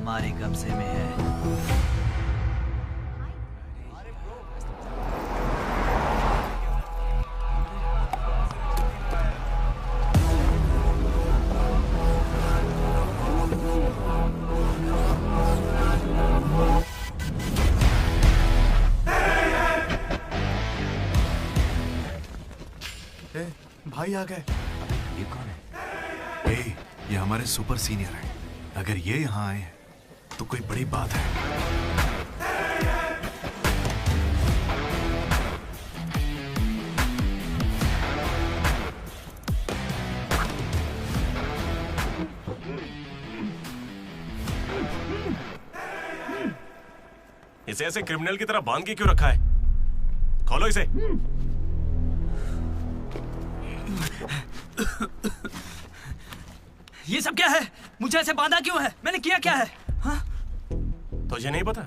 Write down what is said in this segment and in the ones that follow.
हमारे कब्जे में है। भाई आ गए। ये कौन है? ये हमारे सुपर सीनियर हैं। अगर ये यहाँ आए तो कोई बड़ी बात है। इसे ऐसे क्रिमिनल की तरह बांध के क्यों रखा है? खोलो इसे। ये सब क्या है? मुझे ऐसे बांधा क्यों है? मैंने किया क्या है? हाँ? तुझे नहीं पता?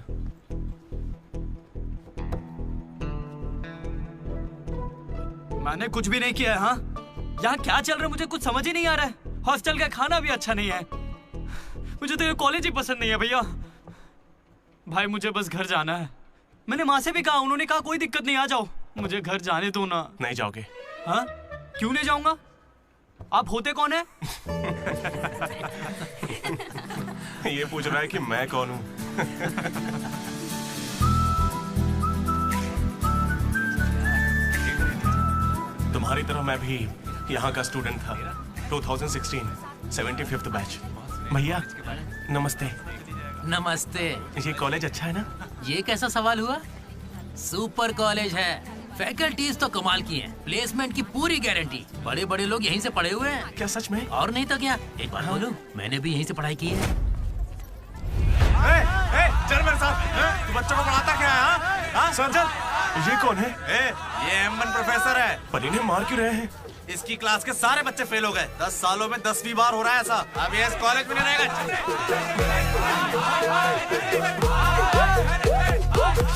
मैंने कुछ भी नहीं किया है। हाँ? यहाँ क्या चल रहा है मुझे कुछ समझ ही नहीं आ रहा है। हॉस्टल का खाना भी अच्छा नहीं है। मुझे तो ये कॉलेज ही पसंद नहीं है भैया। भाई मुझे बस घर जाना है। मैंने माँ से भी कहा, उन्होंने कहा कोई दिक्कत नहीं, आ जाओ। मुझे घर जाने दो ना। नहीं जाओगे? हाँ? क्यों नहीं जाऊंगा? आप होते कौन है? ये पूछ रहा है कि मैं कौन हूँ। तुम्हारी तरह मैं भी यहाँ का स्टूडेंट था। 2016 75th बैच। भैया नमस्ते। नमस्ते। ये कॉलेज अच्छा है ना? ये कैसा सवाल हुआ? सुपर कॉलेज है। फैकल्टीज तो कमाल की हैं। प्लेसमेंट की पूरी गारंटी। बड़े बड़े लोग यहीं से पढ़े हुए हैं। क्या सच में? और नहीं तो क्या। एक बात बोलूं, मैंने भी यहीं से पढ़ाई की है। चल मेरे साथ। तू बच्चों को पढ़ाता क्या है? हाँ चल चल। ये कौन है? ये एमन प्रोफेसर है। पर इन्हें मार क्यों रहे हैं? इसकी क्लास के सारे बच्चे फेल हो गए। 10 सालों में 10वीं बार हो रहा है ऐसा। अब ये इस कॉलेज में नहीं रहेगा।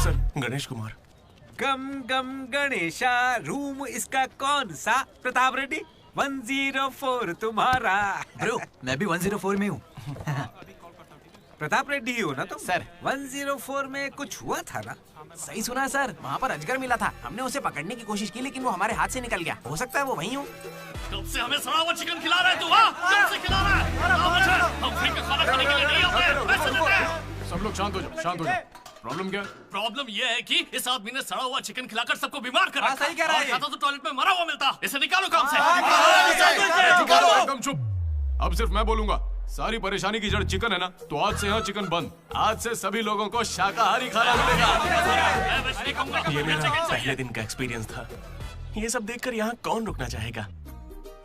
सर गणेश कुमार। गम गम गणेशा। रूम इसका कौन सा? प्रताप रेड्डी 104 तुम्हारा। ब्रो मैं भी 104 में हूँ। प्रताप रेड्डी ही हो ना तुम? सर 104 में कुछ हुआ था ना? सही सुना है सर। वहाँ पर अजगर मिला था। हमने उसे पकड़ने की कोशिश की लेकिन वो हमारे हाथ से निकल गया। हो सकता है वो वहीं हो। कब से हमें सड़ा हुआ चिकन खिला रहा है तू? कब से खिला रहा है? हम फ्री का खाना खाने के लिए नहीं आते। पैसे देते हैं। सब लोग शांत हो जाओ, शांत हो जाओ। प्रॉब्लम क्या है? प्रॉब्लम ये है कि इस आदमी ने सड़ा हुआ चिकन खिलाकर सबको बीमार कर रखा। सही कह रहा है। खाता तो टॉयलेट में मरा हुआ मिलता। इसे निकालो काम से। एकदम चुप। अब सिर्फ मैं बोलूंगा। सारी परेशानी की जड़ चिकन है ना, तो आज से यहाँ चिकन बंद। आज से सभी लोगों को शाकाहारी खाना मिलेगा। ये मेरा पहले दिन का एक्सपीरियंस था। ये सब देखकर यहाँ कौन रुकना चाहेगा?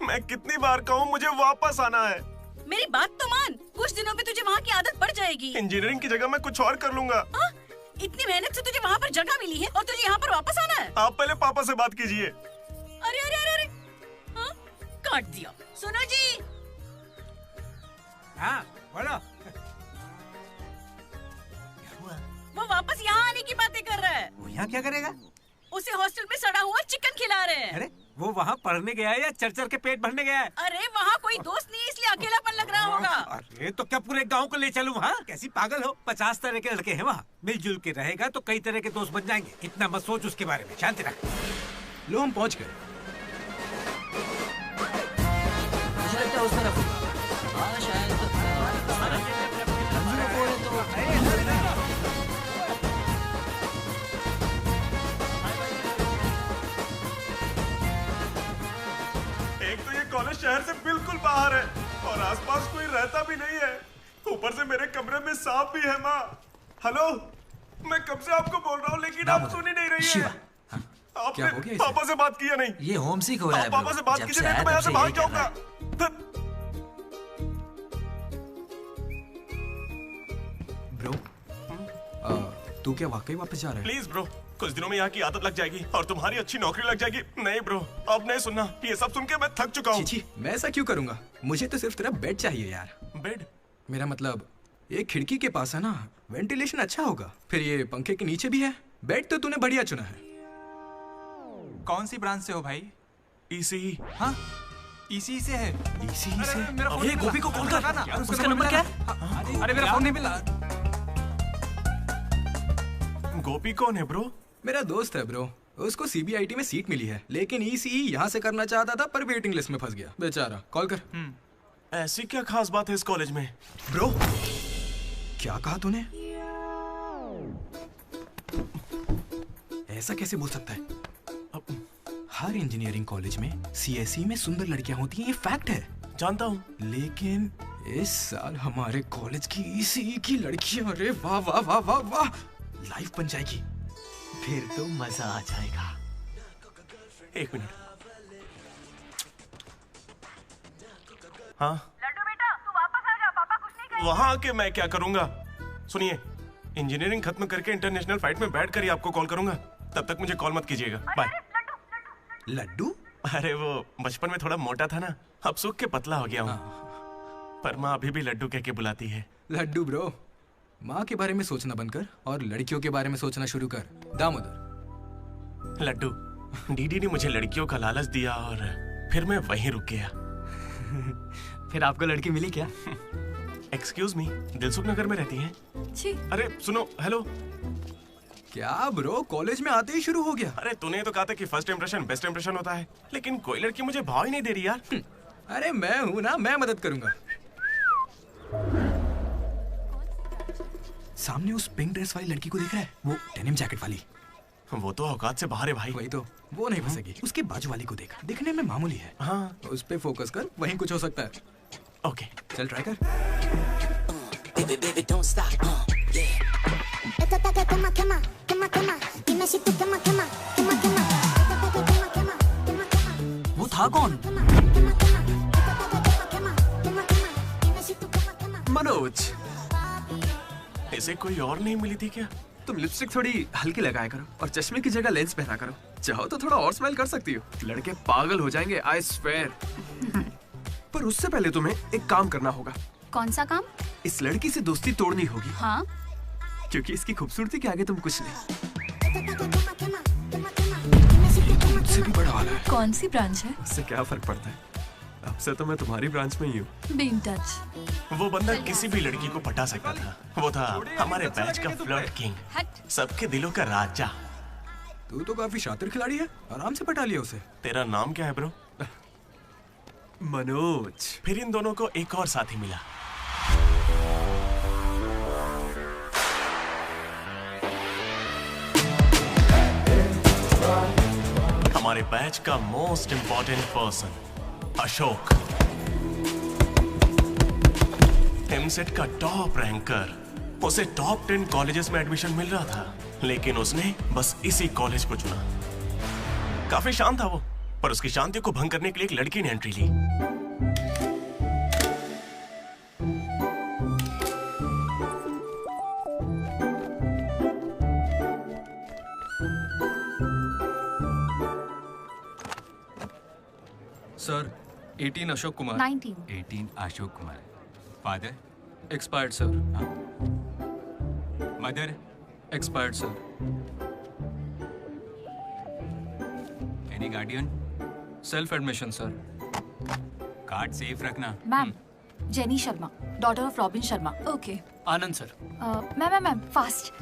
मैं कितनी बार कहूँ मुझे वापस आना है। मेरी बात तो मान। कुछ दिनों में तुझे वहाँ की आदत पड़ जाएगी। इंजीनियरिंग की जगह मैं कुछ और कर लूंगा। इतनी मेहनत से तुझे वहाँ पर जगह मिली है और तुझे यहाँ पर वापस आना है? आप पहले पापा से बात कीजिए। अरे अरे अरे अरे, हाँ? काट दिया। सुनो जी। हाँ बोलो। वो वापस यहाँ आने की बातें कर रहा है। वो यहाँ क्या करेगा? उसे हॉस्टल में सड़ा हुआ चिकन खिला रहे हैं। अरे वो वहाँ पढ़ने गया है या चर के पेट भरने गया है? अरे वहाँ कोई दोस्त नहीं इसलिए अकेलापन लग रहा होगा। अरे तो क्या पूरे गांव को ले चलूं? हाँ कैसी पागल हो? 50 तरह के लड़के हैं वहाँ। मिलजुल के रहेगा तो कई तरह के दोस्त बन जाएंगे। इतना मत सोच उसके बारे में। शांति रख। लो हम पहुँच गए। मुझे लगता है उस तरफ होगा। हाँ शायद एक तो ये कॉलेज शहर से बिल्कुल बाहर है और आसपास कोई रहता भी नहीं है। ऊपर से मेरे कमरे में सांप भी है। माँ हेलो, मैं कब से आपको बोल रहा हूँ लेकिन आप सुन ही नहीं रही है। आपने पापा से बात किया नहीं? ये होम सिक हो रहा है। पापा से बात कीजिए नहीं तो मैं यहाँ से भाग जाऊंगा। ब्रो तू क्या वाकई वापस जा रहा है? प्लीज ब्रो, कुछ दिनों में यहाँ की आदत लग जाएगी और तुम्हारी अच्छी नौकरी लग जाएगी। नहीं ब्रो, अब नहीं सुनना। ये सब सुन के मैं थक चुका हूँ। मैं ऐसा क्यों करूंगा? मुझे तो सिर्फ तेरा बेड चाहिए यार। बेड? मेरा मतलब ये खिड़की के पास है ना, वेंटिलेशन अच्छा होगा। फिर ये पंखे के नीचे भी है। बेड तो तूने बढ़िया चुना है। कौन सी ब्रांच से हो भाई? ईसीई। हाँ इसी से है। इसी से ये गोपी को कॉल कर। उसका नंबर क्या है? अरे मेरा फोन नहीं मिला। गोपी कौन है ब्रो? मेरा दोस्त है ब्रो। उसको सीबीआईटी में सीट मिली है, लेकिन ईसीई यहाँ से करना चाहता था पर वेटिंग लिस्ट में फंस गया बेचारा। कॉल कर। ऐसी क्या खास बात है इस कॉलेज में? ब्रो क्या कहा तूने? ऐसा कैसे बोल सकता है? हर इंजीनियरिंग कॉलेज में सीएसई में सुंदर लड़कियां होती हैं, ये फैक्ट है। जानता हूँ, लेकिन इस साल हमारे कॉलेज की ईसीई की लड़कियां, अरे वाह वाह वाह वाह वाह, लाइफ बन जाएगी। फिर तो मजा आ जाएगा। एक मिनट। हाँ लड्डू बेटा, तू वापस आ जा, पापा कुछ नहीं करेंगे। वहां आके मैं क्या करूंगा? सुनिए, इंजीनियरिंग खत्म करके इंटरनेशनल फ्लाइट में बैठ कर ही आपको कॉल करूंगा। तब तक मुझे कॉल मत कीजिएगा। बाय। लड्डू? अरे वो बचपन में थोड़ा मोटा था ना, अब सूख के पतला हो गया हूँ। पर माँ अभी भी लड्डू कह के बुलाती है। लड्डू ब्रो, माँ के बारे में सोचना बंद कर और लड़कियों के बारे में सोचना शुरू कर। दामोदर। लड्डू, डीडी ने मुझे लड़कियों का लालच दिया और फिर मैं वहीं रुक गया। फिर आपको लड़की मिली क्या? एक्सक्यूज मी, दिलसुख नगर में रहती हैं? छी। अरे सुनो, हेलो। क्या ब्रो, कॉलेज में आते ही शुरू हो गया? अरे तूने तो कहा था कि फर्स्ट इंप्रेशन बेस्ट इंप्रेशन होता है, लेकिन कोई लड़की मुझे भाव ही नहीं दे रही यार। अरे मैं हूं ना, मैं मदद करूंगा। सामने उस पिंक ड्रेस वाली लड़की को देख रहा है? वो डेनिम जैकेट वाली। वो तो औकात से बाहर है भाई। वही तो, वो नहीं फंसेगी। उसके बाजू वाली को देख, दिखने में मामूली है। हाँ, उस पे फोकस कर, वहीं कुछ हो सकता है। ओके, चल ट्राई कर। वो था कौन? मनोज। इसे कोई और नहीं मिली थी क्या? तुम लिपस्टिक थोड़ी हल्की लगाया करो और चश्मे की जगह लेंस पहना करो। चाहो तो थोड़ा और स्माइल कर सकती हो, लड़के पागल हो जाएंगे, आई स्वेयर। पर उससे पहले तुम्हें एक काम करना होगा। कौन सा काम? इस लड़की से दोस्ती तोड़नी होगी। हाँ? क्योंकि इसकी खूबसूरती के आगे तुम कुछ नहीं। मुझसे भी बड़ा वाला है। कौन सी ब्रांच है? उससे क्या फर्क पड़ता है, अब से तो मैं तुम्हारी ब्रांच में ही हूँ। Be in touch. वो बंदा किसी भी लड़की को पटा सकता था। वो था हमारे बैच का फ्लर्ट किंग, सबके दिलों का राजा। तू तो काफी शातिर खिलाड़ी है, आराम से पटा लिया उसे। तेरा नाम क्या है ब्रो? मनोज। फिर इन दोनों को एक और साथी मिला। हमारे बैच का most important person Ashok, EAMCET का टॉप रैंकर। उसे टॉप 10 कॉलेजेस में एडमिशन मिल रहा था, लेकिन उसने बस इसी कॉलेज को चुना। काफी शांत था वो, पर उसकी शांति को भंग करने के लिए एक लड़की ने एंट्री ली। Sir, 18 Ashok Kumar. 19 Ashok Kumar. Father? Expired sir. Mother? Expired sir. Any guardian? Self admission sir. Card safe रखना। Ma'am, Jenny Sharma, daughter of Robin Sharma. Okay. Anand sir. Ma'am fast.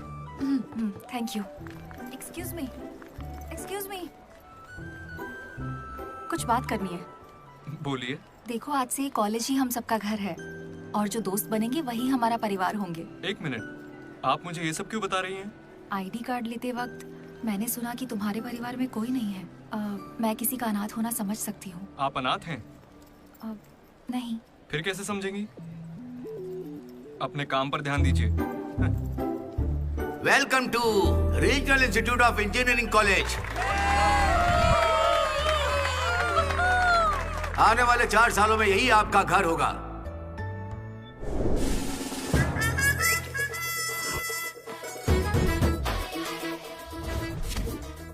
Thank you. Excuse me, कुछ बात करनी है। बोलिए। देखो, आज से कॉलेज ही हम सबका घर है और जो दोस्त बनेंगे वही हमारा परिवार होंगे। एक मिनट, आप मुझे ये सब क्यों बता रही हैं? आईडी कार्ड लेते वक्त मैंने सुना कि तुम्हारे परिवार में कोई नहीं है। मैं किसी का अनाथ होना समझ सकती हूँ। आप अनाथ हैं? नहीं। फिर कैसे समझेंगी? अपने काम पर ध्यान दीजिए। Welcome to regional institute of engineering college. आने वाले 4 सालों में यही आपका घर होगा।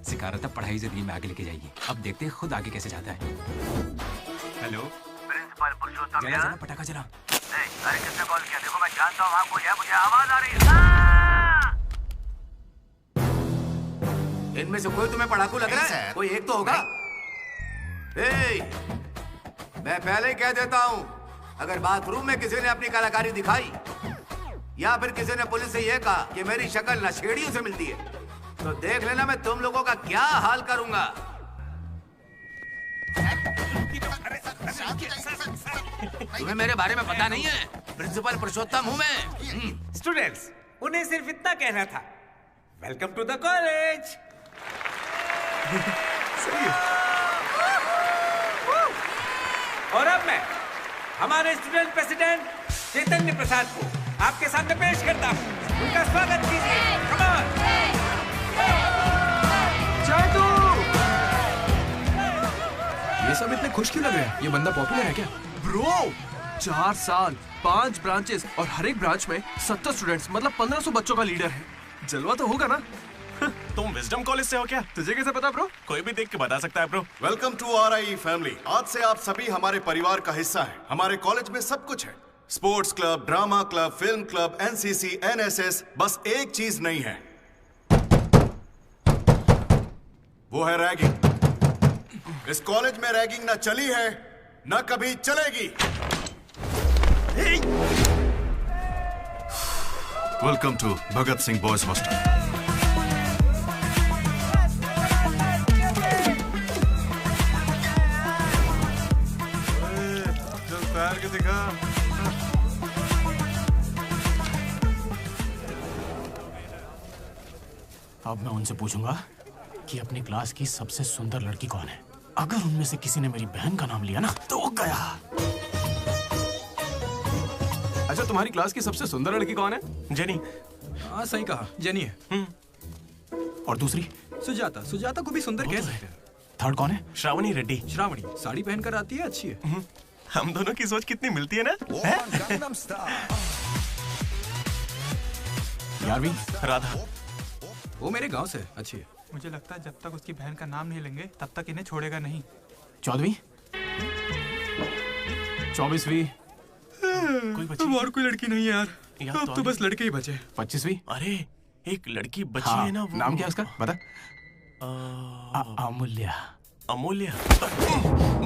सिखा रहा था पढ़ाई जिंदगी में आगे लेके जाएगी। अब देखते हैं खुद आगे कैसे जाता है। हेलो, प्रिंसिपल पुरुषोत्तम। जरा पटाखा जला। अरे किसने कॉल किया? देखो मैं जानता हूँ आपको, मुझे आवाज आ रही है। इनमें से कोई तुम्हें पढ़ाकू लग रहा है? कोई एक तो होगा। मैं पहले ही कह देता हूँ, अगर बाथरूम में किसी ने अपनी कलाकारी दिखाई या फिर किसी ने पुलिस से यह कहा कि मेरी शक्ल नशेड़ियों से मिलती है, तो देख लेना मैं तुम लोगों का क्या हाल करूंगा। तुम्हें मेरे बारे में पता नहीं है? प्रिंसिपल पुरुषोत्तम हूँ मैं। स्टूडेंट्स, उन्हें सिर्फ इतना कहना था, वेलकम टू द कॉलेज। और अब मैं हमारे स्टूडेंट प्रेसिडेंट चैतन्य प्रसाद को आपके सामने पेश करता हूँ। उनका स्वागत कीजिए। Come on. जादू! ये सब इतने खुश क्यों लग रहे हैं? ये बंदा पॉपुलर है क्या? ब्रो, 4 साल, 5 ब्रांचेस और हर एक ब्रांच में 70 स्टूडेंट्स, मतलब 1500 बच्चों का लीडर है। जलवा तो होगा ना? तुम विजडम कॉलेज से हो क्या? तुझे कैसे पता ब्रो? कोई भी देख के बता सकता है bro. Welcome to RIE family. आज से आप सभी हमारे परिवार का हिस्सा हैं। हमारे कॉलेज में सब कुछ है, sports club, drama club, film club, NCC, NSS। बस एक चीज नहीं है, वो है रैगिंग। इस कॉलेज में रैगिंग ना चली है, ना कभी चलेगी। Welcome to Bhagat Singh boys hostel. के दिखा। अब मैं उनसे पूछूंगा कि अपनी क्लास की सबसे सुंदर लड़की कौन है। अगर उनमें से किसी ने मेरी बहन का नाम लिया ना तो गया। अच्छा, तुम्हारी क्लास की सबसे सुंदर लड़की कौन है? जेनी। हाँ, सही कहा, जेनी है। और दूसरी? सुजाता। सुजाता को भी सुंदर कह सकते हैं। थर्ड कौन है? श्रावणी रेड्डी। श्रावणी साड़ी पहनकर आती है, अच्छी है। हम दोनों की सोच कितनी मिलती है ना? यारवी? राधा। वो मेरे गांव से, अच्छी है। मुझे लगता है जब तक उसकी बहन का नाम नहीं लेंगे तब तक इन्हें छोड़ेगा नहीं। 14वीं? 24वीं? कोई बची? और कोई लड़की नहीं है यार। अब तो बस लड़के ही बचे। 25वीं? अरे एक लड़की बची है ना, वो नाम क्या उसका बता? अमूल्य। अमूल्य?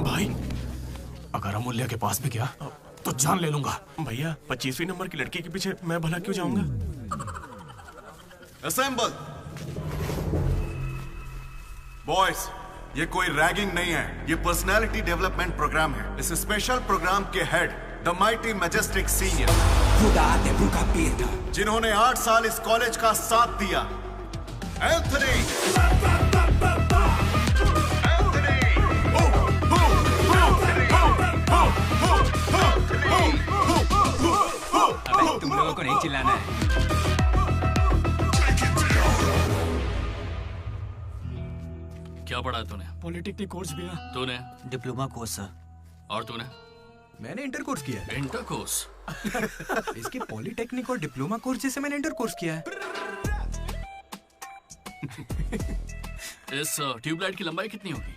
भाई अगर अमूल्य के पास भी गया तो जान ले लूंगा। भैया 25वीं नंबर की लड़की के पीछे मैं भला क्यों जाऊंगा? असेंबल। बॉयज, ये कोई रैगिंग नहीं है, ये पर्सनालिटी डेवलपमेंट प्रोग्राम है। इस स्पेशल प्रोग्राम के head the mighty majestic senior, जिन्होंने 8 साल इस कॉलेज का साथ दिया, एंथनी। तुम लोगों को नहीं चिल्लाना है। क्या पढ़ा है तूने? पॉलिटेक्निक कोर्स भी है। तूने? Diploma course sir. और तूने? मैंने इंटर कोर्स किया है। Inter course? इसके पॉलिटेक्निक और डिप्लोमा कोर्स जैसे मैंने इंटर कोर्स किया है। इस ट्यूबलाइट की लंबाई कितनी होगी?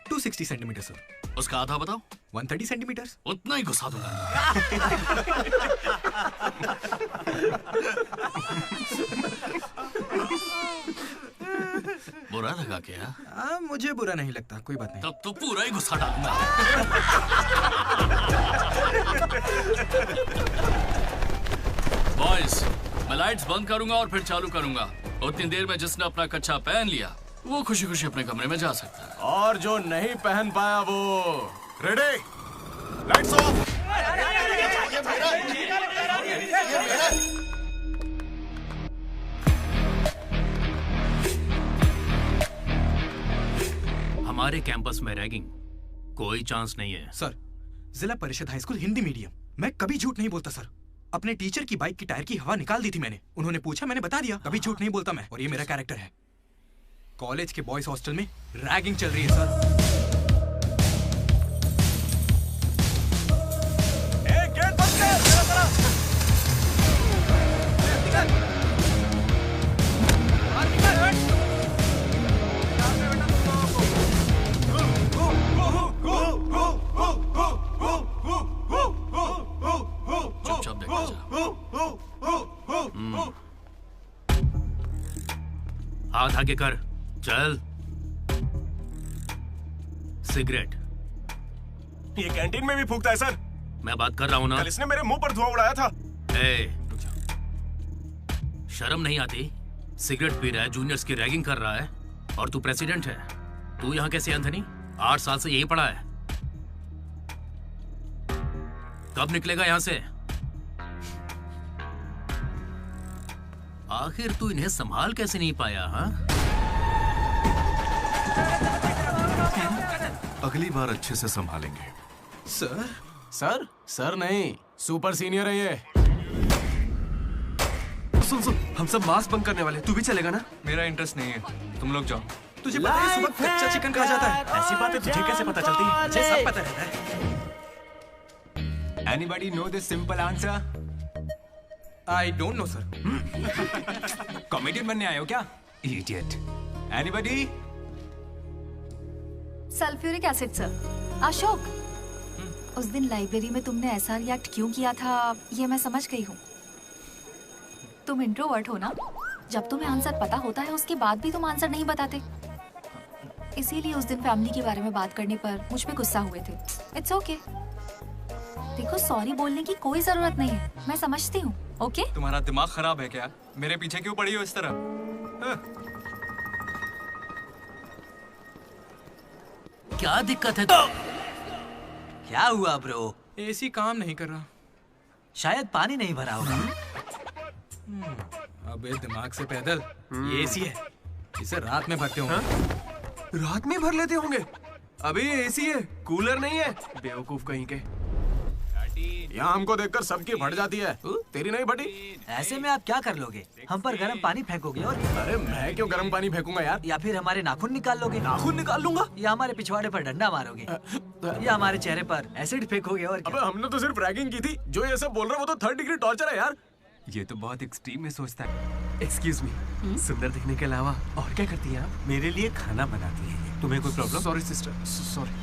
260 सेंटीमीटर सर। उसका आधा बताओ। 130 सेंटीमीटर। उतना ही घुसा दूंगा। बुरा लगा क्या? मुझे बुरा नहीं लगता, कोई बात नहीं। तब तो पूरा ही गुस्सा डालूंगा। बॉयज, मैं लाइट्स बंद करूंगा और फिर चालू करूंगा। उतनी देर में जिसने अपना कच्चा पहन लिया वो खुशी खुशी अपने कमरे में जा सकता है, और जो नहीं पहन पाया वो रेडी, लाइट्स ऑफ। हमारे कैंपस में रैगिंग कोई चांस नहीं है सर। जिला परिषद हाई स्कूल हिंदी मीडियम, मैं कभी झूठ नहीं बोलता सर। अपने टीचर की बाइक की टायर की हवा निकाल दी थी मैंने। उन्होंने पूछा, मैंने बता दिया। कभी झूठ नहीं बोलता मैं, और ये मेरा कैरेक्टर है। कॉलेज के बॉयज हॉस्टल में रैगिंग चल रही है सर। गेट बंद कर, मेरा तरफ। चुपचाप देखते जा। हाथ आगे कर, चल। सिगरेट। ये कैंटीन में भी फूकता है सर। मैं बात कर रहा हूँ ना। कल इसने मेरे मुंह पर धुआं उड़ाया था। शर्म नहीं आती? सिगरेट पी रहा है, जूनियर्स की रैगिंग कर रहा है, और तू प्रेसिडेंट है। तू यहाँ कैसे एंथनी? 8 साल से यही पड़ा है। कब निकलेगा यहाँ से? आखिर तू इन्हें संभाल कैसे नहीं पाया? हाँ, अगली बार अच्छे से संभालेंगे। सर? सर? सर नहीं, सुपर सीनियर है ये। सुन सुन, हम सब मास्क बंद करने वाले, तू भी चलेगा ना? मेरा इंटरेस्ट नहीं है, तुम लोग जाओ। तुझे पता है सुबह कच्चा चिकन खा जाता है? ऐसी बातें तुझे कैसे पता चलती है? मुझे सब पता रहता है। Anybody know the simple answer? I don't know, sir. Comedian बनने आए हो क्या? Idiot. Anybody? Sulphuric acid sir. Ashok, उस दिन लाइब्रेरी में तुमने ऐसा रिएक्ट क्यों किया था, ये मैं समझ गई हूँ। तुम इंट्रोवर्ट हो ना? जब तुम्हें आंसर पता होता है उसके बाद भी तुम आंसर नहीं बताते। इसीलिए उस दिन फैमिली के बारे में बात करने पर मुझ पे गुस्सा हुए थे। It's okay. देखो, सॉरी बोलने की कोई जरूरत नहीं है, मैं समझती हूँ। ओके? तुम्हारा दिमाग खराब है क्या? मेरे पीछे क्यों पड़ी हो इस तरह? क्या दिक्कत है? क्या हुआ ब्रो? एसी काम नहीं कर रहा। शायद पानी नहीं भरा होगा। अबे दिमाग से पैदल, ये एसी है, इसे रात में भरते होंगे। रात में भर लेते होंगे? अबे ये एसी है, कूलर नहीं है। बेवकूफ कहीं के। यहाँ हमको देखकर सबकी फट जाती है, तेरी नहीं फटी? ऐसे में आप क्या कर लोगे? हम पर गर्म पानी फेंकोगे और अरे मैं क्यों गर्म पानी फेंकूंगा यार? या फिर हमारे नाखून निकाल लोगे? नाखून निकाल लूंगा? या हमारे पिछवाड़े पर डंडा मारोगे? या हमारे चेहरे पर एसिड फेंकोगे और क्या? अबे हमने तो सिर्फ रैगिंग की थी, जो ये सब बोल रहा है वो तो 3rd डिग्री टॉर्चर है यार। ये तो बहुत एक्सट्रीम में सोचता है। एक्सक्यूज मी, सुंदर दिखने के अलावा और क्या करती हैं आप? मेरे लिए खाना बनाती है। तुम्हें कोई problem? Sorry sister, sorry.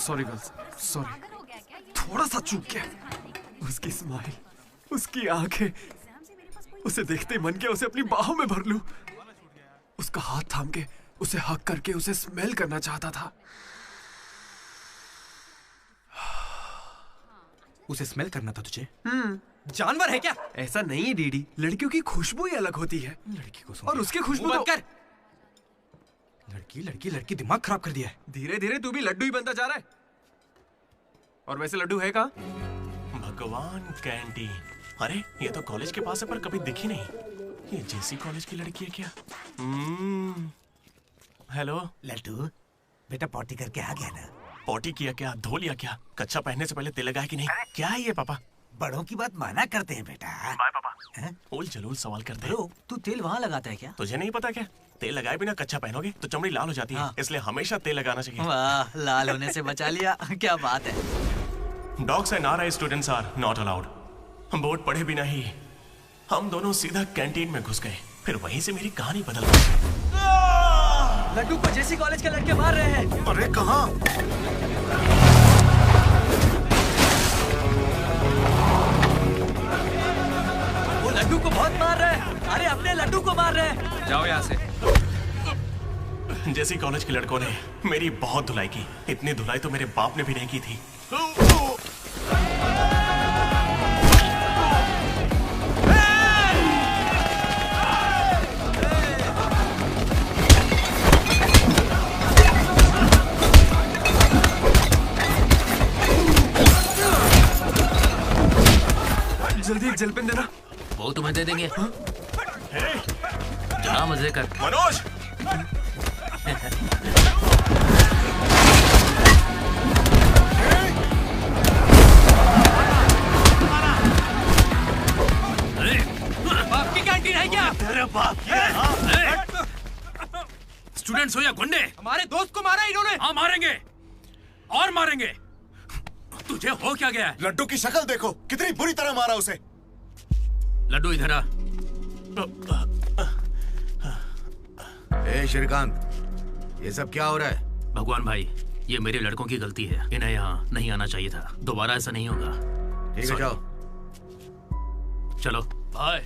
Sorry girls, sorry. थोड़ा सा चूक गया। उसकी स्माइल, उसकी आंखें, उसे देखते ही मन किया उसे अपनी बाहों में भर लूं। उसका हाथ थाम के उसे हक करके उसे स्मेल करना चाहता था। उसे स्मेल करना था तुझे? जानवर है क्या? ऐसा नहीं है डीडी, लड़कियों की खुशबू ही अलग होती है। लड़की को और उसकी खुशबू तो... कर। लड़की दिमाग खराब कर दिया है। धीरे धीरे तू भी लड्डू ही बनता जा रहा है। और वैसे लड्डू है कहाँ? भगवान, कैंटीन। अरे ये तो कॉलेज के पास है पर कभी दिखी नहीं। ये जेसी कॉलेज की लड़की है क्या? हेलो लड्डू, बेटा पॉटी करके आ गया ना? पॉटी किया क्या, धो लिया क्या? कच्चा पहनने से पहले तेल लगाया कि नहीं? क्या है ये पापा? बड़ों की बात माना करते हैं बेटा। बाय पापा। उल जलूल सवाल करते हैं। तू तेल वहाँ लगाता है क्या? तुझे नहीं पता क्या? तेल लगाए बिना कच्चा पहनोगे तो चमड़ी लाल हो जाती है। इसलिए हमेशा तेल लगाना चाहिए। वाह, लाल होने से बचा लिया। क्या बात है। Dogs and RI students are not allowed. Board पढ़े बिना ही हम दोनों सीधा कैंटीन में घुस गए। फिर वहीं से मेरी कहानी बदल गई। लड्डू को जेसी कॉलेज के लड़के मार रहे हैं। अरे कहाँ? वो लड्डू को बहुत मार रहे हैं। अरे अपने लड्डू को मार रहे हैं। जाओ यहाँ से। जेसी कॉलेज के लड़कों ने मेरी बहुत धुलाई की। इतनी धुलाई तो मेरे बाप ने भी नहीं की थी। जल्दी एक जल पेन देना। वो तुम्हें दे देंगे। जा मजे कर। मनोज बाप की कैंटीन है क्या? तेरे बाप की स्टूडेंट्स हो या गुंडे, हमारे दोस्त को मारा इन्होंने। हाँ मारेंगे और मारेंगे। तुझे हो क्या गया है? लड्डू की शक्ल देखो, कितनी बुरी तरह मारा उसे। लड्डू इधर आ। ए श्रीकांत, ये सब क्या हो रहा है? भगवान भाई, ये मेरे लड़कों की गलती है। इन्हें यहाँ नहीं आना चाहिए था। दोबारा ऐसा नहीं होगा। ठीक है, जाओ। चलो भाई,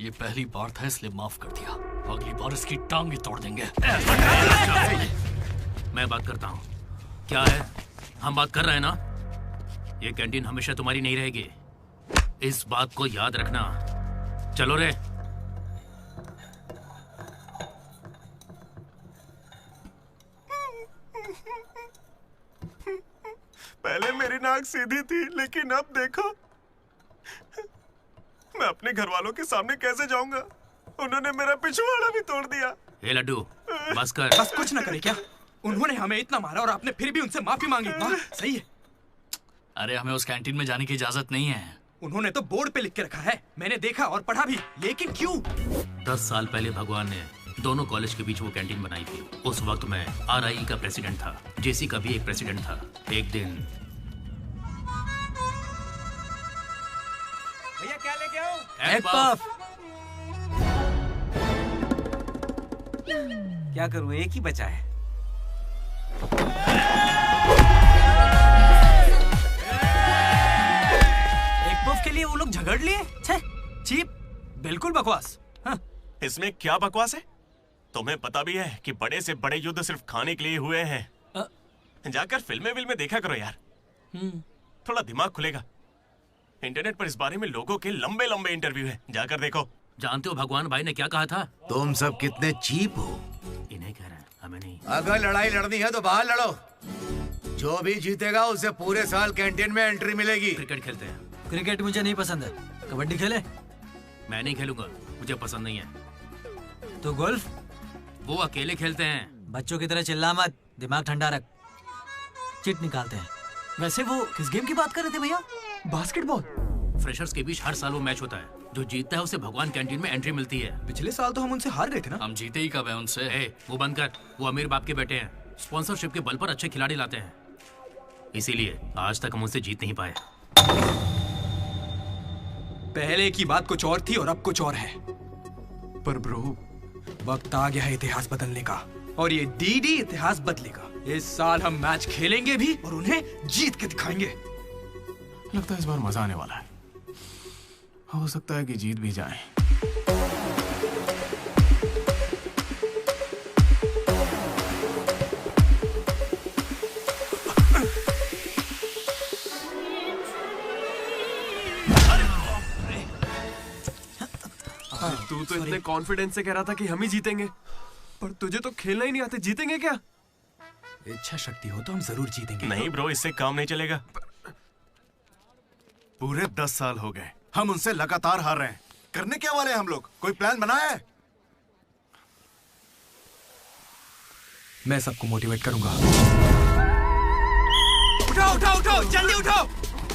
ये पहली बार था इसलिए माफ कर दिया। अगली बार इसकी टांग भी तोड़ देंगे। मैं बात करता हूँ। क्या है? हम बात कर रहे हैं ना? ये कैंटीन हमेशा तुम्हारी नहीं रहेगी, इस बात को याद रखना। चलो रे। पहले मेरी नाक सीधी थी, लेकिन अब देखो, मैं अपने घर वालों के सामने कैसे जाऊंगा? उन्होंने मेरा पिछवाड़ा भी तोड़ दिया। ए लड्डू, बस कर। बस कुछ ना करे क्या? उन्होंने हमें इतना मारा और आपने फिर भी उनसे माफी मांगी। वाह, सही है। अरे हमें उस कैंटीन में जाने की इजाजत नहीं है। उन्होंने तो बोर्ड पे लिख के रखा है, मैंने देखा और पढ़ा भी, लेकिन क्यों? 10 साल पहले भगवान ने दोनों कॉलेज के बीच वो कैंटीन बनाई थी। उस वक्त मैं RIE का प्रेसिडेंट था, JC का भी एक प्रेसिडेंट था। एक दिन भैया क्या लेके आओ? Egg puff. क्या करूं, एक ही बचा है। एक पफ के लिए वो लोग झगड़ लिए? छे, चीप, बिल्कुल बकवास। हाँ। इसमें क्या बकवास है? तुम्हें पता भी है कि बड़े से बड़े युद्ध सिर्फ खाने के लिए हुए हैं। जाकर फिल्में देखा करो यार, थोड़ा दिमाग खुलेगा। इंटरनेट पर इस बारे में लोगों के लंबे लंबे इंटरव्यू हैं, जाकर देखो। जानते हो भगवान भाई ने क्या कहा था? तुम सब कितने चीप हो। इन्हें कह रहे हैं, हमें नहीं। अगर लड़ाई लड़नी है तो बाहर लड़ो। जो भी जीतेगा उसे पूरे साल कैंटीन में एंट्री मिलेगी। क्रिकेट खेलते हैं। क्रिकेट मुझे नहीं पसंद है। कबड्डी खेले? मैं नहीं खेलूंगा, मुझे पसंद नहीं है। तो गोल्फ? वो अकेले खेलते हैं। बच्चों की तरह चिल्ला मत, दिमाग ठंडा रख। चिट निकालते हैं। वैसे वो किस गेम की बात कर रहे थे भैया? बास्केटबॉल। फ्रेशर्स के बीच हर साल वो मैच होता है। जो जीतता है उसे भगवान कैंटीन में एंट्री मिलती है। पिछले साल तो हम उनसे हार गए थे ना। हम जीते ही कब है उनसे? वो बंद कर। वो अमीर बाप के बेटे हैं, स्पॉन्सरशिप के बल पर अच्छे खिलाड़ी लाते हैं, इसीलिए आज तक हम उनसे जीत नहीं पाए। पहले की बात कुछ और थी और अब कुछ और है। पर ब्रो, वक्त आ गया है इतिहास बदलने का, और ये डीडी इतिहास बदलेगा। इस साल हम मैच खेलेंगे भी और उन्हें जीत के दिखाएंगे। लगता है इस बार मजा आने वाला है। हो सकता है कि जीत भी जाए। तू तो इतने कॉन्फिडेंस से कह रहा था कि हम ही जीतेंगे, पर तुझे तो खेलना ही नहीं आते। जीतेंगे क्या? इच्छा शक्ति हो तो हम जरूर जीतेंगे। नहीं ब्रो, इससे काम नहीं चलेगा। पूरे 10 साल हो गए, हम उनसे लगातार हार रहे हैं। करने क्या वाले हैं हम लोग? कोई प्लान बनाया है? मैं सबको मोटिवेट करूंगा। उठाओ उठाओ उठाओ, जल्दी उठाओ।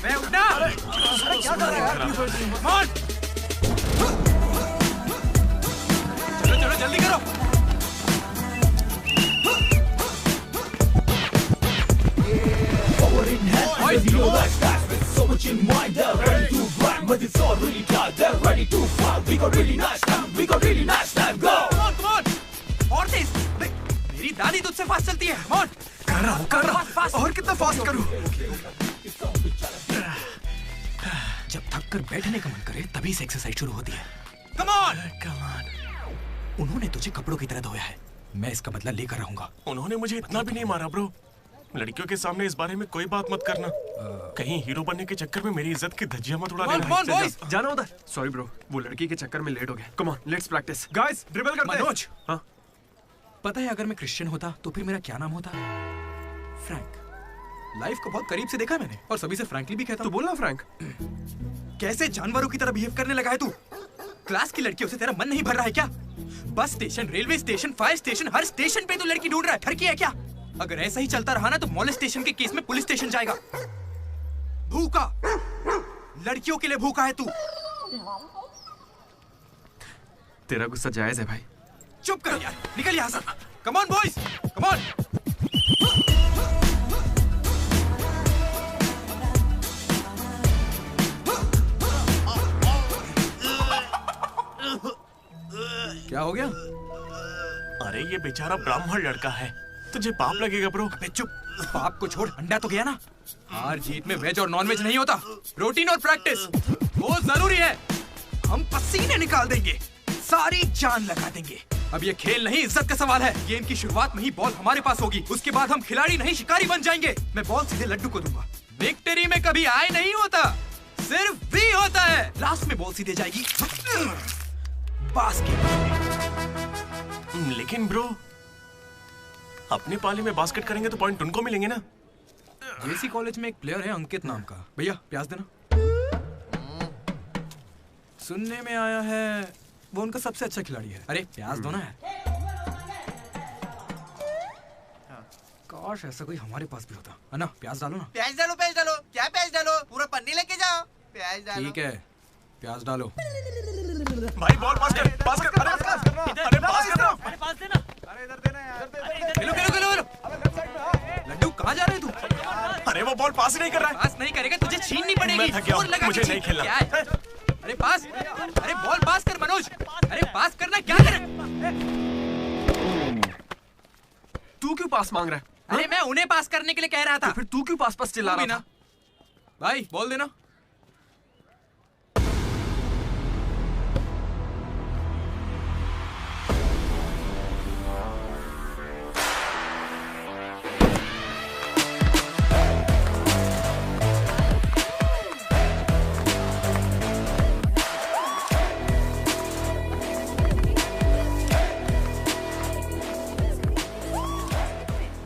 मैं उठना। अरे क्या कर रहा है यार? चलो चलो जल्दी करो। मेरी दादी तुझसे फास्ट चलती है। कर रहा हूँ। और कितना फास्ट करूँ? जब थक कर बैठने का मन करे तभी से एक्सरसाइज शुरू होती है। Come on! उन्होंने तुझे कपड़ों की तरह धोया है, मैं इसका बदला लेकर रहूंगा। उन्होंने मुझे इतना भी नहीं मारा ब्रो। लड़कियों के सामने इस बारे में कोई बात मत करना। कहीं हीरो बनने के चक्कर में मेरी इज्जत की धज्जियां मत उड़ा देना। जाना होता है। सॉरी ब्रो, वो लड़की के चक्कर में लेट हो गया। Come on, let's practice. Guys, dribble करते हैं। मनोज, हाँ? पता है अगर मैं क्रिश्चियन होता तो फिर मेरा क्या नाम होता? फ्रैंक। लाइफ को बहुत करीब से देखा मैंने और सभी से फ्रैंकली भी कहता। तो बोलना फ्रैंक। कैसे जानवरों की तरह बिहेव करने लगा है तू? क्लास की लड़कियों से तेरा मन नहीं भर रहा है क्या? Bus station, railway station, fire station, हर स्टेशन पे तू लड़की ढूंढ रहा है। ठरकी है क्या? अगर ऐसा ही चलता रहा ना तो मॉलेस्टेशन के केस में पुलिस स्टेशन जाएगा। भूखा, लड़कियों के लिए भूखा है तू। तेरा गुस्सा जायज है भाई। चुप कर यार, निकल यहाँ से। Come on boys, come on. क्या हो गया? अरे ये बेचारा ब्राह्मण लड़का है, तुझे पाप लगेगा ब्रो। अबे चुप, पाप को छोड़, अंडा तो गया ना। हार जीत में वेज और नॉन वेज नहीं होता, प्रोटीन और प्रैक्टिस वो जरूरी है। हम पसीने निकाल देंगे, सारी जान लगा देंगे। अब ये खेल नहीं, इज्जत का सवाल है। गेम की शुरुआत में ही बॉल हमारे पास होगी, उसके बाद हम खिलाड़ी नहीं शिकारी बन जाएंगे। मैं बॉल सीधे लड्डू को दूंगा। विक्ट्री में कभी आए नहीं होता, सिर्फ भी होता है। लास्ट में बॉल सीधे जाएगी बास्केट। लेकिन ब्रो, अपने पाले में बास्केट करेंगे तो पॉइंट उनको मिलेंगे ना। जेसी कॉलेज में एक प्लेयर है अंकित नाम का। भैया प्याज देना। सुनने में आया है वो उनका सबसे अच्छा खिलाड़ी है। अरे प्याज दो ना यार। काश ऐसा कोई हमारे पास भी होता है ना। प्याज डालो ना। प्याज डालो, प्याज डालो। क्या प्याज डालो? पूरा पन्नी लेके जाओ। प्याज डालो। ठीक है, प्याज डालो। भाई बॉल पास कर, पास कर। अरे पास कर, अरे पास कर, अरे पास देना। अरे इधर देना यार। खेलो खेलो खेलो खेलो। लड्डू कहाँ जा रहे हैं तू? अरे वो बॉल पास ही नहीं कर रहा है। पास नहीं करेगा तुझे छीननी पड़ेगी। मैं थक गया हूं, जोर लगा मुझे के नहीं खेलना। क्या है? अरे पास, अरे बॉल पास कर मनोज। अरे पास करना, क्या करे? तू क्यों पास मांग रहा है? अरे मैं उन्हें पास करने के लिए कह रहा था। तो फिर तू क्यों पास चिल्ला रहा था? भाई बॉल देना।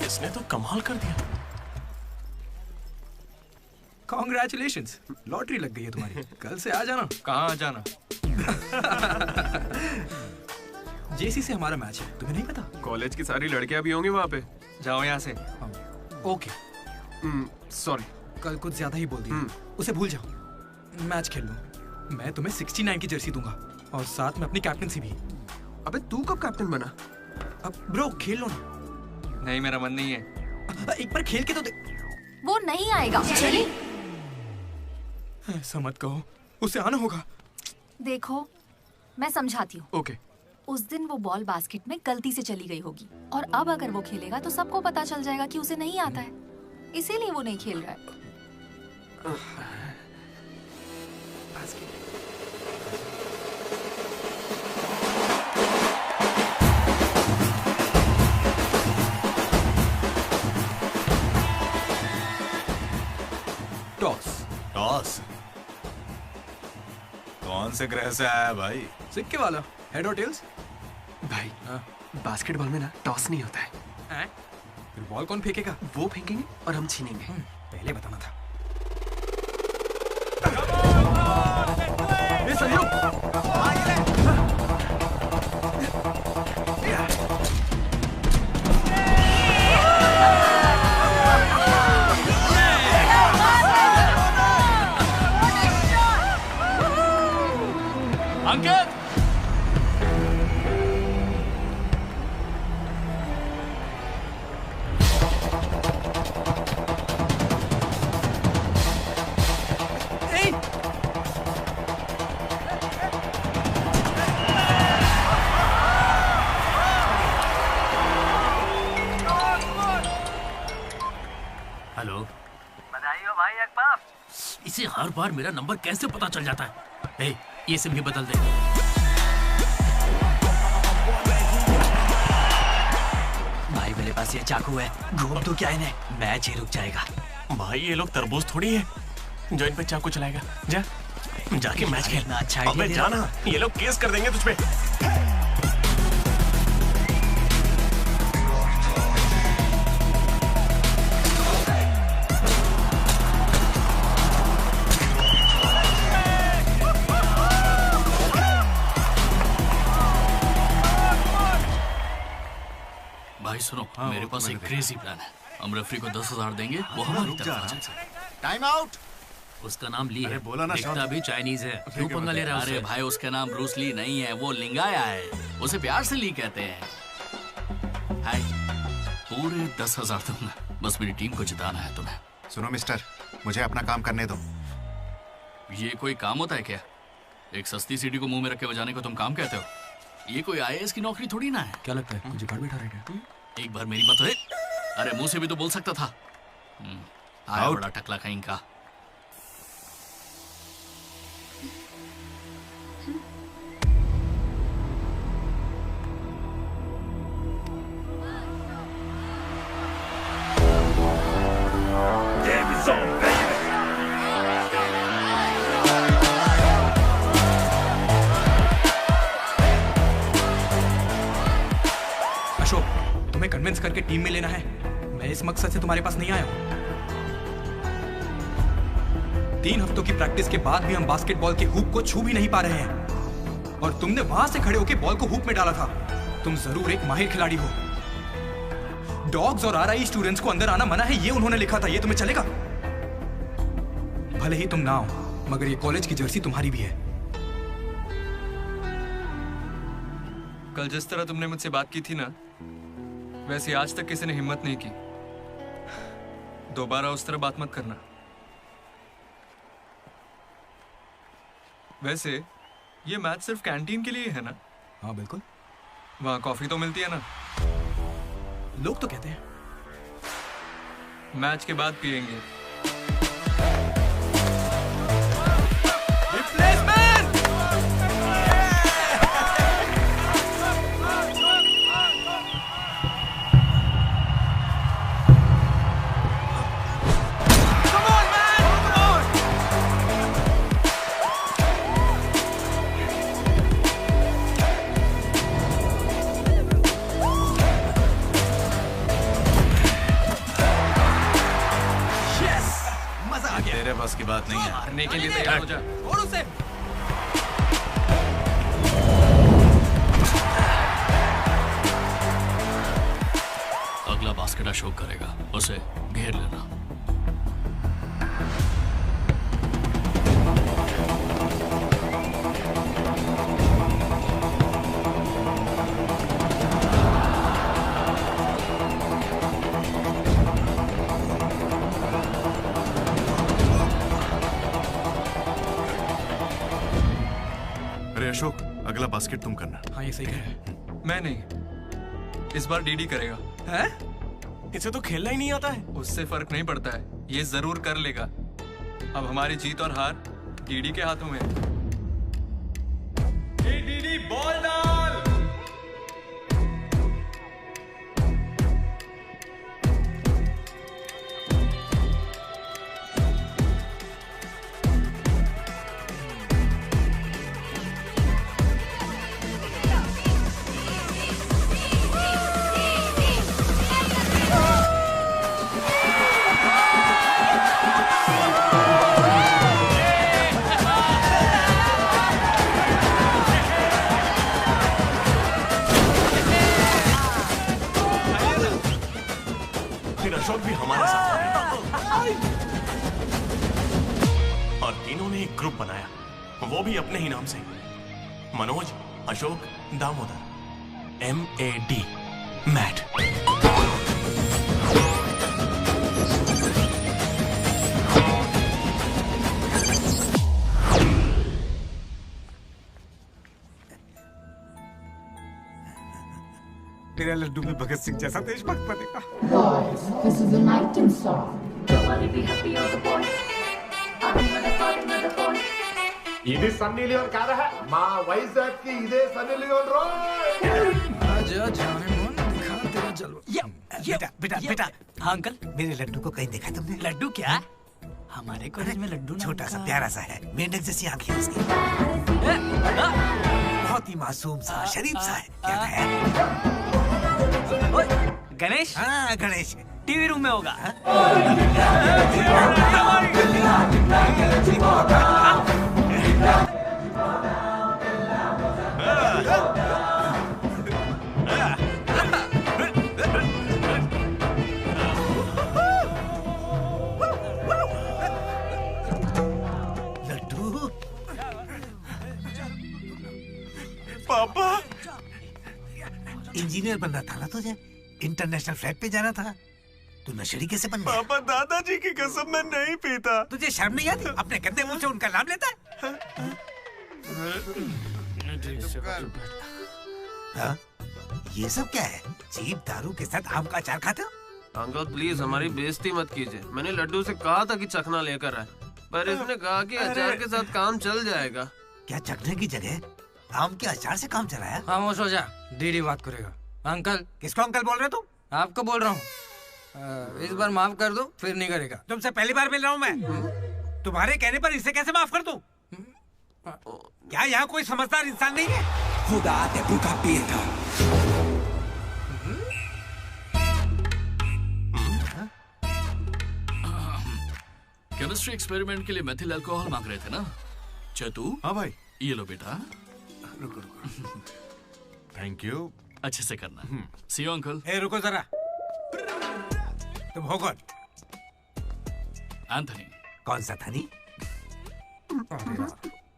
इसने तो कमाल कर दिया। Congratulations, लॉटरी लग गई है तुम्हारी। कल से आ जाना। कहाँ आ जाना? जेसी से हमारा मैच है, तुम्हें नहीं पता? कॉलेज की सारी लड़कियां भी होंगी वहाँ पे। जाओ यहाँ से। ओके। सॉरी, कल कुछ ज्यादा ही बोल दिया। उसे भूल जाओ, मैच खेल लो। मैं तुम्हें 69 की जर्सी दूंगा और साथ में अपनी कैप्टनसी भी। अबे तू कब कैप्टन बना? अब ब्रो खेल लो ना। नहीं, मेरा मन नहीं है। एक बार खेल के तो वो नहीं आएगा। चली ऐसा मत कहो, उसे आना होगा। देखो मैं समझाती हूँ। ओके। उस दिन वो बॉल बास्केट में गलती से चली गई होगी और अब अगर वो खेलेगा तो सबको पता चल जाएगा कि उसे नहीं आता है, इसीलिए वो नहीं खेल रहा है। टॉस। टॉस? कौन से ग्रह से आया भाई? सिक्के वाला। हेड और टेल्स? भाई बास्केटबॉल में ना टॉस नहीं होता है। फिर बॉल कौन फेंकेगा? वो फेंकेंगे और हम छीनेंगे। पहले बताना था। ये सहयोग। अंकित, हेलो, बधाई हो भाई अकबाफ। इसे हर बार मेरा नंबर कैसे पता चल जाता है? ए, ये सिम भी बदल दे। भाई मेरे पास ये चाकू है, घूम तो क्या इन्हें, मैच ही रुक जाएगा। भाई ये लोग तरबूज थोड़ी है जो इन पे चाकू चलाएगा। जा जाके मैच खेल। अच्छा अबे जाना, ये लोग केस कर देंगे तुझ पे। मेरे पास एक क्रेजी प्लान है। हम रेफरी को 10,000 देंगे, वो हमारी तरफ आ जाए। Time out. उसका नाम ली है। बोला ना, दिखता भी चाइनीज है। क्यों पंगा ले रहा है? अरे भाई, उसका नाम ब्रूस ली नहीं है, वो लिंगाया है। उसे प्यार से ली कहते हैं। हाय, पूरे 10,000 दूंगा। बस मेरी टीम को जिताना है तुम्हें। सुनो मिस्टर, मुझे अपना काम करने दो। ये कोई काम होता है क्या? एक सस्ती सीडी को मुंह में रख के बजाने को तुम काम कहते हो? ये कोई IAS की नौकरी थोड़ी ना है। क्या लगता है मुझे बैठा रहेगा? एक बार मेरी बात तो है। अरे मुंह से भी तो बोल सकता था। आया बड़ा टकला कहीं का। अशोक, तुम्हें कन्विंस करके टीम में लेना है। मैं इस मकसद से तुम्हारे पास नहीं आया हूं। 3 हफ्तों की प्रैक्टिस के बाद भी हम बास्केटबॉल के हुप को छू भी नहीं पा रहे हैं, और तुमने वहां से खड़े होकर बॉल को हुप में डाला था। तुम जरूर एक माहिर खिलाड़ी हो। डॉग्स और RI स्टूडेंट्स को अंदर आना मना है, ये उन्होंने लिखा था। ये तुम्हें चलेगा? भले ही तुम ना हो, मगर ये कॉलेज की जर्सी तुम्हारी भी है। कल जिस तरह तुमने मुझसे बात की थी ना, वैसे आज तक किसी ने हिम्मत नहीं की। दोबारा उस तरह बात मत करना। वैसे ये मैच सिर्फ कैंटीन के लिए है ना? हाँ बिल्कुल। वहाँ कॉफी तो मिलती है ना? लोग तो कहते हैं। मैच के बाद पियेंगे। तेरे बस की बात नहीं है। मारने के लिए तैयार हो जा। छोड़ उसे। अगला बास्केट अशोक करेगा, उसे घेर लेना। अशोक, अगला बास्केट तुम करना। हाँ ये सही कह रहे हैं। मैं नहीं, इस बार डीडी करेगा। हैं? इसे तो खेलना ही नहीं आता है। उससे फर्क नहीं पड़ता है, ये जरूर कर लेगा। अब हमारी जीत और हार डीडी के हाथों में है। डीडी बॉल डाल। अशोक भी हमारे साथ और तीनों ने एक ग्रुप बनाया, वो भी अपने ही नाम से। मनोज, अशोक, दामोदर। MAD, मैट। तेरा लड्डू में भगत सिंह जैसा देशभक्त बनेगा। Boys, this is an item song. Nobody be happy on the boys. ఇది సన్నీ లియోన్ కాదా మా వైజాగ్ కి ఇదే సన్నీ లియోన్ आजा जाने मन दिखा तेरा जलवा। बेटा बेटा बेटा। हाँ अंकल, मेरे लड्डू को कहीं देखा तुमने? लड्डू क्या? हमारे कॉलेज में लड्डू छोटा सा प्यारा सा है, मेंढक जैसी आंखें उसकी, बहुत ही मासूम सा, शरीफ सा है। क्या है? गणेश? हाँ गणेश, टीवी रूम में होगा। इंजीनियर बनना था ना तुझे, इंटरनेशनल फ्लाइट पे जाना था। तू नशेड़ी कैसे बन गया? पापा दादाजी की कसम मैं नहीं पीता। तुझे शर्म नहीं आती? अपने गंदे मुंह से उनका नाम लेता है? हाँ? ये सब क्या है? चीप दारू के साथ आम का अचार खाते हो? अंकल प्लीज हमारी बेइज्जती मत कीजिए। मैंने लड्डू से कहा था कि चखना लेकर आए, पर इसने कहा कि अचार के साथ काम चल जाएगा। क्या चखने की जगह आम के अचार से काम चलाया? खामोश हो जा, दीदी बात करेगा। अंकल। किसको अंकल बोल रहे हो तुम? आपको बोल रहा हूँ। इस बार माफ कर दो, फिर नहीं करेगा। तुमसे पहली बार मिल रहा हूँ मैं। तुम्हारे कहने पर इसे कैसे माफ कर दूं? क्या यहाँ कोई समझदार इंसान नहीं है? खुदा te buka pirta. Chemistry experiment के लिए मेथिल अल्कोहल मांग रहे थे ना चतु? हाँ भाई। ये लो बेटा। रुको। Thank you. अच्छे से करना। सी यू अंकल। ए रुको जरा। तुम हो कौन? एंथनी। कौन सा थनी?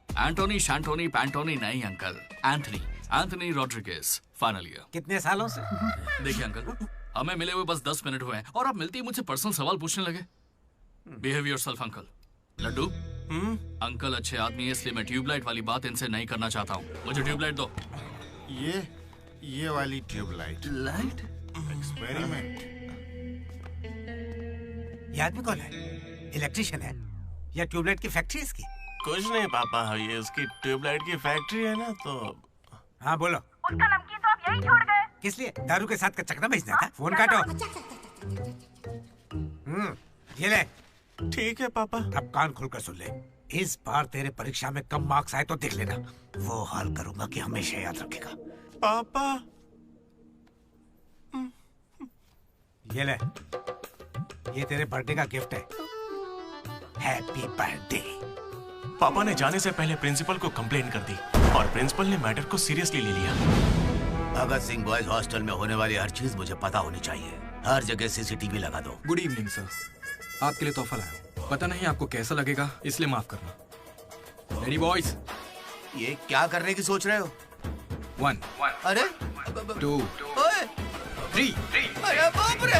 एंटोनी शैंटोनी पैंटोनी नहीं uncle, Anthony Rodriguez, final year. कितने सालों से? देखिए अंकल, हमें मिले हुए बस 10 मिनट हुए हैं और आप मिलते ही मुझसे पर्सनल सवाल पूछने लगे। Behave yourself uncle. Laddu, uncle अच्छे आदमी है इसलिए मैं ट्यूबलाइट वाली बात इनसे नहीं करना चाहता हूँ। मुझे ट्यूबलाइट दो। ये वाली ट्यूबलाइट। लाइट? एक्सपेरिमेंट। ये आदमी कौन है? इलेक्ट्रिशियन है या ट्यूबलाइट की फैक्ट्री है इसकी? कुछ नहीं पापा, ये उसकी ट्यूबलाइट की फैक्ट्री है ना तो। हाँ बोलो। उसका नमकीन तो आप यहीं छोड़ गए। किस लिए? दारू के साथ का चकना भेजना था? फोन काटो। ये ले। ठीक है पापा। अब कान खोलकर सुन ले। इस बार तेरे परीक्षा में कम मार्क्स आए तो देख लेना, वो हाल करूंगा कि हमेशा याद रखेगा। पापा। ये ले, ये तेरे बर्थडे का गिफ्ट है। Happy birthday. पापा ने जाने से पहले प्रिंसिपल को कंप्लेन कर दी और प्रिंसिपल ने मैटर को सीरियसली ले लिया। भगत सिंह बॉयज हॉस्टल में होने वाली हर चीज मुझे पता होनी चाहिए। हर जगह सीसीटीवी लगा दो। गुड इवनिंग सर, आपके लिए तोहफा लाया। पता नहीं आपको कैसा लगेगा, इसलिए माफ करना। Ready boys? ये क्या करने की सोच रहे हो? 1 अरे 2 3। अरे बाप रे!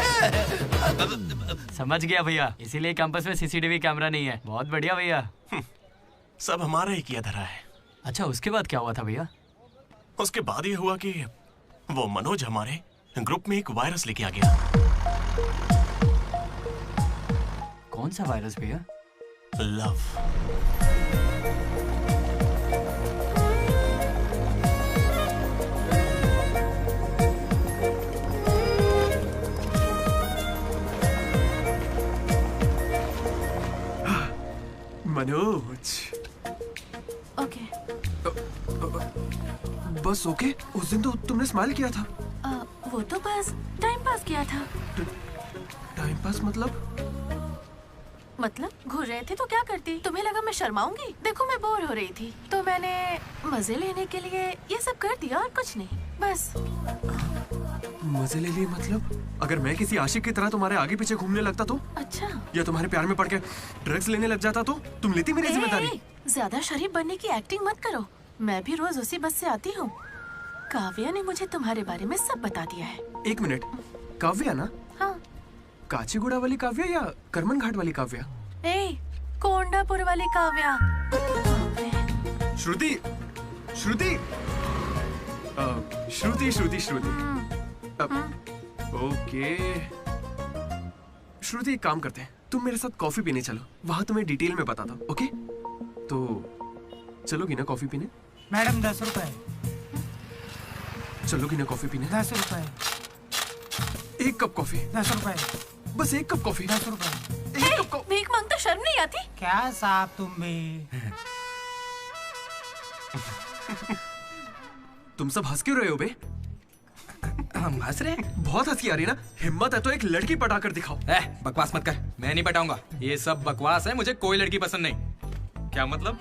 समझ गया भैया, इसीलिए कैंपस में सीसीटीवी कैमरा नहीं है। बहुत बढ़िया भैया। सब हमारा ही किया धरा है। अच्छा, उसके बाद क्या हुआ था भैया? उसके बाद ये हुआ कि वो मनोज हमारे ग्रुप में एक वायरस लेके आ गया। कौन सा वायरस भैया? लव। मनोज। ओके। बस ओके? उस दिन तो तुमने स्माइल किया था। वो तो बस टाइम पास किया था। टाइम पास मतलब घूर रहे थे तो क्या करती? तुम्हें लगा मैं शर्माऊंगी? देखो मैं बोर हो रही थी तो मैंने मजे लेने के लिए ये सब कर दिया और कुछ नहीं, बस। मजे ले लिए मतलब? अगर मैं किसी आशिक की तरह तुम्हारे आगे पीछे घूमने लगता तो? अच्छा। या तुम्हारे प्यार में पड़ के ड्रग्स लेने लग जाता तो? तुम लेती मेरी जिम्मेदारी? ज्यादा शरीफ बनने की एक्टिंग मत करो। मैं भी रोज उसी बस से आती हूँ। काव्या ने मुझे तुम्हारे बारे में सब बता दिया है। 1 मिनट, काव्या ना? हाँ। काचीगुड़ा वाली काव्या या करमन घाट वाली काव्या? कोंडापुर वाली काव्या। श्रुति, श्रुति, श्रुति, श्रुति, श्रुति। ओके श्रुति, एक काम करते हैं, तुम मेरे साथ कॉफी पीने चलो, वहां तुम्हें डिटेल में बताता हूँ। ओके तो चलोगी ना कॉफी पीने? मैडम 10 रुपए। चलोगी ना कॉफी पीने? 10 रुपए। 1 कप कॉफी। 10 रुपए। बस 1 कप कॉफी। 10 रुपए। भीख मांगता शर्म नहीं आती? क्या साहब तुम भी? तुम सब हंस क्यों रहे हो बे? हम हंस रहे हैं? बहुत हंसी आ रही ना। हिम्मत है तो एक लड़की पटा कर दिखाओ। बकवास मत कर, मैं नहीं पटाऊंगा। ये सब बकवास है, मुझे कोई लड़की पसंद नहीं। क्या मतलब?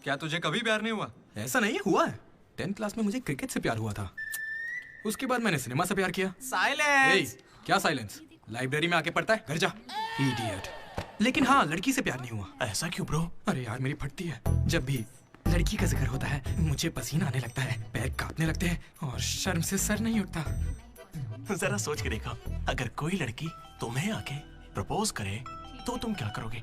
क्या तुझे कभी प्यार नहीं हुआ? ऐसा नहीं हुआ है। 10th क्लास में मुझे क्रिकेट से प्यार हुआ था, उसके बाद मैंने सिनेमा से प्यार किया। साइलेंस। क्या साइलेंस? लाइब्रेरी में आके पढ़ता है, घर जा। इडियट। लेकिन हाँ, लड़की से प्यार नहीं हुआ। ऐसा क्यों ब्रो? अरे यार मेरी फटती है जब भी लड़की का जिक्र होता है मुझे पसीना आने लगता है, पैर कांपने लगते हैं और शर्म से सर नहीं उठता। जरा सोच के देखो, अगर कोई लड़की तुम्हें आके प्रपोज करे तो तुम क्या करोगे?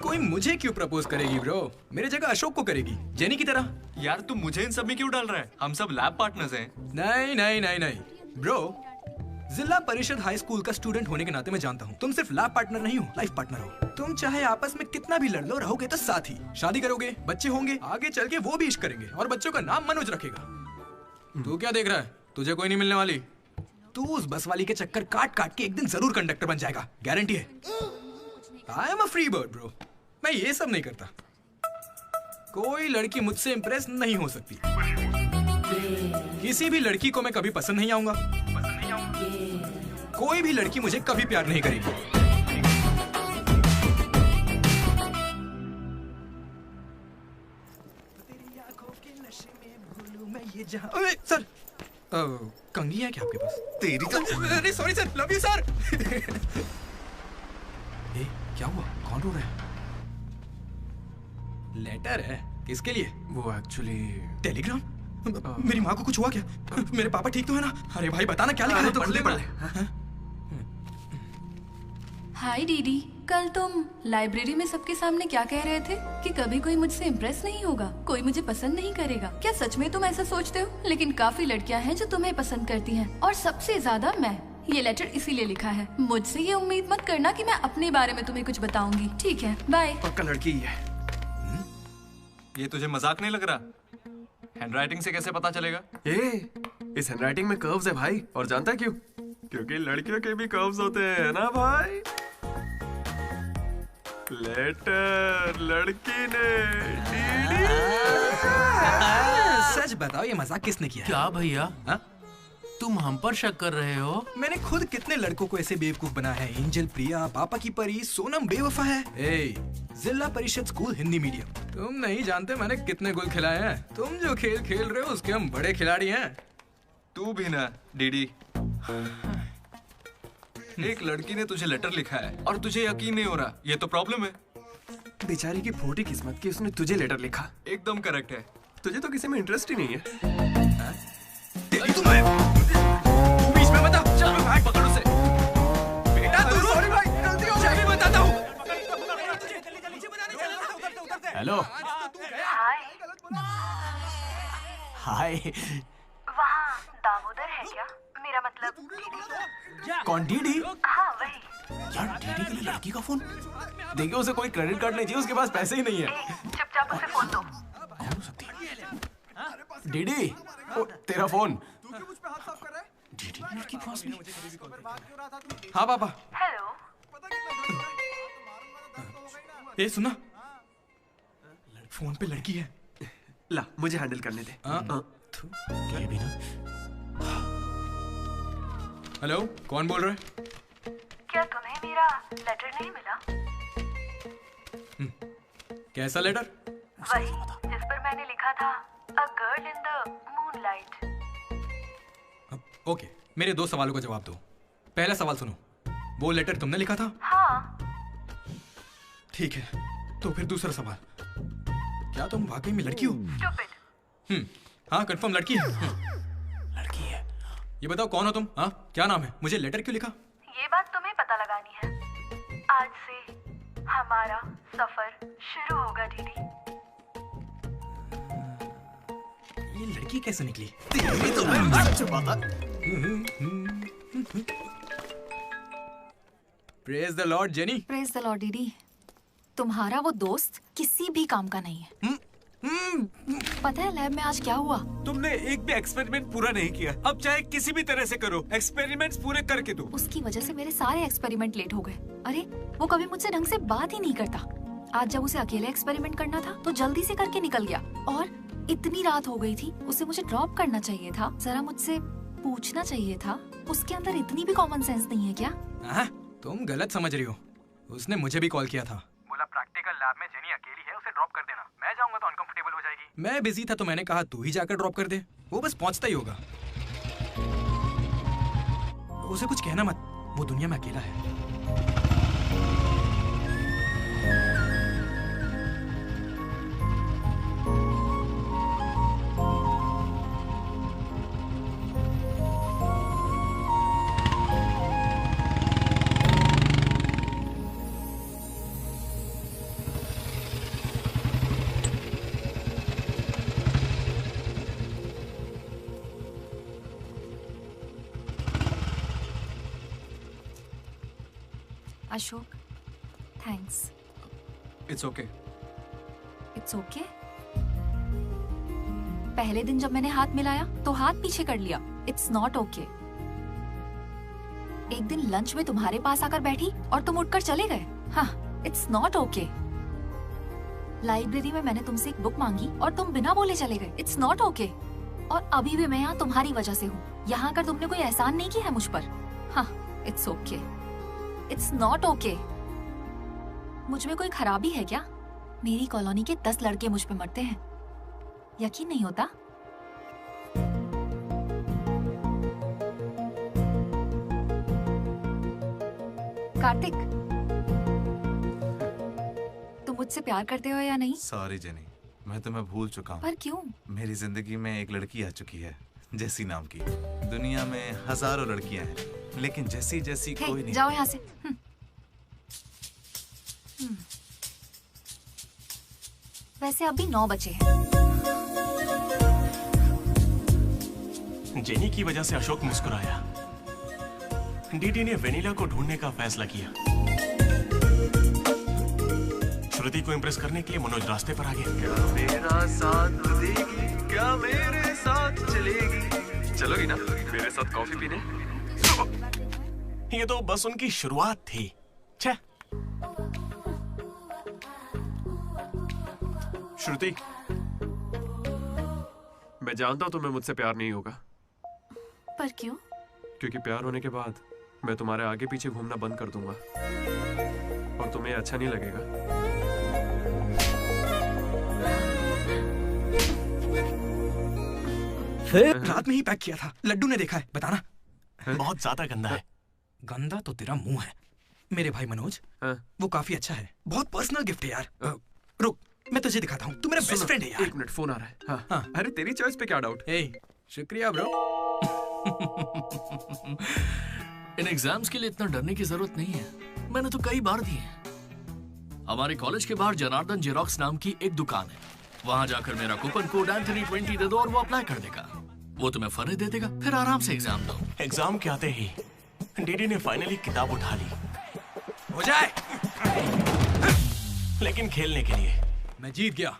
कोई मुझे क्यों प्रपोज करेगी ब्रो? मेरे जगह अशोक को करेगी, जेनी की तरह। यार तुम मुझे इन सब में क्यों डाल रहा है? हम सब लैब पार्टनर्स हैं। नहीं नहीं नहीं नहीं ब्रो, जिला परिषद हाई स्कूल का स्टूडेंट होने के नाते मैं जानता हूँ तुम सिर्फ लैब पार्टनर नहीं हो, लाइफ पार्टनर हो। तुम चाहे आपस में कितना भी लड़ लो, रहोगे तो साथ ही। शादी करोगे, बच्चे होंगे, आगे चल के वो भी इश्क करेंगे और बच्चों का नाम मनोज रखेगा। तू क्या देख रहा है? तुझे कोई नहीं मिलने वाली। तू उस बस वाली के चक्कर काट काट के एक दिन जरूर कंडक्टर बन जाएगा, गारंटी है। I am a free bird bro, मैं ये सब नहीं करता। कोई लड़की मुझसे इंप्रेस नहीं हो सकती। किसी भी लड़की को मैं कभी पसंद नहीं आऊंगा। कोई भी लड़की मुझे कभी प्यार नहीं करेगी। सर, कंघी है क्या आपके पास? तेरी तो अरे sorry sir, love you sir. क्या हुआ? कौन रो रहा है? लेटर है? किसके लिए? वो एक्चुअली टेलीग्राम। मेरी माँ को कुछ हुआ क्या? मेरे पापा ठीक तो है ना? अरे भाई बताना क्या लिखा है? तो पढ़ ले। हाय डीडी, कल तुम लाइब्रेरी में सबके सामने क्या कह रहे थे कि कभी कोई मुझसे इम्प्रेस नहीं होगा, कोई मुझे पसंद नहीं करेगा। क्या सच में तुम ऐसा सोचते हो? लेकिन काफी लड़कियां हैं जो तुम्हें पसंद करती हैं और सबसे ज्यादा मैं। ये लेटर इसीलिए लिखा है। मुझसे ये उम्मीद मत करना कि मैं अपने बारे में तुम्हें कुछ बताऊंगी। ठीक है, बाय। पक्का लड़की ही है। ये तुझे मजाक नहीं लग रहा? हैंडराइटिंग से कैसे पता चलेगा? इस हैंडराइटिंग में कर्व्स है भाई, और जानता है क्यों? क्योंकि लड़कियों के भी कर्व्स होते हैं ना भाई। लेटर लड़की ने सच बताओ, ये मजाक किसने किया? क्या भैया? तुम हम पर शक कर रहे हो? मैंने खुद कितने लड़कों को ऐसे बेवकूफ बनाया है। एंजल, प्रिया, पापा की परी, सोनम बेवफा है। जिला परिषद स्कूल हिंदी मीडियम। तुम नहीं जानते मैंने कितने गोल खिलाए हैं। तुम जो खेल खेल रहे हो उसके हम बड़े खिलाड़ी हैं। तू भी ना डीडी। एक लड़की ने तुझे लेटर लिखा है और तुझे यकीन नहीं हो रहा, ये तो प्रॉब्लम है। बेचारी की फोटी किस्मत की, उसने तुझे लेटर लिखा। एकदम करेक्ट है। तुझे तो किसी में इंटरेस्ट ही नहीं है। बीच में मत आ, चल भाई पकड़ उसे। बेटा तू सॉरी भाई, गलती हो गई, बताता हूँ। हेलो। हाय। वहाँ दामोदर है क्या? मेरा मतलब डीडी। कौन डीडी? हाँ वही। यार डीडी के लिए लड़की का फोन? देखिए उसे कोई क्रेडिट कार्ड नहीं चाहिए, उसके पास पैसे ही नहीं है। चुपचाप उसे फोन दो। डीडी, तेरा फोन। डीडी ने लड़की पास में। हाँ पापा। हेलो। ये सुना, फोन पे लड़की है। ला मुझे हैंडल करने दे। क्या भी ना। हेलो, कौन बोल रहा है? क्या तुम्हें मेरा लेटर नहीं मिला? कैसा लेटर? वही जिस पर मैंने लिखा था a girl in the moonlight. Okay, मेरे दो सवालों का जवाब दो। पहला सवाल सुनो, वो लेटर तुमने लिखा था? हाँ। ठीक है, तो फिर दूसरा सवाल, क्या तुम वाकई में लड़की हो? हाँ कंफर्म लड़की है। लड़की है। ये बताओ कौन हो तुम? हाँ क्या नाम है? मुझे लेटर क्यों लिखा? ये बात तुम्हें पता लगानी है। आज से हमारा सफर शुरू होगा दीदी। ये लड़की कैसे निकली? Praise the Lord jenny. Praise the Lord दीदी। तुम्हारा वो दोस्त किसी भी काम का नहीं है। पता है लैब में आज क्या हुआ? तुमने एक भी एक्सपेरिमेंट पूरा नहीं किया। अब चाहे किसी भी तरह से करो, एक्सपेरिमेंट्स पूरे करके दो। उसकी वजह से मेरे सारे एक्सपेरिमेंट लेट हो गए। अरे वो कभी मुझसे ढंग से बात ही नहीं करता। आज जब उसे अकेले एक्सपेरिमेंट करना था तो जल्दी से करके निकल गया। और इतनी रात हो गई थी, उसे मुझे ड्रॉप करना चाहिए था, जरा मुझसे पूछना चाहिए था। उसके अंदर इतनी भी कॉमन सेंस नहीं है क्या? तुम गलत समझ रही हो। उसने मुझे भी कॉल किया था। बोला प्रैक्टिकल लैब में जेनी अकेली है, उसे ड्रॉप कर देना। मैं जाऊंगा तो अनकंफर्टेबल हो जाएगी। मैं बिजी था तो मैंने कहा तू ही जाकर ड्रॉप कर दे, वो बस पहुंचता ही होगा। उसे कुछ कहना मत, वो दुनिया में अकेला है। Ashok, thanks. It's okay. It's okay? पहले दिन जब मैंने हाथ मिलाया तो हाथ पीछे कर लिया। It's not okay. एक दिन लंच में तुम्हारे पास आकर बैठी और तुम उठकर चले गए। हाँ, इट्स नॉट ओके। लाइब्रेरी में मैंने तुमसे एक बुक मांगी और तुम बिना बोले चले गए। It's not okay. और अभी भी मैं यहाँ तुम्हारी वजह से हूँ। यहाँ आकर तुमने कोई एहसान नहीं किया है मुझ पर। हाँ, it's okay. It's not okay. मुझ में कोई खराबी है क्या? मेरी कॉलोनी के 10 लड़के मुझ पे मरते हैं, यकीन नहीं होता? कार्तिक, तुम मुझसे प्यार करते हो या नहीं? सॉरी जेनी, मैं तुम्हें भूल चुका हूँ। पर क्यों? मेरी जिंदगी में एक लड़की आ चुकी है, जेसी नाम की। दुनिया में हजारों लड़कियां हैं, लेकिन जैसी जैसी कोई नहीं। जाओ यहाँ से। वैसे अभी 9 बजे हैं। जेनी की वजह से अशोक मुस्कुराया। डीडी ने वेनिला को ढूंढने का फैसला किया। श्रुति को इम्प्रेस करने के लिए मनोज रास्ते पर आ गया। क्या मेरा साथ देगी, क्या मेरे साथ चलेगी? चलोगी ना मेरे साथ कॉफी पीने? ये तो बस उनकी शुरुआत थी। छे। श्रुति, मैं जानता हूं तुम्हें मुझसे प्यार नहीं होगा। पर क्यों? क्योंकि प्यार होने के बाद मैं तुम्हारे आगे पीछे घूमना बंद कर दूंगा और तुम्हें अच्छा नहीं लगेगा। फिर रात में ही पैक किया था। लड्डू ने देखा है, बताना। बहुत ज्यादा गंदा है। गंदा तो तेरा मुंह है। मेरे भाई मनोज, वो काफी अच्छा है। बहुत पर्सनल गिफ्ट है यार। रुक, मैं तुझे दिखाता हूँ। तू मेरा बेस्ट फ्रेंड है यार। 1 मिनट, फोन आ रहा है। हाँ, हाँ। अरे तेरी चॉइस पे क्या डाउट? शुक्रिया ब्रो। इन एग्जाम्स के लिए इतना डरने की जरूरत नहीं है। मैंने तो कई बार दिए हैं। हमारे कॉलेज के बाहर जनार्दन जेरोक्स नाम की एक दुकान है। वहां जाकर मेरा कूपन कोड एंथनी 20 दे दो और वो अप्लाई कर देगा। वो तुम्हें फर्ज दे देगा, फिर आराम से एग्जाम दो। एग्जाम के आते ही डीडी ने फाइनली किताब उठा ली। हो जाए। लेकिन खेलने के लिए मैं जीत गया।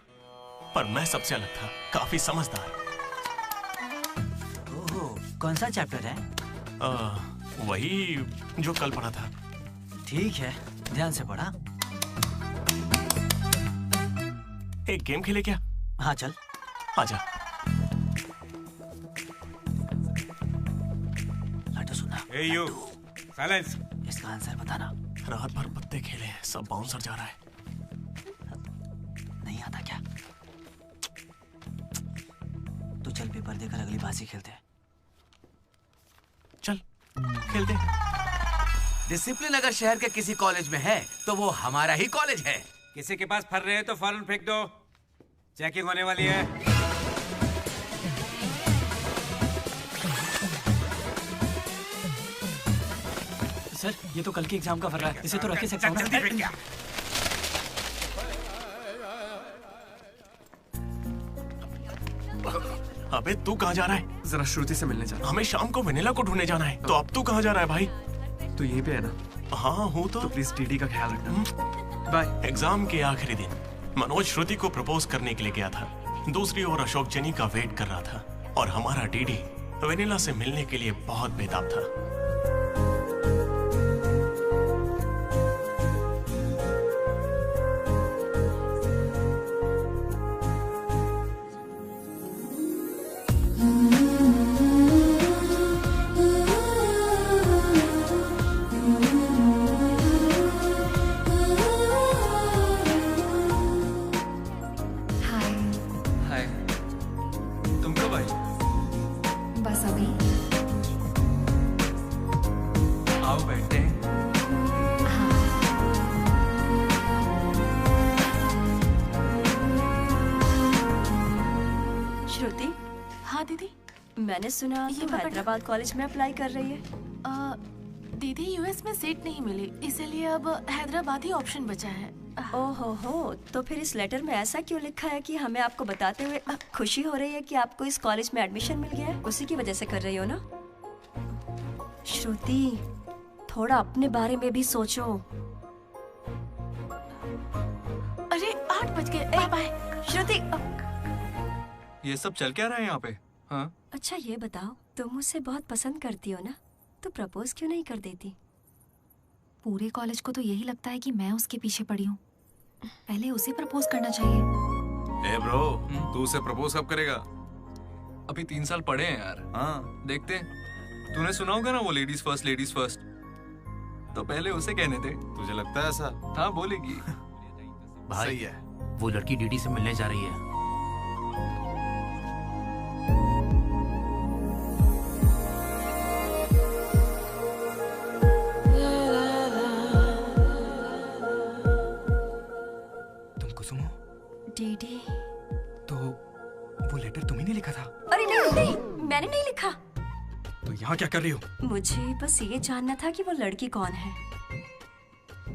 पर मैं सबसे अलग था, काफी समझदार। ओहो, कौन सा चैप्टर है? वही जो कल पढ़ा था। ठीक है, ध्यान से पढ़ा। एक गेम खेले क्या? हाँ चल। आजा। लड्डू सुना। Hey you, silence. इसका आंसर बताना। रात भर पत्ते खेले, सब बाउंसर जा रहा है। नहीं आता क्या? तो चल पेपर देकर अगली बाजी खेलते हैं। चल खेलते। डिसिप्लिन अगर शहर के किसी कॉलेज में है तो वो हमारा ही कॉलेज है। किसी के पास फर रहे हैं तो फौरन फेंक दो। चेकिंग होने वाली है। सर, ये तो कल के एग्जाम का फर रहा है। इसे तो रख ही सकता हूं। जल्दी फेंक क्या? अबे तू कहाँ जा रहा है? जरा श्रुति से मिलने जा। हमें शाम को वेनिला को ढूंढने जाना है। तो अब तू कहाँ जा रहा है भाई? तू यहीं पे है ना? हाँ हूँ तो प्लीज डीडी का ख्याल रखना। बाय। एग्जाम के आखिरी दिन मनोज श्रुति को प्रपोज करने के लिए गया था। दूसरी ओर अशोक जेनी का वेट कर रहा था और हमारा डीडी वेनिला से मिलने के लिए बहुत बेताब था। मैंने सुना ये हैदराबाद कॉलेज में अप्लाई कर रही है। दीदी यूएस में सीट नहीं मिली, इसीलिए अब हैदराबाद ही ऑप्शन बचा है। ओहो, तो फिर इस लेटर में ऐसा क्यों लिखा है कि हमें आपको बताते हुए खुशी हो रही है कि आपको इस कॉलेज में एडमिशन मिल गया है? उसी की वजह से कर रही हो ना? श्रुति, थोड़ा अपने बारे में भी सोचो। अरे 8 बज गए। बाय बाय श्रुति। ये सब चल क्या रहा है यहाँ पे? हाँ? अच्छा ये बताओ, तुम मुझसे बहुत पसंद करती हो ना, तो प्रपोज क्यों नहीं कर देती? पूरे कॉलेज को तो यही लगता है कि मैं उसके पीछे पड़ी हूँ। पहले उसे प्रपोज करना चाहिए। ए ब्रो, तू उसे प्रपोज कब करेगा? अभी 3 साल पड़े हैं यार। हाँ देखते हैं। तूने सुना होगा ना वो लेडीज फर्स्ट, तो पहले उसे कहने दे। तुझे लगता है ऐसा? हाँ बोलेगी। भाई सही है। वो लड़की डीडी से मिलने जा रही है। तुम कुसुम हो? डीडी। तो वो लेटर तुम्ही ने लिखा था? अरे नहीं नहीं, मैंने नहीं लिखा। तो यहाँ क्या कर रही हो? मुझे बस ये जानना था कि वो लड़की कौन है।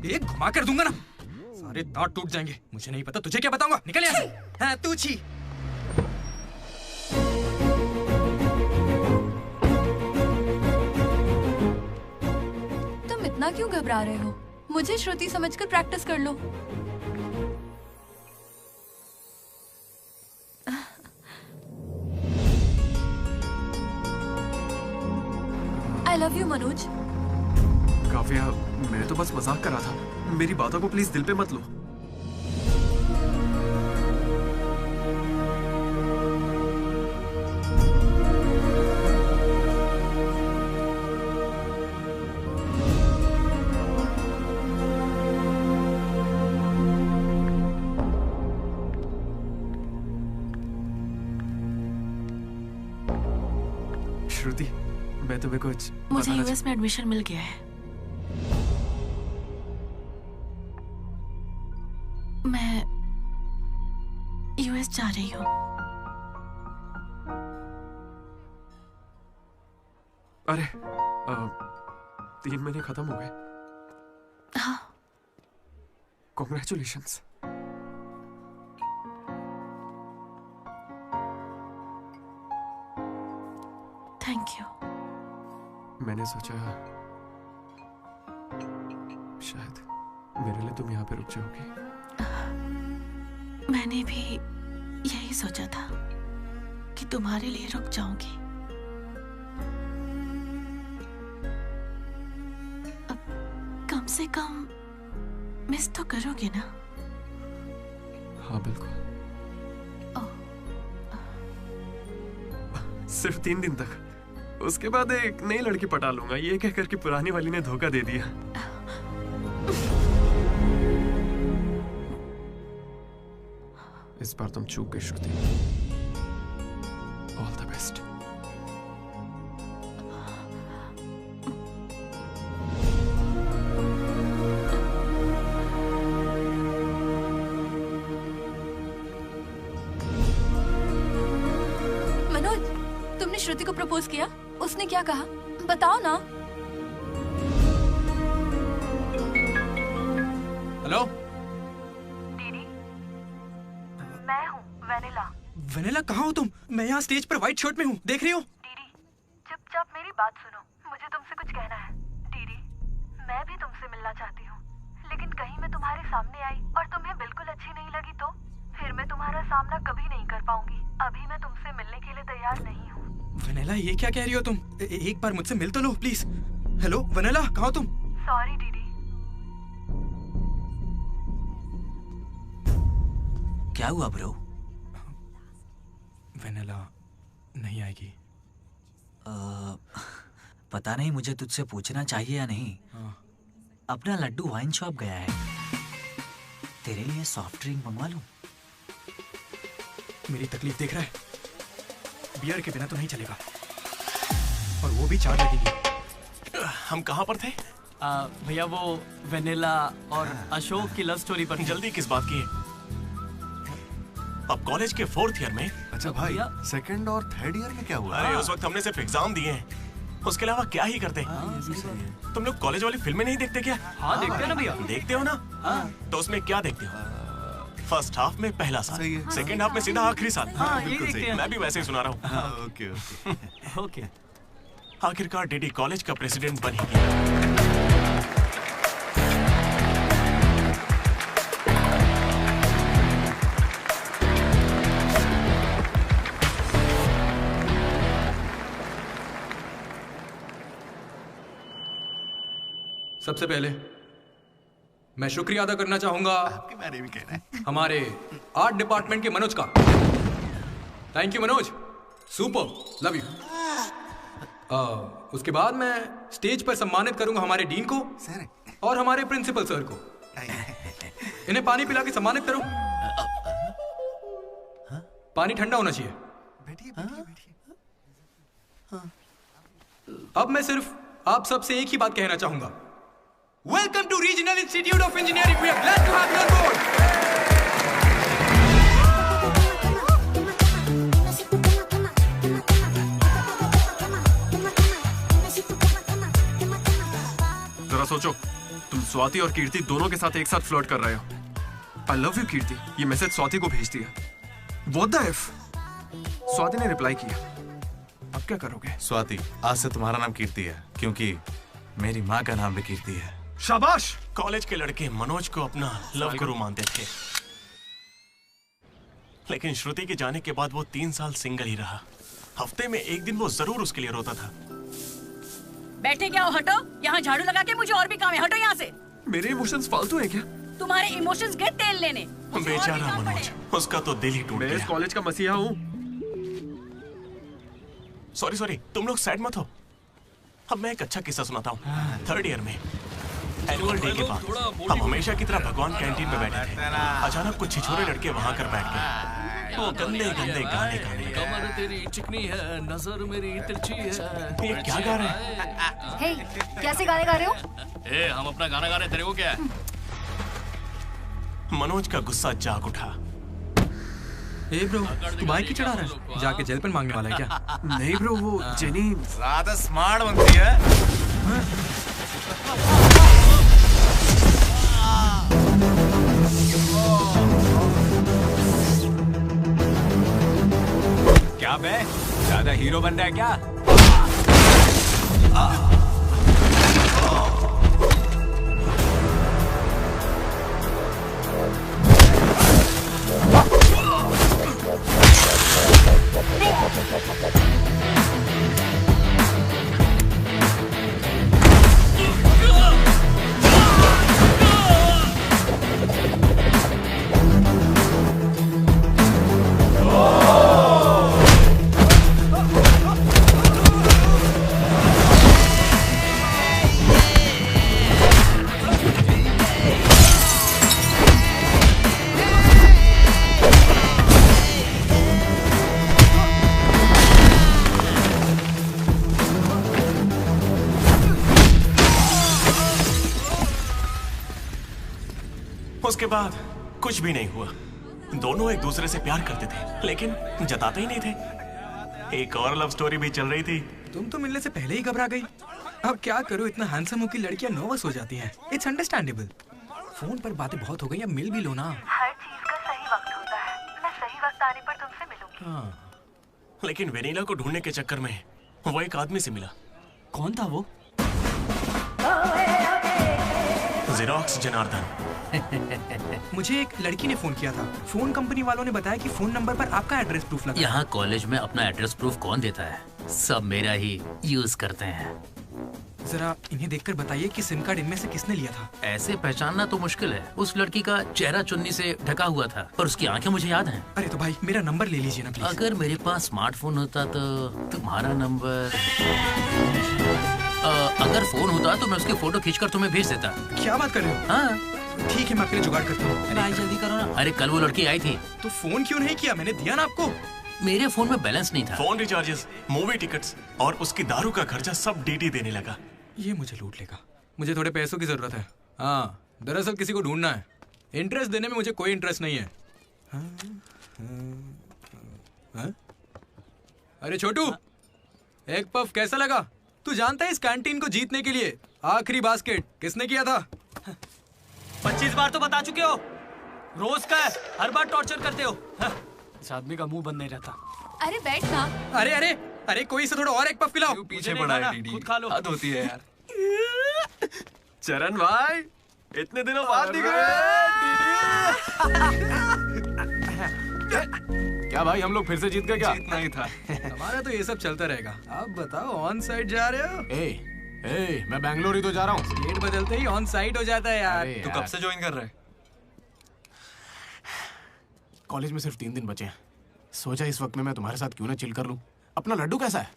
एक घुमा कर दूंगा ना, सारे दांत टूट जाएंगे। मुझे नहीं पता, तुझे क्या बताऊंगा? निकल यहाँ से। हाँ तू छी। तुम इतना क्यों घबरा रहे हो? मुझे श्रुति समझकर प्रैक्टिस कर लो। I love you, Manoj. Kavya, मैं तो बस मजाक कर रहा था। मेरी बातों को प्लीज दिल पे मत लो। श्रुति, मैं तुम्हें कुछ मुझे यूएस में एडमिशन मिल गया है। मैं यूएस जा रही हूँ। अरे 3 महीने खत्म हो गए। हाँ। कॉन्ग्रेचुलेशंस। Thank you. मैंने सोचा शायद मेरे लिए तुम यहाँ पे रुक जाओगी। मैंने भी यही सोचा था कि तुम्हारे लिए रुक जाऊंगी। अब कम से कम मिस तो करोगे ना? हाँ बिल्कुल। सिर्फ 3 दिन तक, उसके बाद एक नई लड़की पटा लूंगा, ये कहकर कि पुरानी वाली ने धोखा दे दिया। इस बार तुम चूक गई Shruti. All the best. Manoj, तुमने श्रुति को प्रपोज किया? उसने क्या कहा? बताओ ना। हेलो दीदी, मैं हूँ वेनिला। वेनिला, कहाँ हो तुम? मैं यहाँ स्टेज पर व्हाइट शर्ट में हूँ, देख रही हो? दीदी, चुपचाप मेरी बात सुनो, मुझे तुमसे कुछ कहना है। दीदी, मैं भी तुमसे मिलना चाहती हूँ, लेकिन कहीं मैं तुम्हारे सामने आई और तुम्हें बिल्कुल अच्छी नहीं लगी तो फिर मैं तुम्हारा सामना कभी नहीं कर पाऊंगी। अभी मैं तुमसे मिलने के लिए तैयार नहीं हूँ। वेनिला, ये क्या कह रही हो तुम? एक बार मुझसे मिल तो लो प्लीज। हेलो वेनिला, कहाँ हो तुम? सॉरी दीदी। क्या हुआ ब्रो? वेनिला नहीं आएगी। पता नहीं, मुझे तुझसे पूछना चाहिए या नहीं। अपना लड्डू वाइन शॉप गया है, तेरे लिए सॉफ्ट ड्रिंक मंगवा लूं? मेरी तकलीफ देख रहा है? बियर के बिना तो नहीं चलेगा, और वो भी 4 लगेगी। हम कहाँ पर थे? भैया वो वेनिला और अशोक की लव स्टोरी पर। जल्दी किस बात की है? अब कॉलेज के 4th ईयर में। अच्छा भाई, 2nd और 3rd ईयर में क्या हुआ? अरे उस वक्त हमने सिर्फ एग्जाम दिए हैं, उसके अलावा क्या ही करते। तुम लोग कॉलेज वाली फिल्में नहीं देखते क्या? हाँ देखते हैं ना भैया। देखते हो ना? तो उसमें क्या देखते हो? फर्स्ट हाफ में पहला साल, सेकंड हाफ में सीधा आखिरी साल। हाँ, ये देखते हैं। मैं भी वैसे ही सुना रहा हूँ। Okay okay. आखिरकार डीडी कॉलेज का प्रेसिडेंट बन ही गया। सबसे पहले मैं शुक्रिया अदा करना चाहूंगा आपके बारे में कहना है हमारे आर्ट डिपार्टमेंट के मनोज का। Thank you Manoj, super, love you. उसके बाद मैं स्टेज पर सम्मानित करूंगा हमारे डीन को और हमारे प्रिंसिपल सर को। इन्हें पानी पिला के सम्मानित करो। पानी ठंडा होना चाहिए। अब मैं सिर्फ आप सबसे एक ही बात कहना चाहूंगा। Welcome to regional institute of engineering, we are glad to have you on board. जरा सोचो, तुम स्वाति और कीर्ति दोनों के साथ एक साथ फ्लर्ट कर रहे हो। आई लव यू कीर्ति, ये मैसेज स्वाति को भेज दिया। What the if? स्वाति ने रिप्लाई किया। अब क्या करोगे? स्वाति, आज से तुम्हारा नाम कीर्ति है, क्योंकि मेरी माँ का नाम भी कीर्ति है। शाबाश। कॉलेज के लड़के मनोज को अपना लव गुरु मानते थे, लेकिन श्रुति के जाने के बाद वो 3 साल सिंगल ही रहा। हफ्ते में एक दिन वो जरूर उसके लिए रोता था। बैठे क्या हो, हटो। यहाँ झाड़ू लगा के मुझे और भी काम है, हटो यहाँ से। मेरे इमोशंस फालतू हैं क्या? तुम्हारे इमोशंस गए तेल लेने। बेचारा मनोज, उसका तो दिल ही टूट गया। मैं इस कॉलेज का मसीहा हूँ। सॉरी, तुम लोग सैड मत हो। अब मैं एक अच्छा किस्सा सुनाता हूँ। 3rd ईयर में एनुअल डे के बाद हम हमेशा की तरह भगवान कैंटीन में बैठे थे। अचानक कुछ छिछोरे लड़के वहां कर बैठ गए। वो गंदे गंदे गाने गाने लगे। कमर तेरी चिकनी है, नजर मेरी तिरछी है। ये क्या गा रहे हैं? हे, कैसे गाने गा रहे हो? ए, हम अपना गाना गा रहे हैं, तेरे को क्या है? मनोज का गुस्सा जाग उठा। ए ब्रो, तू बाइक ही चढ़ा रहा है? जाके जेल पेन मांगने वाला है क्या? नहीं ब्रो, वो जेनी ज्यादा स्मार्ट बनती है। क्या बे, ज्यादा हीरो बन रहा है क्या? उसके बाद कुछ भी नहीं हुआ। दोनों एक दूसरे से प्यार करते थे, लेकिन जताते ही नहीं थे। एक और लव स्टोरी भी चल रही थी। तुम तो मिलने से पहले ही घबरा गई। अब क्या करूं, इतना हैंडसम हो कि लड़कियां नर्वस हो जाती हैं। It's understandable. फोन पर बातें बहुत हो गई, अब मिल भी लो ना। हर चीज का सही वक्त होता है। मैं सही वक्त आने पर तुमसे मिलूंगी। हाँ। लेकिन वेनिला को ढूंढने के चक्कर में वो एक आदमी से मिला। कौन था वो? जेरोक्स जनार्दन। मुझे एक लड़की ने फोन किया था। फोन कंपनी वालों ने बताया कि फोन नंबर पर आपका एड्रेस प्रूफ लगा। यहाँ कॉलेज में अपना एड्रेस प्रूफ कौन देता है? सब मेरा ही यूज करते हैं। जरा इन्हें देखकर बताइए कि सिम कार्ड इनमें से किसने लिया था। ऐसे पहचानना तो मुश्किल है। उस लड़की का चेहरा चुन्नी से ढका हुआ था, पर उसकी आंखें मुझे याद हैं। अरे तो भाई मेरा नंबर ले लीजिए ना प्लीज। अगर मेरे पास स्मार्टफोन होता तो तुम्हारा नंबर, अगर फोन होता तो मैं उसकी फोटो खींचकर तुम्हें भेज देता। क्या बात कर रहे हो? हाँ ठीक है, मैं आपके लिए जुगाड़ करता हूँ। भाई जल्दी करो ना। अरे कल वो लड़की आई थी। तो फोन क्यों नहीं किया? मैंने दिया ना आपको। मेरे फोन में बैलेंस नहीं था। फोन रिचार्जेस, मूवी टिकट्स और उसकी दारू का खर्चा सब डीडी देने लगा। ये मुझे लूट लेगा। मुझे थोड़े पैसों की जरूरत है। हाँ, दरअसल किसी को ढूंढना है। इंटरेस्ट देने में मुझे कोई इंटरेस्ट नहीं है। हाँ? अरे छोटू, एक पफ कैसा लगा? तू जानता है इस कैंटीन को जीतने के लिए आखिरी बास्केट किसने किया था? 25 बार तो बता चुके हो। रोज का है, हर बार टॉर्चर करते हो। इस आदमी का मुंह बंद नहीं रहता। अरे बैठ ना। अरे अरे अरे, कोई से थोड़ा और एक पफ खिलाओ। पीछे पड़ा है डीडी। खुद खा लो। हद होती है यार। चरण भाई, इतने दिनों बाद दिख रहे हैं। क्या भाई, हम लोग फिर से जीत गए क्या? जीतना ही था। हमारा तो ये सब चलता रहेगा। आप बताओ, ऑन साइड जा रहे हो? ए, मैं बैंगलोर ही तो जा रहा हूँ। स्टेट बदलते ही ऑन साइट हो जाता है यार। तू कब से ज्वाइन कर रहा है? कॉलेज में सिर्फ 3 दिन बचे हैं। सोचा इस वक्त में मैं तुम्हारे साथ क्यों ना चिल कर लूं। अपना लड्डू कैसा है?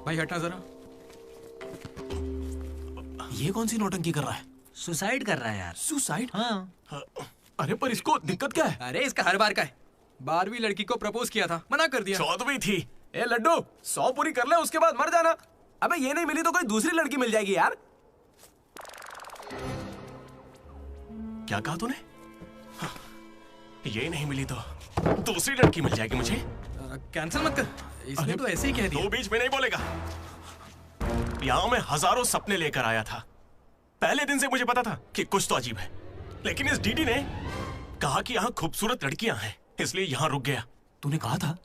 भाई हटना जरा। ये कौन सी नौटंकी कर रहा है? सुसाइड कर रहा है यार। सुसाइड? हाँ। अरे पर इसको दिक्कत क्या है? अरे इसका हर बार का है। 12वीं लड़की को प्रपोज किया था, मना कर दिया। 14वीं थी। ए लड्डू 100 पूरी कर ले उसके बाद मर जाना। अबे ये नहीं मिली तो कोई दूसरी लड़की मिल जाएगी यार। क्या कहा तूने? हाँ, ये नहीं मिली तो दूसरी लड़की मिल जाएगी मुझे। कैंसिल मत कर, इसने तो ऐसे ही कह दिया। तू बीच में नहीं बोलेगा। यहाँ मैं हजारों सपने लेकर आया था। पहले दिन से मुझे पता था कि कुछ तो अजीब है, लेकिन इस डीडी ने कहा कि यहाँ खूबसूरत लड़कियां हैं, इसलिए यहाँ रुक गया। तूने कहा था?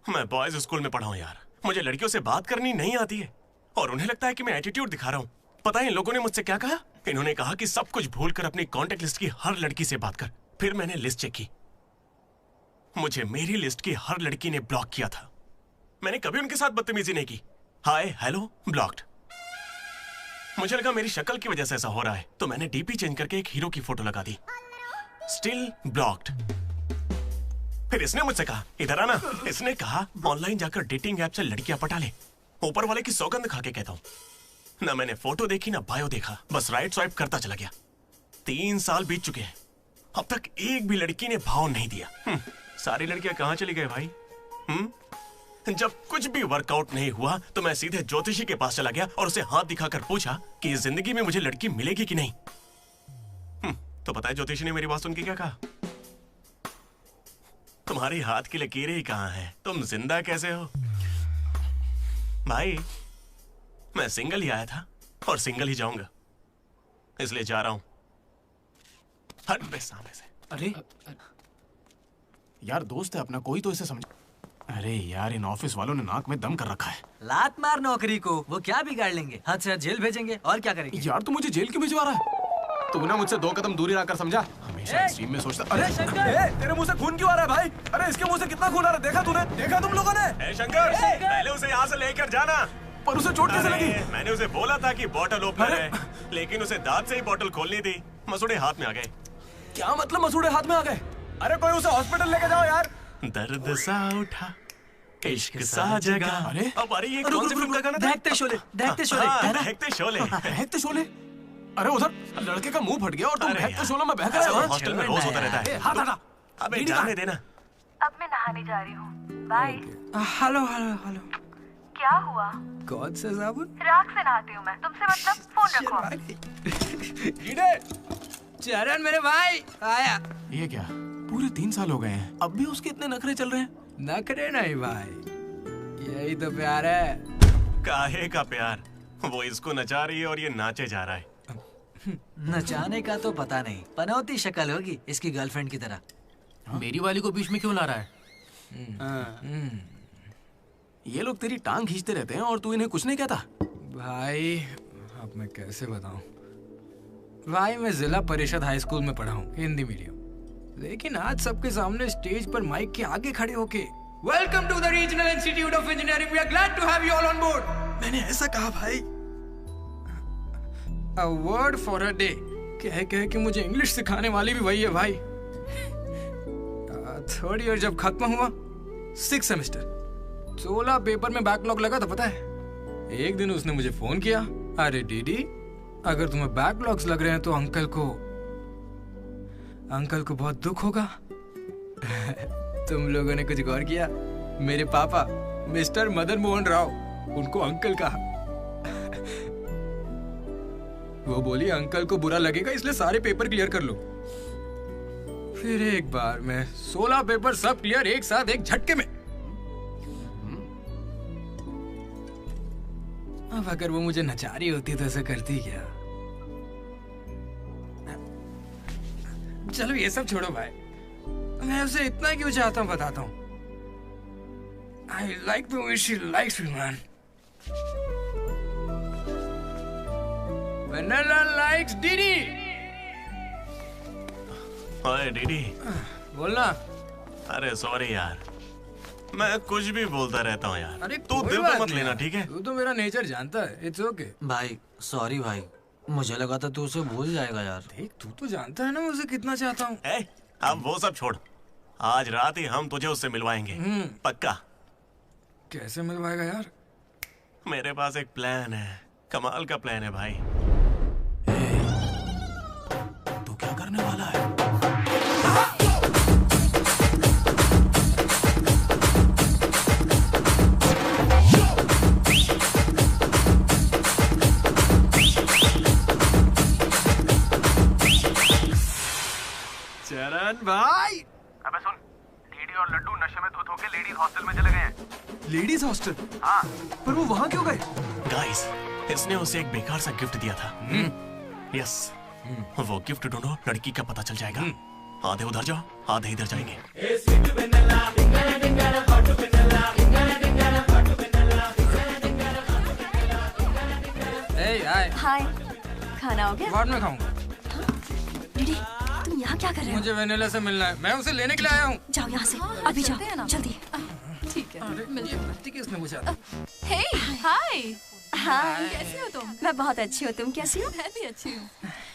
मैं बॉयज स्कूल में पढ़ा हूँ यार। मुझे लड़कियों से बात करनी नहीं आती है और उन्हें लगता है कि मैं एटीट्यूड दिखा रहा हूँ। पता है इन लोगों ने मुझसे क्या कहा? इन्होंने कहा कि सब कुछ भूलकर अपनी कॉन्टेक्ट लिस्ट की हर लड़की से बात कर। फिर मैंने लिस्ट चेक की, मुझे मेरी लिस्ट की हर लड़की ने ब्लॉक किया था। मैंने कभी उनके साथ बदतमीजी नहीं की। Hi hello blocked. मुझे लगा मेरी शक्ल की वजह से ऐसा हो रहा है, तो मैंने डीपी चेंज करके एक हीरो की फोटो लगा दी। Still blocked. फिर इसने मुझसे कहा इधर आना। इसने कहा ऑनलाइन जाकर डेटिंग ऐप से लड़कियां पटा ले। ऊपर वाले की सौगंध खा के कहता हूं, ना मैंने फोटो देखी ना बायो देखा, बस राइट स्वाइप करता चला गया। 3 साल बीत चुके हैं, अब तक एक भी लड़की ने भाव नहीं दिया। सारी लड़कियां कहां चली गई भाई? जब कुछ भी वर्कआउट नहीं हुआ तो मैं सीधे ज्योतिषी के पास चला गया और उसे हाथ दिखाकर पूछा कि इस जिंदगी में मुझे लड़की मिलेगी कि नहीं। तो पता है ज्योतिषी ने मेरी बात सुन के क्या कहा? तुम्हारी हाथ की लकीरें ही कहां हैं, तुम जिंदा कैसे हो? भाई मैं सिंगल ही आया था और सिंगल ही जाऊंगा, इसलिए जा रहा हूं। हट बे सामने से। अरे यार दोस्त है अपना, कोई तो इसे समझ। अरे यार इन ऑफिस वालों ने नाक में दम कर रखा है। लात मार नौकरी को, वो क्या बिगाड़ लेंगे? हाथ से हाथ जेल भेजेंगे और क्या करेंगे? यार तू मुझे जेल क्यों भिजवा रहा है? तू ना मुझसे 2 कदम दूरी रखकर समझा। हमेशा एक्सट्रीम में सोचता। अरे तेरे मुंह से खून क्यों आ रहा है भाई? अरे इसके मुंह से कितना खून आ रहा है देखा तूने? देखा तुम लोगों ने? शंकर पहले उसे यहाँ से लेकर जाना। पर उसे चोट कैसे लगी? मैंने उसे बोला था कि बॉटल ओपनर है, लेकिन उसे दांत से ही बॉटल खोलनी थी। मसूड़े हाथ में आ गए। क्या मतलब मसूड़े हाथ में आ गए? अरे कोई उसे हॉस्पिटल लेके जाओ यार। दर्द सा उठा इश्क सा जगा। अरे अरे ये कौन सी फिल्म का गाना था? दहकते शोले, दहकते शोले। दहकते शोले। दहकते शोले। अरे उधर लड़के का मुंह फट गया और तुम दहकते शोले में बहक रहे हो। हॉस्टल में रोज होता रहता है। हाथ हटा। अबे जाने देना। अब मैं नहाने जा रही हूँ, बाय। Hello hello hello. क्या हुआ? कौन सा साबुन? राख से नहाती हूँ मैं, तुमसे मतलब फोन रखो। चरण मेरे भाई आया। ये क्या पूरे 3 साल हो गए हैं, अब भी उसके इतने नखरे चल रहे हैं? नखरे नहीं भाई, यही तो प्यार है। काहे का प्यार? वो इसको नचा रही है और ये नाचे जा रहा है। नचाने का तो पता नहीं, पनौती शक्ल होगी इसकी गर्लफ्रेंड की तरह। मेरी वाली को बीच में क्यों ला रहा है? ये लोग तेरी टांग खींचते रहते हैं और तू इन्हें कुछ नहीं कहता। भाई अब मैं कैसे बताऊं? भाई मैं जिला परिषद हाई स्कूल में पढ़ा हूँ, हिंदी मीडियम। लेकिन आज सबके सामने स्टेज पर माइक के आगे खड़े होके welcome to the regional institute of engineering, we are glad to have you all on board. मैंने ऐसा कहा भाई, a word for a day कह के मुझे इंग्लिश सिखाने वाली भी वही है भाई। 3rd ईयर जब खत्म हुआ, 6th सेमेस्टर, 16 पेपर में बैकलॉग लगा था पता है। एक दिन उसने मुझे फोन किया, अरे डीडी अगर तुम्हें बैकलॉग्स लग रहे हैं तो अंकल को बहुत दुख होगा। तुम लोगों ने कुछ गौर किया? मेरे पापा मिस्टर मदन मोहन राव, उनको अंकल कहा। वो बोली अंकल को बुरा लगेगा इसलिए सारे पेपर क्लियर कर लो। फिर एक बार में 16 पेपर सब क्लियर एक साथ एक झटके में। अब अगर वो मुझे नचा रही होती तो ऐसा करती क्या? चलो ये सब छोड़ो भाई, मैं उसे इतना क्यों चाहता हूँ बताता हूँ। I like the way she likes me, man. Vanilla likes Didi. ओए डीडी। बोलना। अरे सॉरी यार, मैं कुछ भी बोलता रहता हूँ यार। अरे तू कोई दिल बात पे मत नहीं लेना, यार। ठीक है? तू तो मेरा नेचर जानता है। It's okay. भाई सॉरी भाई, मुझे लगा था तू उसे भूल जाएगा यार। देख तू तो जानता है ना मैं उसे कितना चाहता हूँ। अब वो सब छोड़, आज रात ही हम तुझे उससे मिलवाएंगे, पक्का। कैसे मिलवाएगा यार? मेरे पास एक प्लान है, कमाल का प्लान है भाई। तू क्या करने वाला है? चरण भाई। अबे सुन, डीडी और लड्डू नशे में धुत होके लेडीज हॉस्टल में चले गए हैं। Ladies hostel? हाँ। पर वो वहां क्यों गए? गाइस, इसने उसे एक बेकार सा गिफ्ट दिया था। यस, वो गिफ्ट ढूंढो, लड़की का पता चल जाएगा। आधे उधर जाओ, आधे इधर जाएंगे। हाय, खाना हो गया? बाद में खाऊंगा। डीडी, तुम यहाँ क्या कर रहे हो? मुझे वेनिला से मिलना है, मैं उसे लेने के लिए आया हूँ। जाओ यहाँ से, अभी जाओ, जल्दी। ठीक है, मिलते किसने पूछा? हे हाय। हाय। कैसी हो तुम? मैं बहुत अच्छी हूँ, तुम कैसी हो? मैं भी अच्छी हूँ।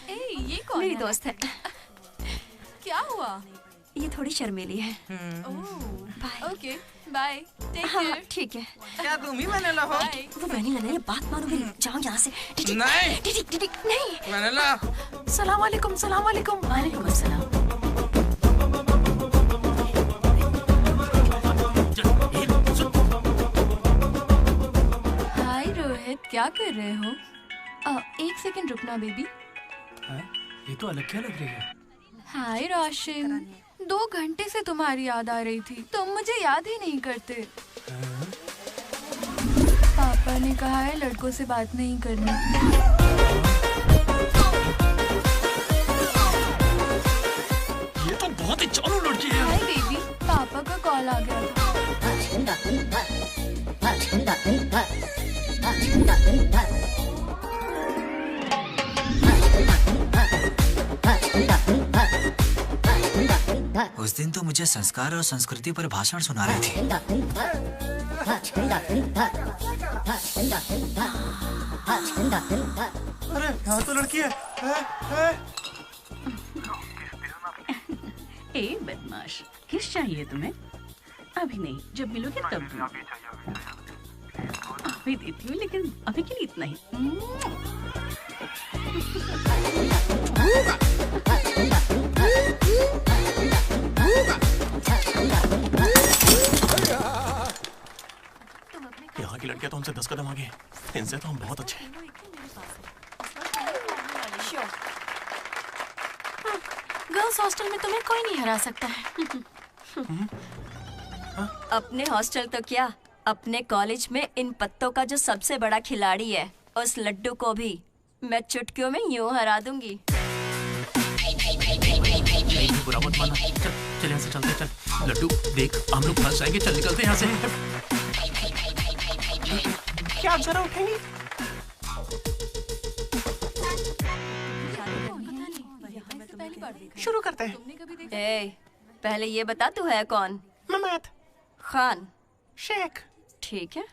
ए, ये कौन मेरी है? दोस्त है। क्या हुआ? ये थोड़ी शर्मीली है। Okay, bye. टेक हाँ, केयर। ठीक है। क्या तुम ही वेनिला हो? वो वेनिला नहीं है, बात मानो मेरी। जाओ यहाँ से। डीडी, नहीं। डीडी, डीडी, नहीं। वेनिला। सलाम वालेकुम, सलाम वालेकुम। वालेकुम अस्सलाम। हाय रोहित, क्या कर रहे हो? एक सेकंड रुकना बेबी। ये तो अलग क्या लग रही है? हाय रोशन, 2 घंटे से तुम्हारी याद आ रही थी, तुम मुझे याद ही नहीं करते। पापा ने कहा है लड़कों से बात नहीं करनी। ये तो बहुत ही चालू लड़की है। हाय बेबी, पापा का कॉल आ गया था। उस दिन तो मुझे संस्कार और संस्कृति पर भाषण सुना रहे थे। अरे यहाँ तो लड़की है। ए बदमाश, किस चाहिए तुम्हें? अभी नहीं, जब मिलोगे तब दूँ। अभी देती हूँ, लेकिन अभी के लिए इतना ही। यहाँ की लड़कियाँ तो हमसे 10 कदम आगे हैं। इनसे तो हम बहुत अच्छे हैं। गर्ल्स हॉस्टल में तुम्हें कोई नहीं हरा सकता है। अपने हॉस्टल तो क्या, अपने कॉलेज में इन पत्तों का जो सबसे बड़ा खिलाड़ी है, उस लड्डू को भी मैं चुटकियों में यूं हरा दूंगी। बुरा मत माना। चल यहाँ से चलते, चल। लड्डू देख, हम लोग फंस जाएंगे। चल निकलते यहाँ से। क्या आप जरा उठेंगी? शुरू करते हैं। ए, पहले ये बता तू है कौन? ममैद खान शेख। ठीक है।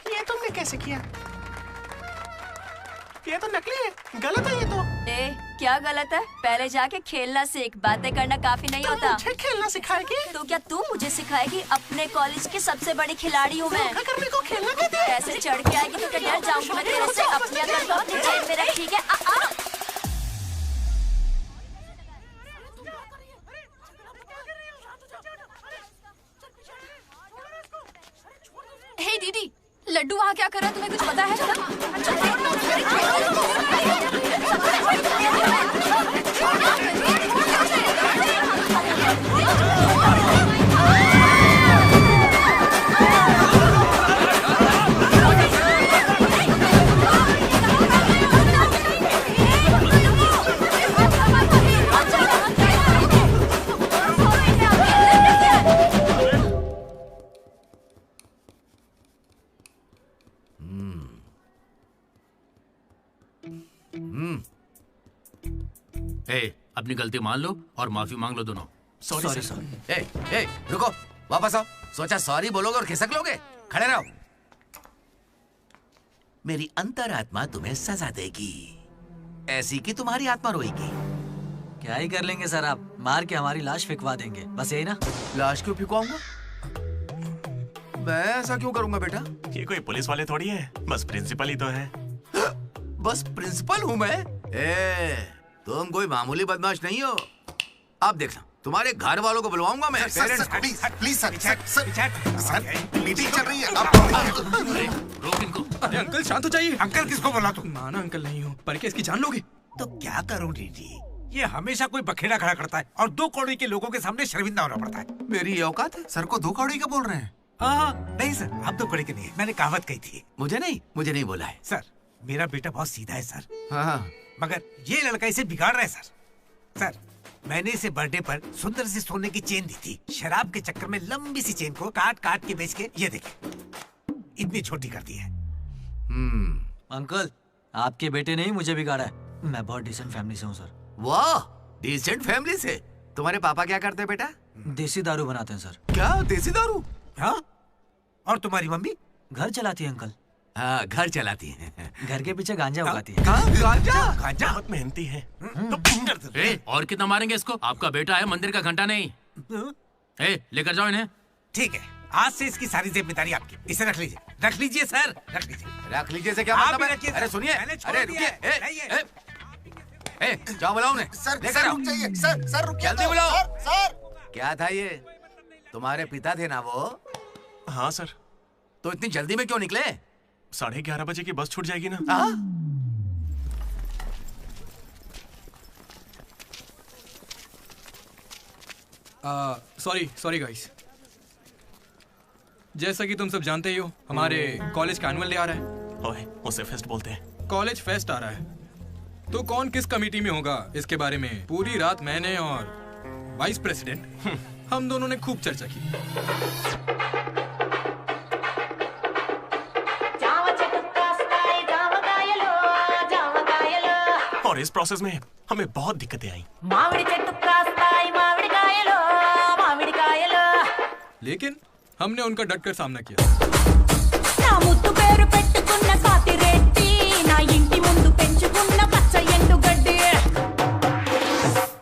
ये तुमने कैसे किया? ये तो नकली है, गलत है ये तो। ए, क्या गलत है? पहले जाके खेलना सीख, बातें करना काफी नहीं होता। मुझे खेलना सिखाएगी? तो क्या तू मुझे सिखाएगी? अपने कॉलेज की सबसे बड़ी खिलाड़ी हूँ मैं। करने को खेलना कहते हैं। ऐसे चढ़ के आएगी तो क्या डर जाऊंगी मैं तेरे से? अपनी अगर तो अपनी जेब में रख, ठीक है? हे दीदी, लड्डू वहाँ क्या कर रहा है, तुम्हें कुछ पता अपनी गलती मान लो और माफी मांग लो दोनों। Sorry sir. ए, रुको, वापस आओ। सोचा सॉरी बोलोगे और खिसक लोगे? खड़े रहो। मेरी अंतरात्मा तुम्हें सजा देगी, ऐसी कि तुम्हारी आत्मा रोएगी। क्या ही कर लेंगे सर आप, मार के हमारी लाश फिकवा देंगे, बस यही ना। लाश क्यों फिकवाऊंगा? मैं ऐसा क्यों करूंगा बेटा? ये कोई पुलिस वाले थोड़ी है, बस प्रिंसिपल ही तो है। बस प्रिंसिपल हूँ मैं? तुम कोई मामूली बदमाश नहीं हो। आप देखना, तुम्हारे घर वालों को बुलवाऊंगा मैं। प्लीज सर, मीटिंग चल रही है। रोक इनको। अरे अंकल शांत हो जाइए। अंकल किसको बोला तू? माना अंकल नहीं हो, पर क्या इसकी जान लोगे? तो क्या करूं डीडी, ये हमेशा कोई बखेड़ा खड़ा करता है और 2 कौड़ी के लोगों के सामने शर्मिंदा होना पड़ता है। मेरी औकात है? सर को 2 कौड़ी का बोल रहे हैं? नहीं सर, आप 2 कौड़ी के नहीं है, मैंने कहावत कही थी। मुझे नहीं बोला है। सर मेरा बेटा बहुत सीधा है सर। हाँ। मगर ये लड़का इसे बिगाड़ रहा है सर। सर मैंने इसे बर्थडे पर सुंदर सी सोने की चेन दी थी, शराब के चक्कर में लंबी सी चेन को काट काट के बेच के ये देखे इतनी छोटी कर दी है। अंकल आपके बेटे ने ही मुझे बिगाड़ा है, मैं बहुत डिसेंट फैमिली से हूँ सर। वाह, डिसेंट फैमिली से? तुम्हारे पापा क्या करते हैं बेटा? देसी दारू बनाते हैं सर। क्या देसी दारू? हाँ, और तुम्हारी मम्मी? घर चलाती है अंकल। हाँ, घर चलाती है। घर के पीछे गांजा उगाती है। गांजा बहुत मेहनती है। और कितना मारेंगे इसको? आपका बेटा है, मंदिर का घंटा नहीं। लेकर जाओ इन्हें। ठीक है, आज से इसकी सारी जिम्मेदारी आपकी। इसे रख लीजिए। रख लीजिए सर, रख लीजिए। रख लीजिए से क्या मतलब है? अरे सुनिए, अरे रुकिए। जाओ बुलाओ उन्हें। सर रुक जाइए। सर रुकिए। जल्दी बुलाओ। सर क्या था ये? तुम्हारे पिता थे ना वो? हाँ सर। तो इतनी जल्दी में क्यों निकले? 11:30 बजे की बस छूट जाएगी ना। Sorry guys. जैसा कि तुम सब जानते ही हो, हमारे कॉलेज का एनुअल डे आ रहा है। ओए, उसे फेस्ट बोलते हैं। कॉलेज फेस्ट आ रहा है, तो कौन किस कमेटी में होगा इसके बारे में पूरी रात मैंने और वाइस प्रेसिडेंट हम दोनों ने खूब चर्चा की। और इस प्रोसेस में हमें बहुत दिक्कतें आई। लेकिन हमने उनका डटकर सामना किया।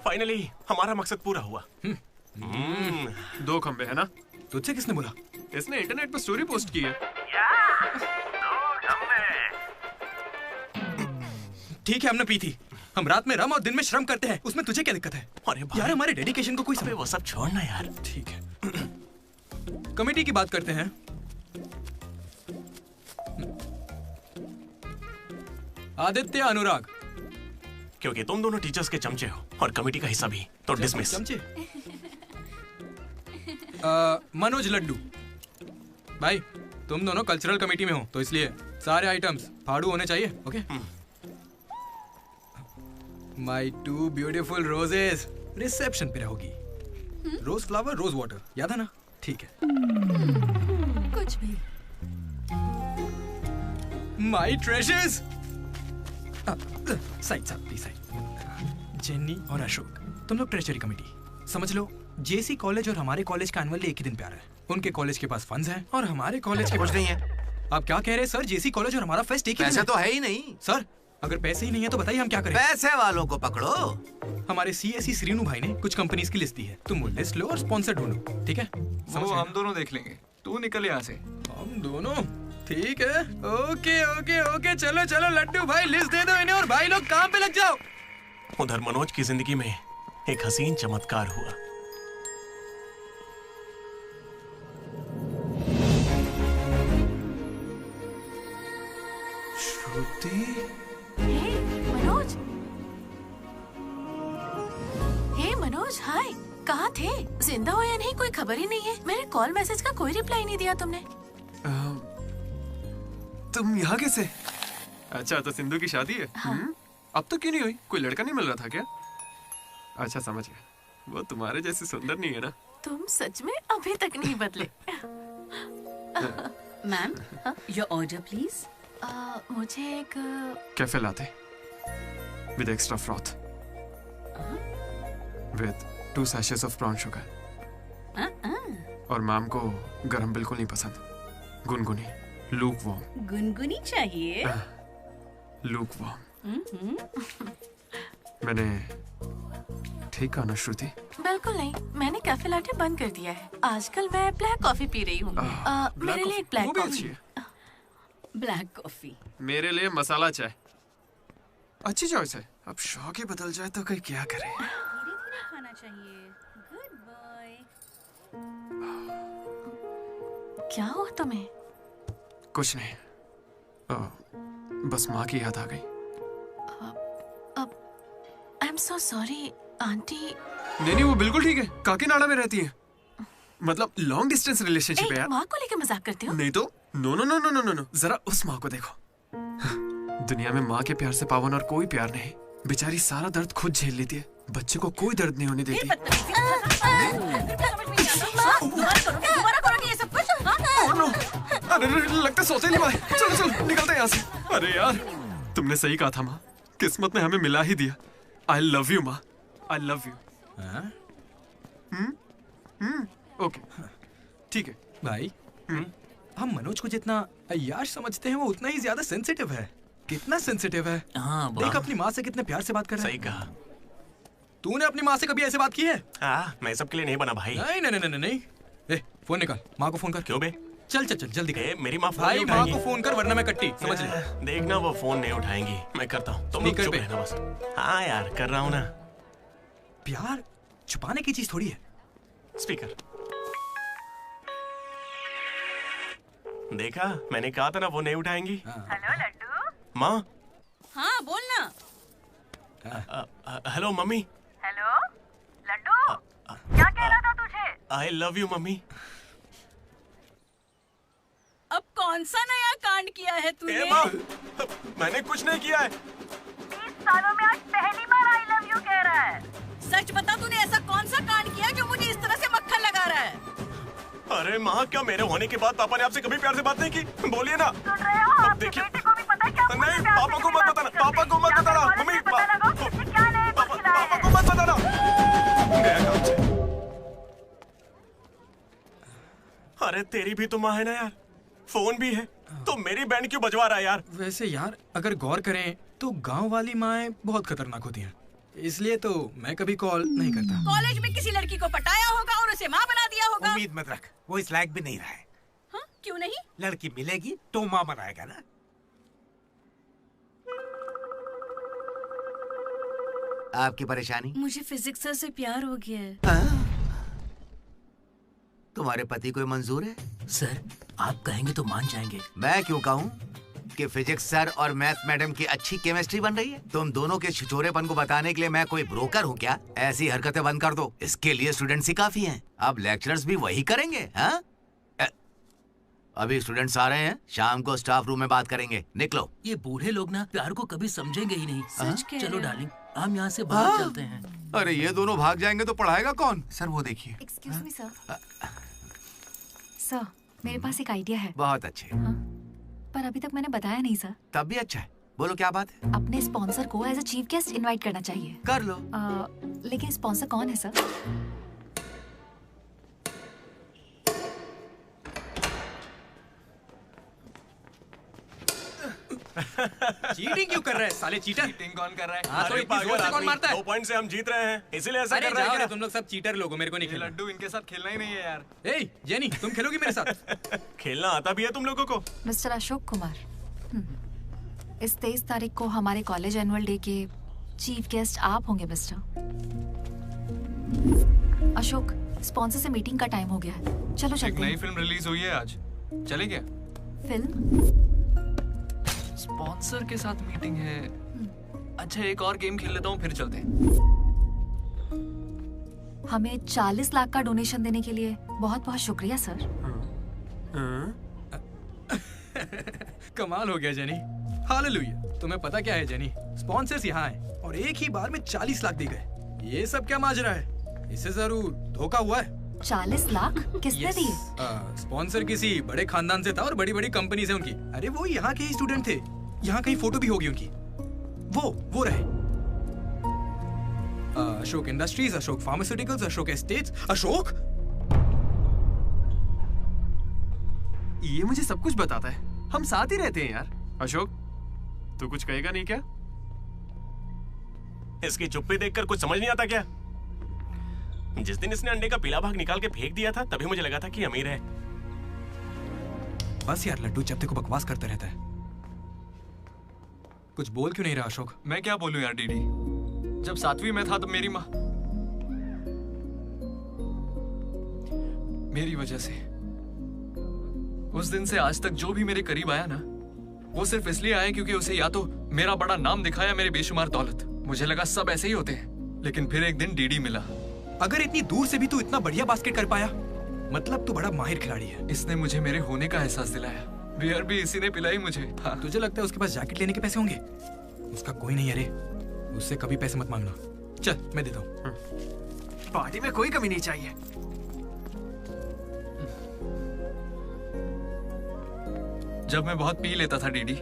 फाइनली हमारा मकसद पूरा हुआ। 2 खंबे है ना? तुझसे किसने बोला? इसने इंटरनेट पर स्टोरी पोस्ट की है। ठीक है, हमने पी थी। हम रात में रम और दिन में श्रम करते हैं, उसमें तुझे क्या दिक्कत है? अरे यार हमारे डेडिकेशन को कोई समझ। वो सब छोड़ना यार। ठीक है, कमेटी की बात करते हैं। आदित्य, अनुराग। क्योंकि तुम दोनों टीचर्स के चमचे हो और कमेटी का हिस्सा भी, तो डिसमिस। चमचे। मनोज, लड्डू। भाई तुम दोनों कल्चरल कमेटी में हो, तो इसलिए सारे आइटम्स फाड़ू होने चाहिए। Okay? My 2 beautiful roses reception पे रहोगी। रोज फ्लावर, रोज वाटर, याद है ना? ठीक है। कुछ भी। My treasures. Side please side. Jenny और अशोक, तुम लोग ट्रेजरी कमेटी। समझ लो, जेसी कॉलेज और हमारे कॉलेज का एनुअल डे एक ही दिन पे आ रहा है। उनके कॉलेज के पास फंड्स हैं और हमारे कॉलेज के कुछ पास नहीं है। आप क्या कह रहे हैं सर? जेसी कॉलेज और हमारा फेस्ट एक ही दिन पैसे तो है ही नहीं सर। अगर पैसे ही नहीं है तो बताइए हम क्या करें? पैसे वालों को पकड़ो। हमारे सीएससी श्रीनु भाई ने कुछ कंपनीज की लिस्ट दी है, तुम वो लिस्ट लो और स्पॉन्सर ढूंढो। ठीक है? वो हम दोनों देख लेंगे, तू निकल यहाँ से। हम दोनों? ठीक है। ओके ओके ओके, चलो चलो लड्डू भाई, लिस्ट दे दो इन्हें और भाई लोग काम पे लग जाओ। उधर मनोज की जिंदगी में एक हसीन चमत्कार हुआ। मनोज। हे मनोज, हाय। कहाँ थे? जिंदा हो या नहीं कोई खबर ही नहीं है। मेरे कॉल मैसेज का कोई रिप्लाई नहीं दिया तुमने। तुम यहाँ कैसे? अच्छा, तो सिंधु की शादी है? हाँ। अब तो क्यों नहीं हुई? कोई लड़का नहीं मिल रहा था क्या? अच्छा समझ गया, वो तुम्हारे जैसे सुंदर नहीं है ना? तुम सच में अभी तक नहीं बदले। Ma'am, your order please. मुझे एक cafe latte. with extra froth. With 2 sachets of brown sugar. और मैम को गरम बिल्कुल नहीं पसंद, गुनगुनी, lukewarm. गुनगुनी चाहिए। lukewarm. मैंने ठीक कहा ना श्रुति? बिल्कुल नहीं, मैंने कैफे लाटे बंद कर दिया है। आजकल मैं ब्लैक कॉफी पी रही हूँ। मेरे लिए एक ब्लैक कॉफी। Black coffee. मेरे लिए मसाला चाय। अच्छी चॉइस है। अब शौक ही बदल जाए तो कोई क्या करे। धीरे-धीरे खाना चाहिए। Good boy. क्या हुआ तुम्हें? कुछ नहीं, बस माँ की याद आ गई। I am so sorry aunty. नहीं, वो बिल्कुल ठीक है। काकीनाडा में रहती है, मतलब लॉन्ग डिस्टेंस रिलेशनशिप है यार। माँ को लेकर मजाक करते हो? नहीं तो नो, जरा उस माँ को देखो। दुनिया में माँ के प्यार से पावन और कोई प्यार नहीं। बेचारी सारा दर्द खुद झेल लेती है, बच्चे को कोई दर्द नहीं होने देती। अरे लगता सौतेली माँ है। चलो निकलते हैं यहाँ से। अरे यार, तुमने सही कहा था माँ, किस्मत ने हमें मिला ही दिया। I love you माँ, I love you। ओके, ठीक है भाई। हम मनोज को जितना अय्याश समझते हैं वो उतना ही ज्यादा सेंसिटिव है। कितना सेंसिटिव है। हाँ, देख अपनी माँ से कितने प्यार से बात कर रहा है। सही कहा। तूने अपनी माँ से कभी ऐसे बात की है? मैं सबके लिए नहीं बना भाई। नहीं। ए, फोन निकाल, माँ को फोन कर। क्यों बे? चल जल्दी कर। मेरी माँ फोन भाई नहीं माँ उठाएंगी। को फोन कर वरना मैं कट्टी, समझ ले। देखना वो फोन नहीं उठाएंगी, मैं करता हूँ। तुम लोग चुप रहना बस। हाँ यार, कर रहा हूँ ना। प्यार छुपाने की चीज थोड़ी है। स्पीकर। देखा, मैंने कहा था ना वो नहीं उठाएंगी। हेलो लड्डू। माँ। हाँ बोलना। Hello mummy. हेलो लड्डू, क्या कह रहा था तुझे? I love you mummy. अब कौन सा नया कांड किया है तूने? माँ, मैंने कुछ नहीं किया है। 20 सालों में आज पहली बार आई लव यू कह रहा है। सच बता, तूने ऐसा कौन सा कांड किया जो मुझे इस तरह से मक्खन लगा रहा है? अरे माँ, क्या मेरे होने के बाद पापा ने आपसे कभी प्यार से बात नहीं की? बोलिए ना। सुन रहे हो? आपके बेटे को भी पता है क्या? नहीं, पापा को मत बताना, पापा को मत बताना। मम्मी, क्या नए पापा को मत बताना। गया काम से। अरे तेरी भी तो माँ है ना यार, फोन भी है, तो मेरी बैंड क्यों बजवा रहा है यार? वैसे यार अगर गौर करें तो गांव वाली माएं बहुत खतरनाक होती हैं, इसलिए तो मैं कभी कॉल नहीं करता। कॉलेज में किसी लड़की को पटाया होगा और उसे माँ बना दिया होगा। उम्मीद मत रख, वो इस लायक भी नहीं रहा है। हाँ, क्यों नहीं? लड़की मिलेगी तो माँ बनाएगा ना। आपकी परेशानी? मुझे फिजिक्स सर से प्यार हो गया है। तुम्हारे पति को मंजूर है? सर, आप कहेंगे तो मान जाएंगे। मैं क्यों कहूँ कि फिजिक्स सर और मैथ मैडम की अच्छी केमिस्ट्री बन रही है। तुम दोनों के छिछोरेपन को बताने के लिए मैं कोई ब्रोकर हूँ क्या? ऐसी हरकतें बंद कर दो, इसके लिए स्टूडेंट्स ही काफी हैं। अब लेक्चरर्स भी वही करेंगे। हाँ, अभी स्टूडेंट्स आ रहे हैं, शाम को स्टाफ रूम में बात करेंगे। निकलो। ये बूढ़े लोग ना प्यार को कभी समझेंगे ही नहीं। सच कह चलो रहे हो। डार्लिंग, हम यहाँ से बाहर चलते हैं। अरे ये दोनों भाग जाएंगे तो पढ़ाएगा कौन? सर वो देखिए। Excuse me sir. सर मेरे पास एक आइडिया है। बहुत अच्छे। पर अभी तक मैंने बताया नहीं सर। तब भी अच्छा है, बोलो क्या बात है? अपने स्पॉन्सर को as a chief guest invite करना चाहिए। कर लो। लेकिन स्पॉन्सर कौन है सर? चीटिंग क्यों कर रहे हैं साले चीटर? चीटिंग कौन कर रहा है? हाँ, तो इतनी जोर से कौन मारता है? 2 पॉइंट से हम जीत रहे हैं, इसीलिए ऐसा अरे कर रहे जाओ हैं रे, क्या? तुम लोग सब चीटर लोग हो, मेरे को नहीं खेलना। लड्डू इनके साथ खेलना ही नहीं है यार। ए जेनी, तुम खेलोगी मेरे साथ? खेलना आता भी है तुम लोगों को? मिस्टर अशोक कुमार, इस 23 तारीख को हमारे कॉलेज एनुअल डे के चीफ गेस्ट आप होंगे मिस्टर अशोक। स्पॉन्सर से मीटिंग का टाइम हो गया है, चलो एक चलते नई हैं। फिल्म रिलीज हुई है आज, चले क्या? फिल्म? स्पॉन्सर के साथ मीटिंग है। अच्छा एक और गेम खेल लेता हूँ फिर चलते हैं। हमें 40 लाख का डोनेशन देने के लिए बहुत बहुत शुक्रिया सर। कमाल हो गया जेनी, हालेलुया। तुम्हें पता क्या है जेनी, स्पॉन्सर्स यहाँ हैं और एक ही बार में 40 लाख दी गए। ये सब क्या माजरा है? इससे जरूर धोखा हुआ है। 40 लाख किसने दिए? स्पॉन्सर किसी बड़े खानदान से था और बड़ी बड़ी कंपनी से उनकी। अरे वो यहाँ के ही स्टूडेंट थे, यहाँ कहीं फोटो भी होगी उनकी। वो रहे। Ashok industries, Ashok pharmaceuticals, Ashok estates. Ashok ये मुझे सब कुछ बताता है, हम साथ ही रहते हैं यार। अशोक तू कुछ कहेगा नहीं क्या? इसकी चुप्पी देखकर कुछ समझ नहीं आता क्या? जिस दिन इसने अंडे का पीला भाग निकाल के फेंक दिया था तभी मुझे लगा था कि अमीर है। बस यार लड्डू, जब देखो बकवास करता रहता है। कुछ बोल क्यों नहीं रहा अशोक? मैं क्या बोलूं यार डीडी, जब 7वीं में था तो मेरी माँ मेरी वजह से उस दिन से आज तक जो भी मेरे करीब आया ना, वो सिर्फ इसलिए आया क्योंकि उसे या तो मेरा बड़ा नाम दिखाया, मेरे बेशुमार दौलत। मुझे लगा सब ऐसे ही होते हैं, लेकिन फिर एक दिन डीडी मिला। अगर इतनी दूर से भी तू इतना बढ़िया बास्केट कर पाया, मतलब तू बड़ा माहिर खिलाड़ी है। इसने मुझे मेरे होने का एहसास दिलाया। बियर भी इसी ने पिलाई मुझे। हाँ। तुझे लगता है उसके पास जैकेट लेने के पैसे होंगे? उसका कोई नहीं, अरे उससे कभी पैसे मत मांगना। चल मैं देता हूँ। पार्टी में कोई कमी नहीं चाहिए। जब मैं बहुत पी लेता था डीडी,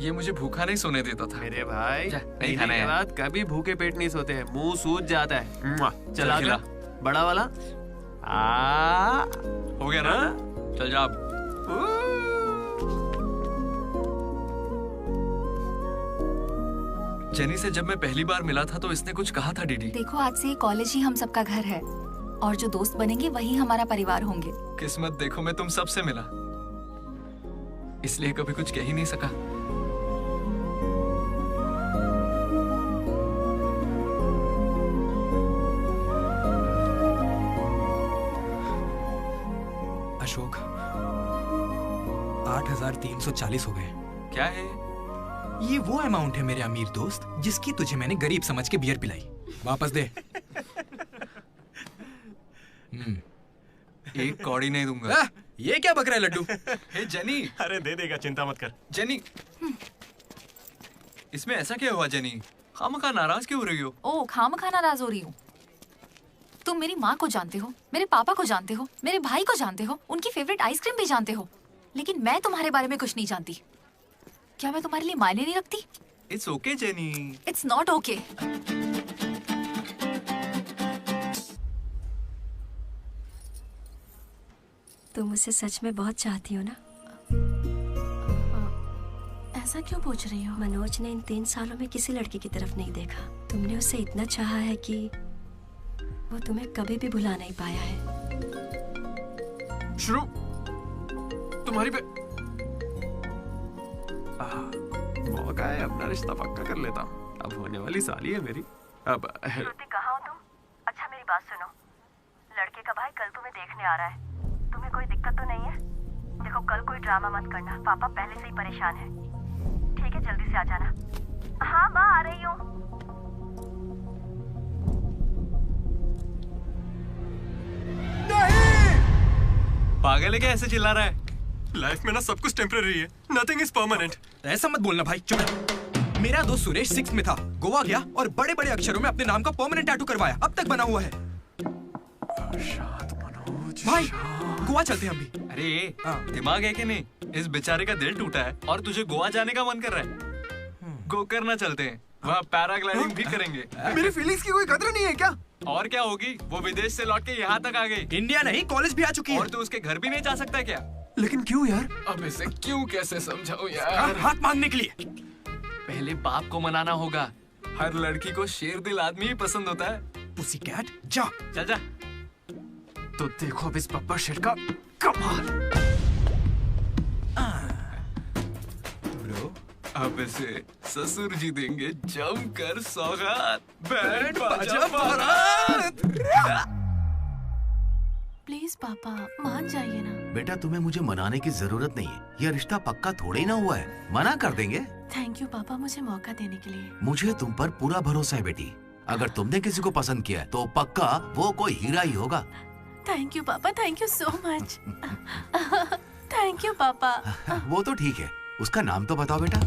ये मुझे भूखा नहीं सोने देता था। मेरे भाई नहीं खाना है। बाद कभी भूखे पेट नहीं सोते हैं, मुंह सूज जाता है। चल आगे, बड़ा वाला। हो गया ना? चल जा अब। जेनी से जब मैं पहली बार मिला था तो इसने कुछ कहा था डीडी। देखो आज से कॉलेज ही हम सबका घर है और जो दोस्त बनेंगे वही हमारा परिवार होंगे। किस्मत देखो, मैं तुम सबसे मिला, इसलिए कभी कुछ कह ही नहीं सका। अशोक 8,340 हो गए। क्या है ये? वो अमाउंट है मेरे अमीर दोस्त जिसकी तुझे मैंने गरीब समझ के बियर पिलाई। वापस दे। एक कौड़ी नहीं दूंगा। ये क्या बक रहा है लड्डू? हे जेनी। अरे दे देगा, चिंता मत कर। जेनी, इसमें ऐसा क्या हुआ जेनी? खामखा नाराज क्यों हो रही हो? ओ खामखा नाराज हो रही हूँ? तुम मेरी माँ को जानते हो, मेरे पापा को जानते हो, मेरे भाई को जानते हो, उनकी फेवरेट आइसक्रीम भी जानते हो, लेकिन मैं तुम्हारे बारे में कुछ नहीं जानती। क्या मैं तुम्हारे लिए मायने नहीं रखती? It's okay jenny. It's not okay. तुम मुझसे सच में बहुत चाहती हो ना? ऐसा क्यों पूछ रही हो? मनोज ने इन 3 सालों में किसी लड़की की तरफ नहीं देखा। तुमने उसे इतना चाहा है कि वो तुम्हें कभी भी भुला नहीं पाया है। शुरू तुम्हारी पे मौका है, अपना रिश्ता पक्का कर लेता हूँ। अब होने वाली साली है मेरी। अब श्रुति कहाँ हो तुम? अच्छा मेरी बात सुनो, लड़के का भाई कल तुम्हें देखने आ रहा है। तुम्हें कोई दिक्कत तो नहीं है? देखो कल कोई ड्रामा मत करना, पापा पहले से ही परेशान है। ठीक है जल्दी से आ जाना। हाँ माँ आ रही हूँ। पागल है क्या, ऐसे चिल्ला रहा है? लाइफ में ना सब कुछ टेम्परेरी है, नथिंग इज परमानेंट। ऐसा मत बोलना भाई, चुप। मेरा दोस्त सुरेश 6th में था, गोवा गया और बड़े बड़े अक्षरों में अपने नाम का परमानेंट टैटू करवाया, अब तक बना हुआ है। भाई गोवा चलते हैं हम भी। अरे दिमाग है कि नहीं? इस बेचारे का दिल टूटा है और तुझे गोवा जाने का मन कर रहा है। गो करना चलते हैं, वहाँ पैराग्लाइडिंग भी करेंगे। मेरी फीलिंग्स की कोई कदर नहीं है क्या? और क्या होगी, वो विदेश से लौट के यहाँ तक आ गई। इंडिया नहीं, कॉलेज भी आ चुकी है। और तू उसके घर भी नहीं जा सकता क्या? लेकिन क्यों यार? अब इसे क्यों कैसे समझाऊं यार? हाथ मांगने के लिए पहले बाप को मनाना होगा। हर लड़की को शेर दिल आदमी ही पसंद होता है। पुसी कैट जा। चल जा। तो देखो अब इस पप्पा शेर का कमाल। ब्रो अब इसे ससुर जी देंगे जमकर सौगात। बैंड बाजा बारात। प्लीज पापा मान जाइए ना। बेटा तुम्हें मुझे मनाने की जरूरत नहीं है, यह रिश्ता पक्का थोड़े ही ना हुआ है, मना कर देंगे। थैंक यू पापा मुझे मौका देने के लिए। मुझे तुम पर पूरा भरोसा है बेटी, अगर तुमने किसी को पसंद किया है तो पक्का वो कोई हीरा ही होगा। थैंक यू पापा, thank you so much. Thank you पापा। वो तो ठीक है, उसका नाम तो बताओ बेटा।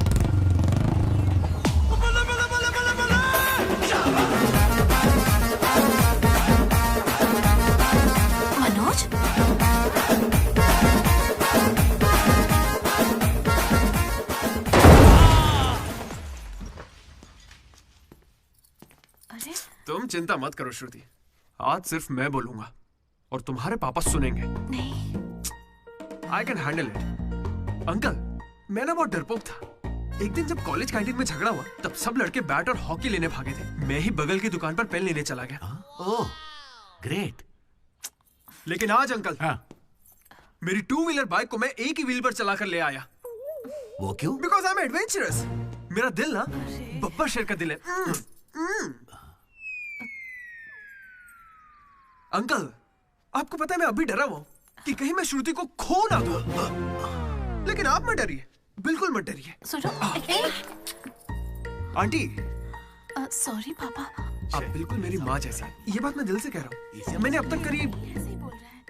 मनोज तुम चिंता मत करो श्रुति, आज सिर्फ मैं बोलूंगा और तुम्हारे पापा सुनेंगे। नहीं, I can handle it. Uncle, मैं ना बहुत डरपोक था। एक दिन जब कॉलेज कैंटीन में झगड़ा हुआ तब सब लड़के बैट और हॉकी लेने भागे थे। मैं ही बगल की दुकान पर पेन लेने चला गया। ओह, ग्रेट। लेकिन आज अंकल, मेरी 2 व्हीलर बाइक को मैं एक ही व्हील पर चलाकर ले आया। वो क्यों? Because I am adventurous. मेरा दिल ना बब्बर शेर का दिल है। अंकल, आपको पता है मैं अभी डरा हुआ हूं कि कहीं मैं श्रुति को खो ना दूं। लेकिन आप मत डरिए, बिल्कुल मत डरिए। सुनो, आंटी, सॉरी पापा। आप बिल्कुल मेरी माँ जैसी हैं। ये बात मैं दिल से कह रहा हूँ। मैंने अब तक करीब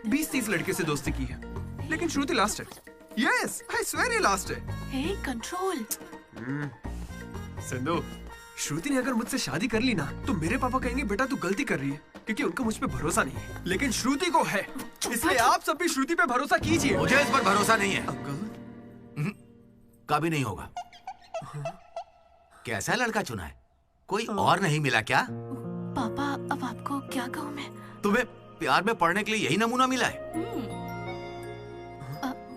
20-30 लड़के से दोस्ती की है, लेकिन श्रुति लास्ट है। यस, आई स्वेयर ये लास्ट है। हे, कंट्रोल। सिंधु, श्रुति ने अगर मुझसे शादी कर ली ना तो मेरे पापा कहेंगे बेटा तू गलती कर रही है, क्योंकि उनका मुझ पे भरोसा नहीं है। लेकिन श्रुति को है, इसलिए आप सब भी श्रुति पे भरोसा कीजिए। मुझे इस पर भरोसा नहीं है अंकल। कभी नहीं होगा। कैसा लड़का चुना है? कोई और नहीं मिला क्या? पापा, अब आपको क्या कहूँ मैं? तुम्हें प्यार में पड़ने के लिए यही नमूना मिला है?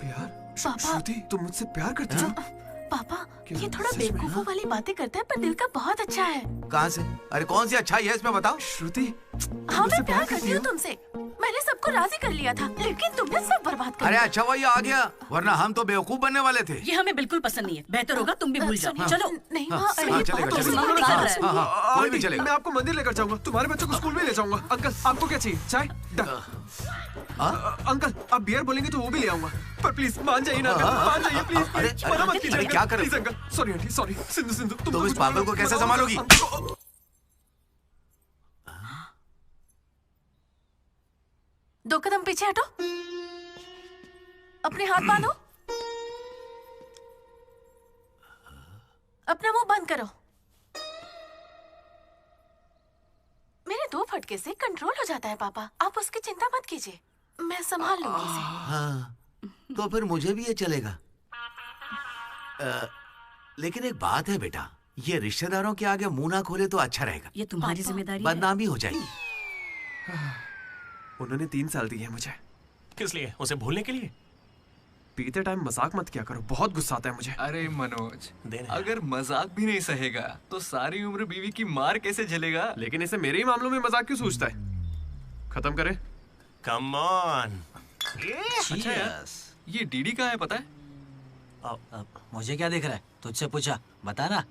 प्यार? श्रुति, तुम मुझसे प्यार करती हो? पापा, ये थोड़ा बेवकूफों वाली बातें करता है, पर दिल का बहुत अच्छा है। कहाँ से? अरे कौन सी अच्छाई है इसमें बताओ? श्रुति, हाँ, मैं प्यार करती हूँ तुमसे। मैंने सबको राजी कर लिया था, लेकिन तुमने सब बर्बाद कर अरे दिया। अच्छा हुआ ये आ गया, वरना हम तो बेवकूफ बनने वाले थे। ये हमें बिल्कुल पसंद नहीं है। बेहतर होगा तुम भी भूल जाओ। चलो। नहीं, कोई भी चलेगा। मैं आपको मंदिर लेकर जाऊंगा, तुम्हारे बच्चों को स्कूल में ले जाऊंगा। अंकल, आपको क्या चाहिए? चाय? अंकल, आप बियर बोलेंगे तो वो भी ले आऊंगा, पर प्लीज मान जाइए ना, मान जाइए प्लीज। मना मत कीजिए। क्या कर please uncle, sorry aunty, sorry. Sindhu, तुम इस पागल को कैसे संभालोगी? दो कदम पीछे हटो, अपने हाथ बांधो, अपना मुंह बंद करो। मेरे 2 फटके से कंट्रोल हो जाता है पापा, आप उसकी चिंता मत कीजिए, मैं संभाल लूंगी उसे। हाँ, तो फिर मुझे भी ये चलेगा। लेकिन एक बात है बेटा, ये रिश्तेदारों के आगे मुंह ना खोले तो अच्छा रहेगा। ये तुम्हारी जिम्मेदारी है। बदनामी हो जाएगी। उन्होंने 3 साल दिए मुझे। किस लिए? उसे भूलने के लिए? पीते टाइम मजाक मत किया करो, बहुत गुस्सा आता है मुझे। अरे मनोज, अगर मजाक भी नहीं सहेगा तो सारी उम्र बीवी की मार कैसे झेलेगा? लेकिन इसे मेरे ही मामलों में मजाक क्यों सोचता है? खत्म करे। Come on. अच्छा यार, ये डीडी कहाँ है पता है? मुझे क्या दिख रहा है? तुझसे पूछा, बता ना।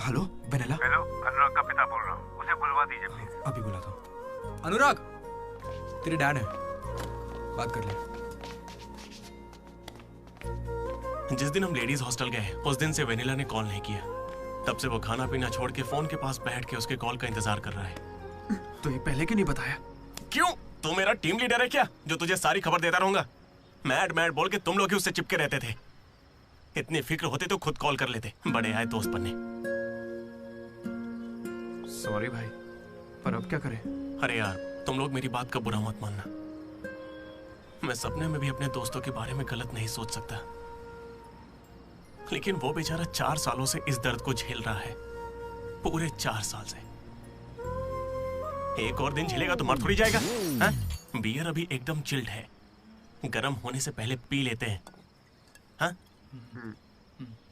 Hello vanilla. हेलो, अनुराग का पिता बोल रहा हूँ, उसे बुलवा दीजिए प्लीज। अभी बुलाता हूँ। अनुराग, तेरे डैड है, बात कर ले। जिस दिन हम लेडीज हॉस्टल गए उस दिन से वेनिला ने कॉल नहीं किया। तब से वो खाना पीना छोड़ के फोन के पास बैठ के उसके कॉल का इंतजार कर रहा है। तो ये पहले क्यों नहीं बताया? क्यों? तू मेरा टीम लीडर है क्या, जो तुझे सारी खबर देता रहूंगा? मैड मैड बोल के तुम लोग ही उससे चिपके रहते थे। इतनी फिक्र होती तो खुद कॉल कर लेते, बड़े आए दोस्त बनने। सॉरी भाई, पर अब क्या करें? अरे यार, तुम लोग मेरी बात का बुरा मत मानना। मैं सपने में भी अपने दोस्तों के बारे में गलत नहीं सोच सकता, लेकिन वो बेचारा 4 सालों से इस दर्द को झेल रहा है, पूरे 4 साल से। एक और दिन झेलेगा तो मर थोड़ी जाएगा। हा? बियर अभी एकदम चिल्ड है, गर्म होने से पहले पी लेते हैं। हा?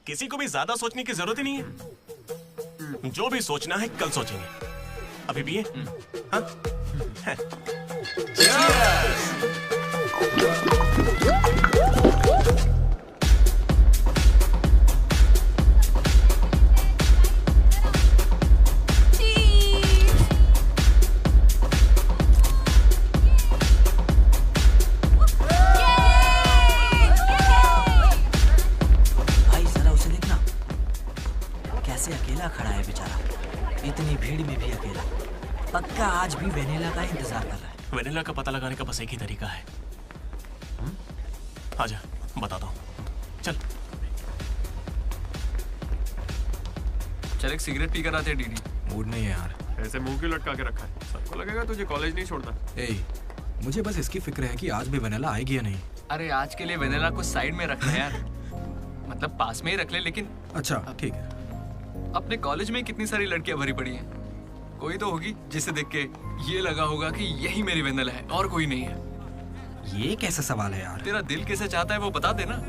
किसी को भी ज्यादा सोचने की जरूरत ही नहीं है, जो भी सोचना है कल सोचेंगे। अभी पिए? अकेला खड़ा है बेचारा, इतनी भीड़ में भी अकेला। पक्का आज भी वेनिला का इंतजार कर रहा है। वेनिला का पता लगाने का बस एक ही तरीका है। आजा, बताता हूँ। चल चल, एक सिगरेट पी कर आते हैं। डीडी मूड नहीं है यार। ऐसे मुंह क्यों लटका के रखा है? सबको लगेगा तुझे कॉलेज नहीं छोड़ता। मुझे बस इसकी फिक्र है कि आज भी वेनिला आएगी या नहीं। अरे आज के लिए वेनिला को साइड में रखना है यार। मतलब पास में ही रख ले, लेकिन अच्छा ठीक है। अपने कॉलेज में कितनी सारी लड़कियां भरी पड़ी हैं, कोई तो होगी जिसे देख के ये लगा होगा कि यही मेरी वेनिला है और कोई नहीं है। ये कैसा सवाल है यार? तेरा दिल कैसे चाहता है वो बता देना।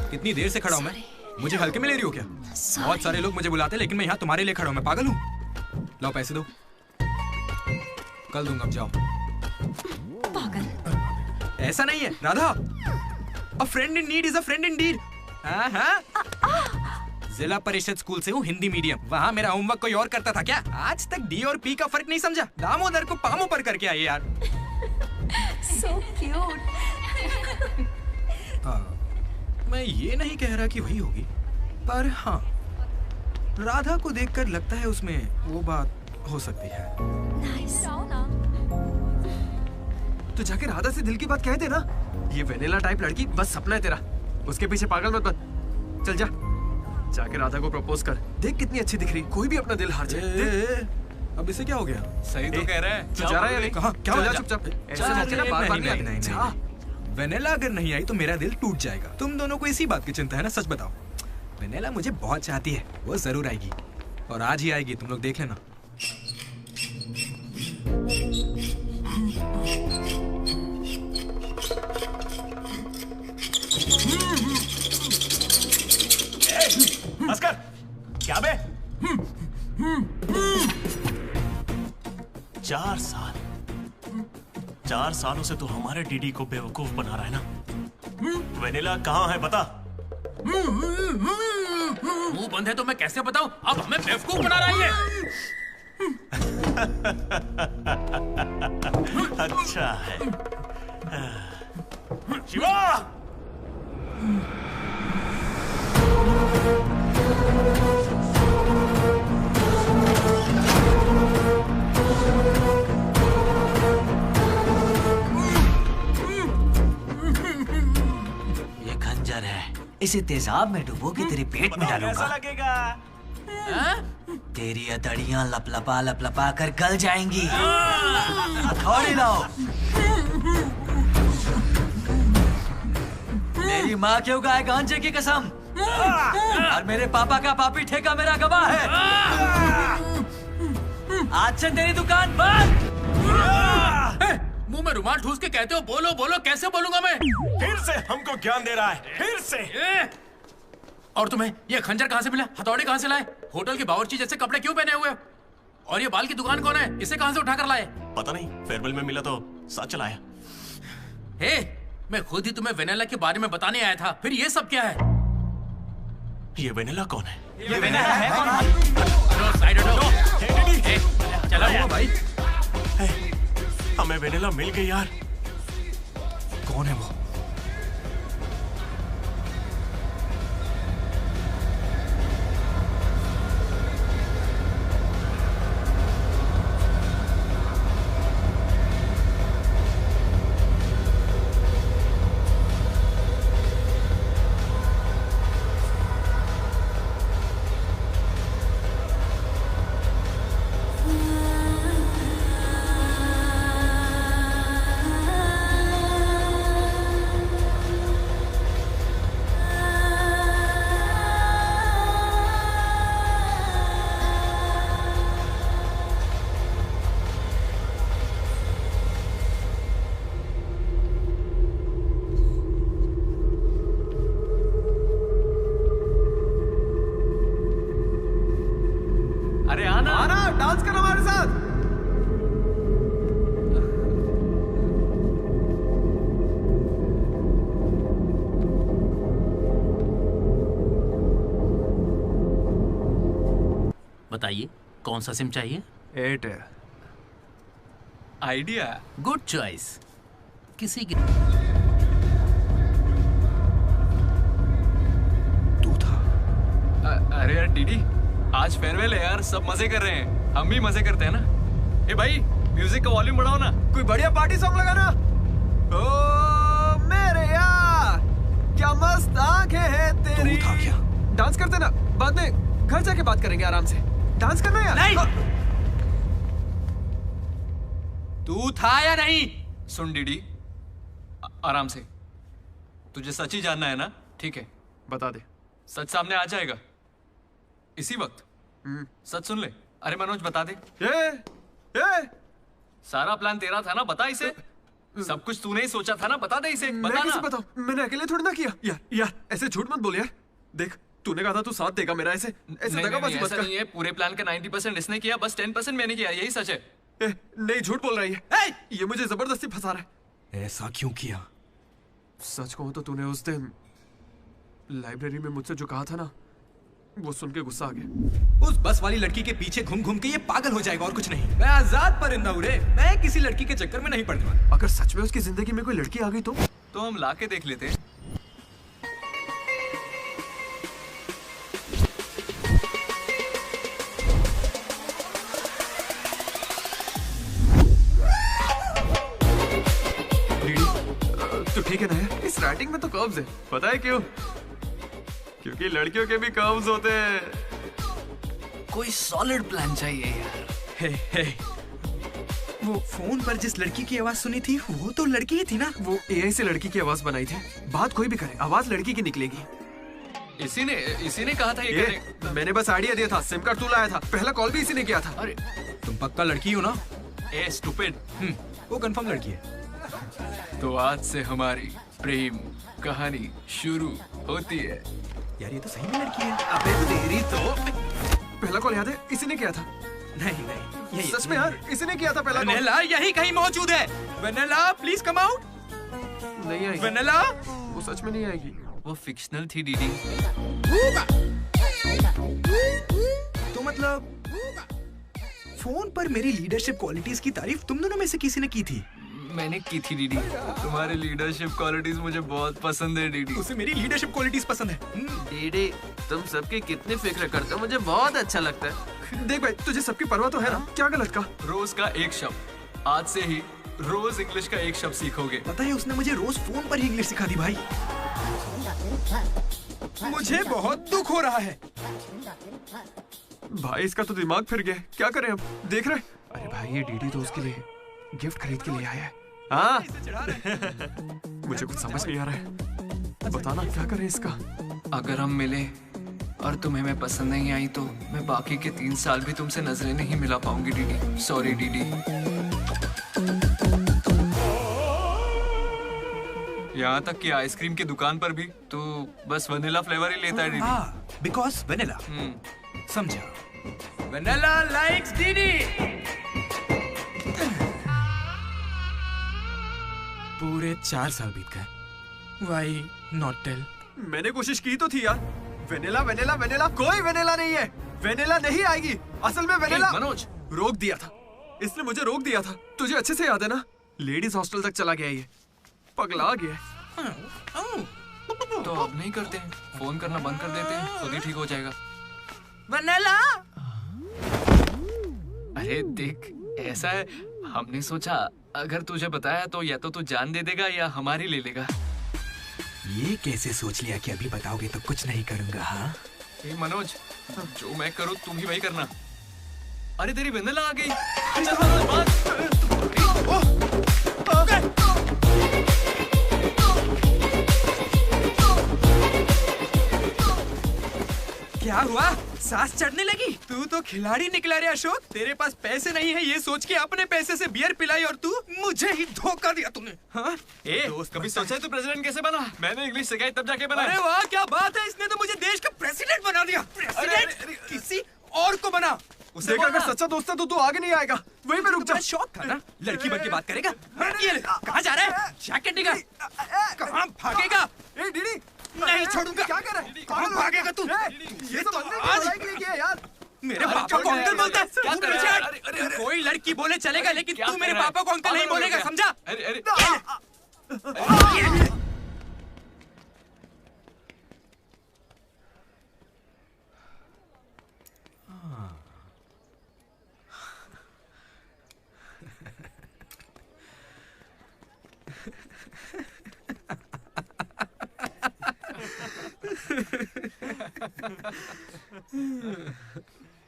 कितनी देर से खड़ा हूँ मैं? मुझे हल्के में ले रही हो क्या? बहुत सारे लोग मुझे बुलाते हैं, लेकिन मैं यहाँ तुम्हारे लिए खड़ा हूँ। मैं पागल हूँ? लाओ पैसे दो, कल दूंगा। अब जाओ। पागल। ऐसा नहीं है Radha, a friend in need is a friend in deed. जिला परिषद स्कूल से हूँ, हिंदी मीडियम। वहाँ मेरा होमवर्क कोई और करता था क्या? आज तक डी और पी का फर्क नहीं समझा। दामोदर को पामो पर करके आइए यार। So cute. मैं ये नहीं कह रहा कि वही होगी, पर हाँ, राधा को देखकर लगता है उसमें वो बात हो सकती है। तो जाके राधा से दिल की बात कह दे ना। ये वेनिला टाइप लड़की बस सपना है तेरा, उसके पीछे पागल मत बन। चल जा, जाके राधा को प्रपोज कर। देख कितनी अच्छी दिख रही, कोई भी अपना दिल हार जाए। अब इसे क्या हो गया? सही तो कह रहा है। तू जा रहा है या नहीं? कहाँ? क्या हो चल गया? जा चुपचाप। ऐसे मौके ना बार-बार नहीं आते। वेनेला अगर नहीं आई तो मेरा दिल टूट जाएगा। तुम दोनों को इसी बात की चिंता है ना? सच बताओ। वेनेला मुझे बहुत चाहती है, वो जरूर आएगी, और आज ही आएगी, तुम लोग देख लेना। अस्कर, क्या बे? 4 सालों से तू हमारे डीडी को बेवकूफ बना रहा है ना? वेनिला कहाँ है बता? मुंह बंद है तो मैं कैसे बताऊं? अब हमें बेवकूफ बना रहा है ये। अच्छा है। शिवा! ये खंजर है, इसे तेजाब में डुबो के तेरे पेट में डालूंगा। कैसा लगेगा? तेरी अतड़ियां लपलपा लपलपा कर गल जाएंगी। हथौड़ी लाओ। मेरी माँ क्यों गाय गांजे की कसम, और मेरे पापा का पापी ठेका मेरा गवाह है। आज से तेरी दुकान बंद। मुंह में रुमाल ठूस के कहते हो बोलो बोलो, कैसे बोलूंगा मैं? फिर से हमको ज्ञान दे रहा है, फिर से। और तुम्हें ये खंजर कहाँ से मिला? हथौड़ी कहाँ से लाए? होटल के बावर्ची जैसे कपड़े क्यों पहने हुए? और ये बाल की दुकान कौन है? इसे कहाँ से उठा कर लाए? पता नहीं, फेयरवेल में मिला तो साथ चलाया। हे, मैं खुद ही तुम्हें वेनिला के बारे में बताने आया था, फिर ये सब क्या है? ये वेनिला कौन है? ये वेनिला है कौन? साइड हटो। चलो यार भाई, हमें वेनिला मिल गई यार। कौन है वो? अरे आना आना, डांस करो हमारे साथ। बताइए कौन सा सिम चाहिए? एयरटेल। Idea good choice. किसी की अरे यार डीडी, आज फेयरवेल है यार, सब मजे कर रहे हैं, हम भी मजे करते हैं ना। ए भाई, म्यूजिक का वॉल्यूम बढ़ाओ ना। कोई बढ़िया पार्टी सॉन्ग लगाना। ओ बहुत आ गया। डांस करते ना, बाद में घर जाके बात करेंगे आराम से। डांस करना यार। नहीं। तू था या नहीं? सुन डीडी, आराम से। तुझे सच ही जानना है ना? ठीक है, बता दे। सच सामने आ जाएगा इसी वक्त। सच सुन ले। अरे मनोज बता दे। सारा प्लान तेरा था ना, बता इसे। सब कुछ तूने ही सोचा था ना, बता दे इसे। मैं बता कैसे ना। बताऊं? मैंने अकेले थोड़ी ना किया। यार ऐसे झूठ मत बोल यार। देख, तूने कहा था तू साथ देगा मेरा, ऐसे दगाबाजी मत ऐसा कर। नहीं है। पूरे प्लान का 90% इसने किया, बस 10% मैंने किया। यही सच है। नहीं, झूठ बोल रही है। ये मुझे जबरदस्ती फंसा रहा है। ऐसा क्यों किया? सच कहूं तो तूने उस दिन लाइब्रेरी में मुझसे जो कहा था ना, वो सुन के गुस्सा आ गया। उस बस वाली लड़की के पीछे घूम घूम के ये पागल हो जाएगा और कुछ नहीं। मैं आजाद परिंदा हूं रे। मैं किसी लड़की के चक्कर में नहीं पड़ने वाला। अगर सच में उसकी जिंदगी में कोई लड़की आ गई तो हम ला के देख लेते हैं। तो ठीक है ना यार, इस राइटिंग में तो कर्व्स है। पता है क्यों? क्योंकि लड़कियों के भी कर्व्स होते हैं। कोई सॉलिड प्लान चाहिए यार। हे, वो फोन पर जिस लड़की की आवाज सुनी थी, वो तो लड़की ही थी ना? वो एआई से लड़की की आवाज बनाई थी। बात कोई भी करे, आवाज लड़की की निकलेगी। इसी ने कहा था ये करने। मैंने बस आइडिया दिया था। सिम कार्ड तू लाया था। पहला कॉल भी इसी ने किया था। अरे तुम पक्का लड़की हो ना? ए स्टूपिड। वो कंफर्म लड़की है। तो आज से हमारी प्रेम कहानी शुरू होती है। यार ये तो सही में लड़की है। अबे तेरी तो। पहला कॉल याद है? इसी ने किया था। नहीं, सच में यार, इसी ने किया था पहला कॉल। वेनेला यही कहीं मौजूद है। Vennela please come out. नहीं आएगी। वेनेला वो सच में नहीं आएगी। वो फिक्शनल थी डीडी। तो मतलब फोन पर मेरी लीडरशिप क्वालिटीज की तारीफ तुम दोनों में से किसी ने की थी? मैंने की थी डीडी। तुम्हारी लीडरशिप क्वालिटीज मुझे बहुत पसंद है डीडी। उसे मेरी लीडरशिप क्वालिटीज पसंद है। डीडी, तुम सबकी कितनी फिक्र करते हो, मुझे बहुत अच्छा लगता है। देख भाई, तुझे सबकी परवाह तो है ना? क्या गलत का? रोज का एक शब्द। आज से ही रोज इंग्लिश का एक शब्द सीखोगे। पता है, उसने मुझे रोज फोन पर ही इंग्लिश सिखा दी भाई। मुझे बहुत दुख हो रहा है भाई। इसका तो दिमाग फिर गया। क्या करें अब? देख रहे? अरे भाई, ये डीडी तो उसके लिए गिफ्ट खरीद के लिए आया है। हाँ? मुझे कुछ समझ नहीं आ रहा है। बताना क्या करें इसका? अगर हम मिले और तुम्हें मैं पसंद नहीं आई तो मैं बाकी के 3 साल भी तुमसे नजरें नहीं मिला पाऊंगी डीडी। Sorry DD. यहाँ तक कि आइसक्रीम की दुकान पर भी तू बस वनीला फ्लेवर ही लेता है डीडी। Because vanilla. समझा? Vanilla likes DD. पूरे 4 साल बीत गए। Why not tell? मैंने कोशिश की तो थी यार। वेनिला वेनिला वेनिला, कोई वेनिला नहीं है। वेनिला नहीं आएगी। असल में वेनिला मनोज रोक दिया था। इसने मुझे रोक दिया था। तुझे अच्छे से याद है ना? लेडीज हॉस्टल तक चला गया ये। पगला गया। तो अब नहीं करते हैं, फोन करना बंद कर देते हैं, खुद ही ठीक हो जाएगा। वेनिला। अरे देख, ऐसा है, हमने सोचा अगर तुझे बताया तो या तो तू जान दे देगा या हमारी ले लेगा। ये कैसे सोच लिया कि अभी बताओगे तो कुछ नहीं करूंगा? हाँ मनोज, जो मैं करूँ तुम ही वही करना। अरे तेरी वेनिला आ गई। चल मनोज, बात। क्या हुआ? सांस चढ़ने लगी? तू तो खिलाड़ी निकला रे अशोक। तेरे पास पैसे नहीं है ये सोच के अपने पैसे से बियर पिलाई और तू मुझे ही धोखा दिया तूने। हाँ? कभी सोचा है तू प्रेसिडेंट कैसे बना? मैंने इंग्लिश सिखाई तब जाके बना। अरे वाह, क्या बात है। इसने तो मुझे देश का प्रेसिडेंट बना दिया। प्रेसिडेंट किसी और को बना। देख, अगर सच्चा दोस्त है तो तू आगे नहीं आएगा। वहीं पे रुक जा। शौक था ना, लड़की बन के बात करेगा। कहाँ जा रहा है? जैकेट निकाल। कहाँ भागेगा? डीडी नहीं छोड़ूंगा। क्या कर रहा है? कहाँ भागेगा तू? ये तो आज यार। मेरे पापा को अंकल बोलता है। क्या कर रहा है? कोई लड़की बोले चलेगा, लेकिन तू मेरे पापा को अंकल नहीं बोलेगा, समझा?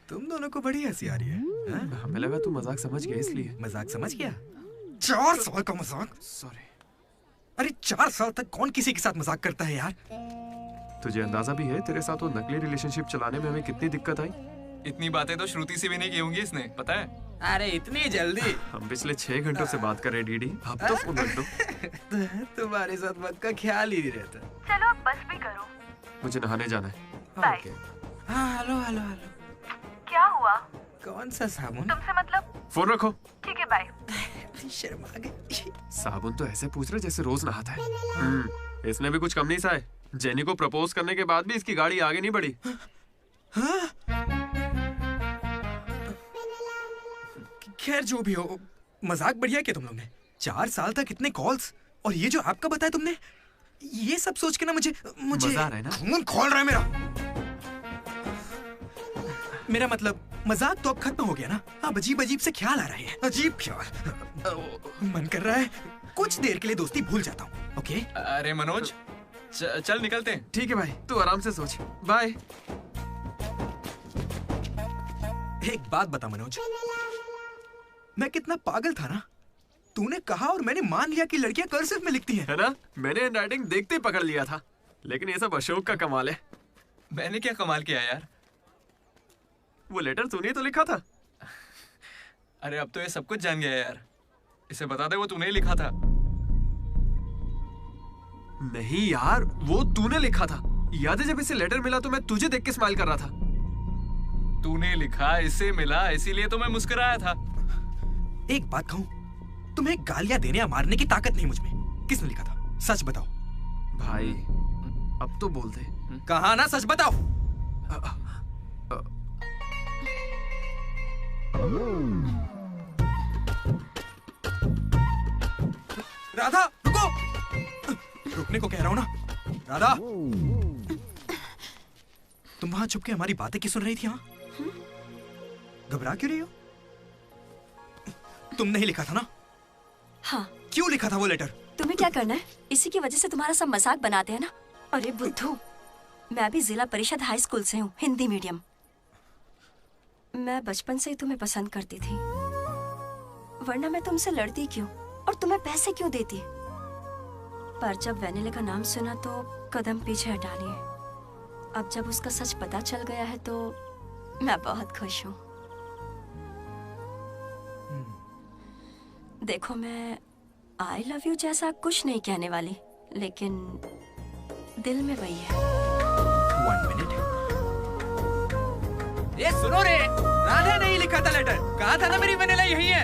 तुम दोनों को बड़ी हंसी आ रही है। हमें लगा तू मजाक समझ गया इसलिए। मजाक समझ गया? 4 साल का मजाक? सॉरी। अरे 4 साल तक कौन किसी के साथ मजाक करता है यार? तुझे अंदाजा भी है तेरे साथ वो नकली रिलेशनशिप चलाने में हमें कितनी दिक्कत आई? इतनी बातें तो श्रुति से भी नहीं की होंगी इसने, पता है? अरे इतनी जल्दी? हम पिछले 6 घंटों से बात कर रहे हैं डीडी, अब तो फोन रख दो। तुम्हारे साथ वक्त का ख्याल ही नहीं रहता। चलो अब बस भी करो। मुझे नहाने जाना है। बाय। हाँ हेलो हेलो हेलो। क्या हुआ? कौन सा साबुन? तुमसे मतलब? फोन रखो। ठीक है बाय। शर्मा गई। साबुन तो ऐसे पूछ रहे जैसे रोज नहाता है। इसमें भी कुछ कम नहीं सा है। जेनी को प्रपोज करने के बाद भी इसकी गाड़ी आगे नहीं बढ़ी। खैर जो भी हो, मजाक बढ़िया किया तुम लोग ने। 4 साल तक इतने कॉल्स, और ये जो आपका बताया तुमने, ये सब सोच के ना मुझे मजा आ रहा है ना? खून खोल रहा है मेरा मतलब मजाक तो अब खत्म हो गया ना। अब अजीब अजीब से ख्याल आ रहे हैं। अजीब ख्याल। मन कर रहा है कुछ देर के लिए दोस्ती भूल जाता हूँ। ओके? अरे मनोज, चल निकलते हैं। ठीक है भाई, तू आराम से सोच। बाय। एक बात बता मनोज, मैं कितना पागल था ना। तूने कहा और मैंने मान लिया कि लड़कियां कर्सिव में लिखती हैं। है ना? मैंने हैंडराइटिंग देखते ही पकड़ लिया था। लेकिन ये सब अशोक का कमाल है। मैंने क्या कमाल किया यार? वो लेटर तूने तो लिखा था। अरे अब तो ये सब कुछ जान गया यार। इसे बता दे वो तूने ही लिखा था। नहीं यार, वो तूने लिखा था। याद है जब इसे लेटर मिला तो मैं तुझे देख के स्माइल कर रहा था। तूने लिखा, इसे मिला, इसीलिए तो मैं मुस्कुराया था। एक बात कहूं, तुम्हें गालियां देने या मारने की ताकत नहीं मुझ में। किसने लिखा था? सच बताओ। भाई अब तो बोल दे। कहा ना, सच बताओ। राधा रुको। रुकने को कह रहा हूं ना। राधा, तुम वहां छुप के हमारी बातें क्यों सुन रही थी? घबरा क्यों रही हो? तुमने ही लिखा था ना? हाँ। क्यों लिखा था वो लेटर? तुम्हें क्या करना है? इसी की वजह से तुम्हारा सब मजाक बनाते हैं ना। अरे बुद्धू, मैं भी जिला परिषद हाई स्कूल से हूँ, हिंदी मीडियम। मैं बचपन से ही तुम्हें पसंद करती थी, वरना मैं तुमसे लड़ती क्यों और तुम्हें पैसे क्यों देती? पर जब वैनिला का नाम सुना तो कदम पीछे हटा लिए। अब जब उसका सच पता चल गया है तो मैं बहुत खुश हूँ। देखो, मैं आई लव यू जैसा कुछ नहीं कहने वाली, लेकिन दिल में वही है। 1 मिनट। ये सुनो रे, राधा ने ही लिखा था लेटर। कहा था ना मेरी वैनिला यही है।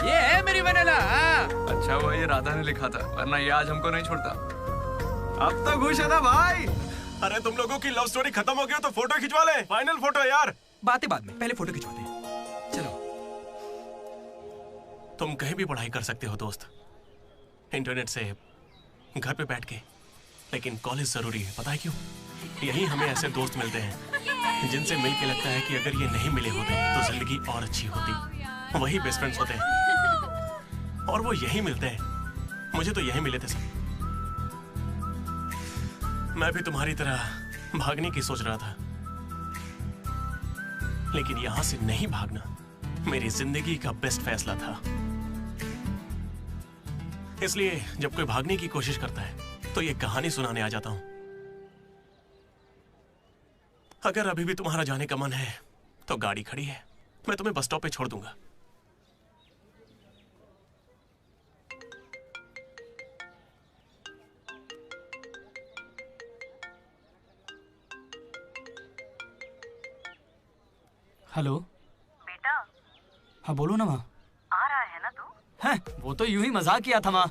ये है मेरी वैनिला। अच्छा हुआ ये राधा ने लिखा था, वरना ये आज हमको नहीं छोड़ता। अब तो खुश है ना भाई? अरे तुम लोगों की लव स्टोरी खत्म हो गई तो फोटो खिंचवा ले। फाइनल फोटो यार। बातें बाद में, पहले फोटो खिंचवाते हैं। चलो। तुम कहीं भी पढ़ाई कर सकते हो दोस्त, इंटरनेट से, घर पे बैठ के, लेकिन कॉलेज जरूरी है। पता है क्यों? यही हमें ऐसे दोस्त मिलते हैं जिनसे मिलके लगता है कि अगर ये नहीं मिले होते तो जिंदगी और अच्छी होती। वही बेस्ट फ्रेंड्स होते हैं और वो यही मिलते हैं। मुझे तो यही मिले थे सब। मैं भी तुम्हारी तरह भागने की सोच रहा था, लेकिन यहां से नहीं भागना मेरी जिंदगी का बेस्ट फैसला था। इसलिए जब कोई भागने की कोशिश करता है तो ये कहानी सुनाने आ जाता हूं। अगर अभी भी तुम्हारा जाने का मन है तो गाड़ी खड़ी है, मैं तुम्हें बस स्टॉप पे छोड़ दूंगा। हेलो बेटा। हाँ बोलो ना माँ। आ रहा है ना तू? हैं, वो तो यूं ही मजाक किया था माँ।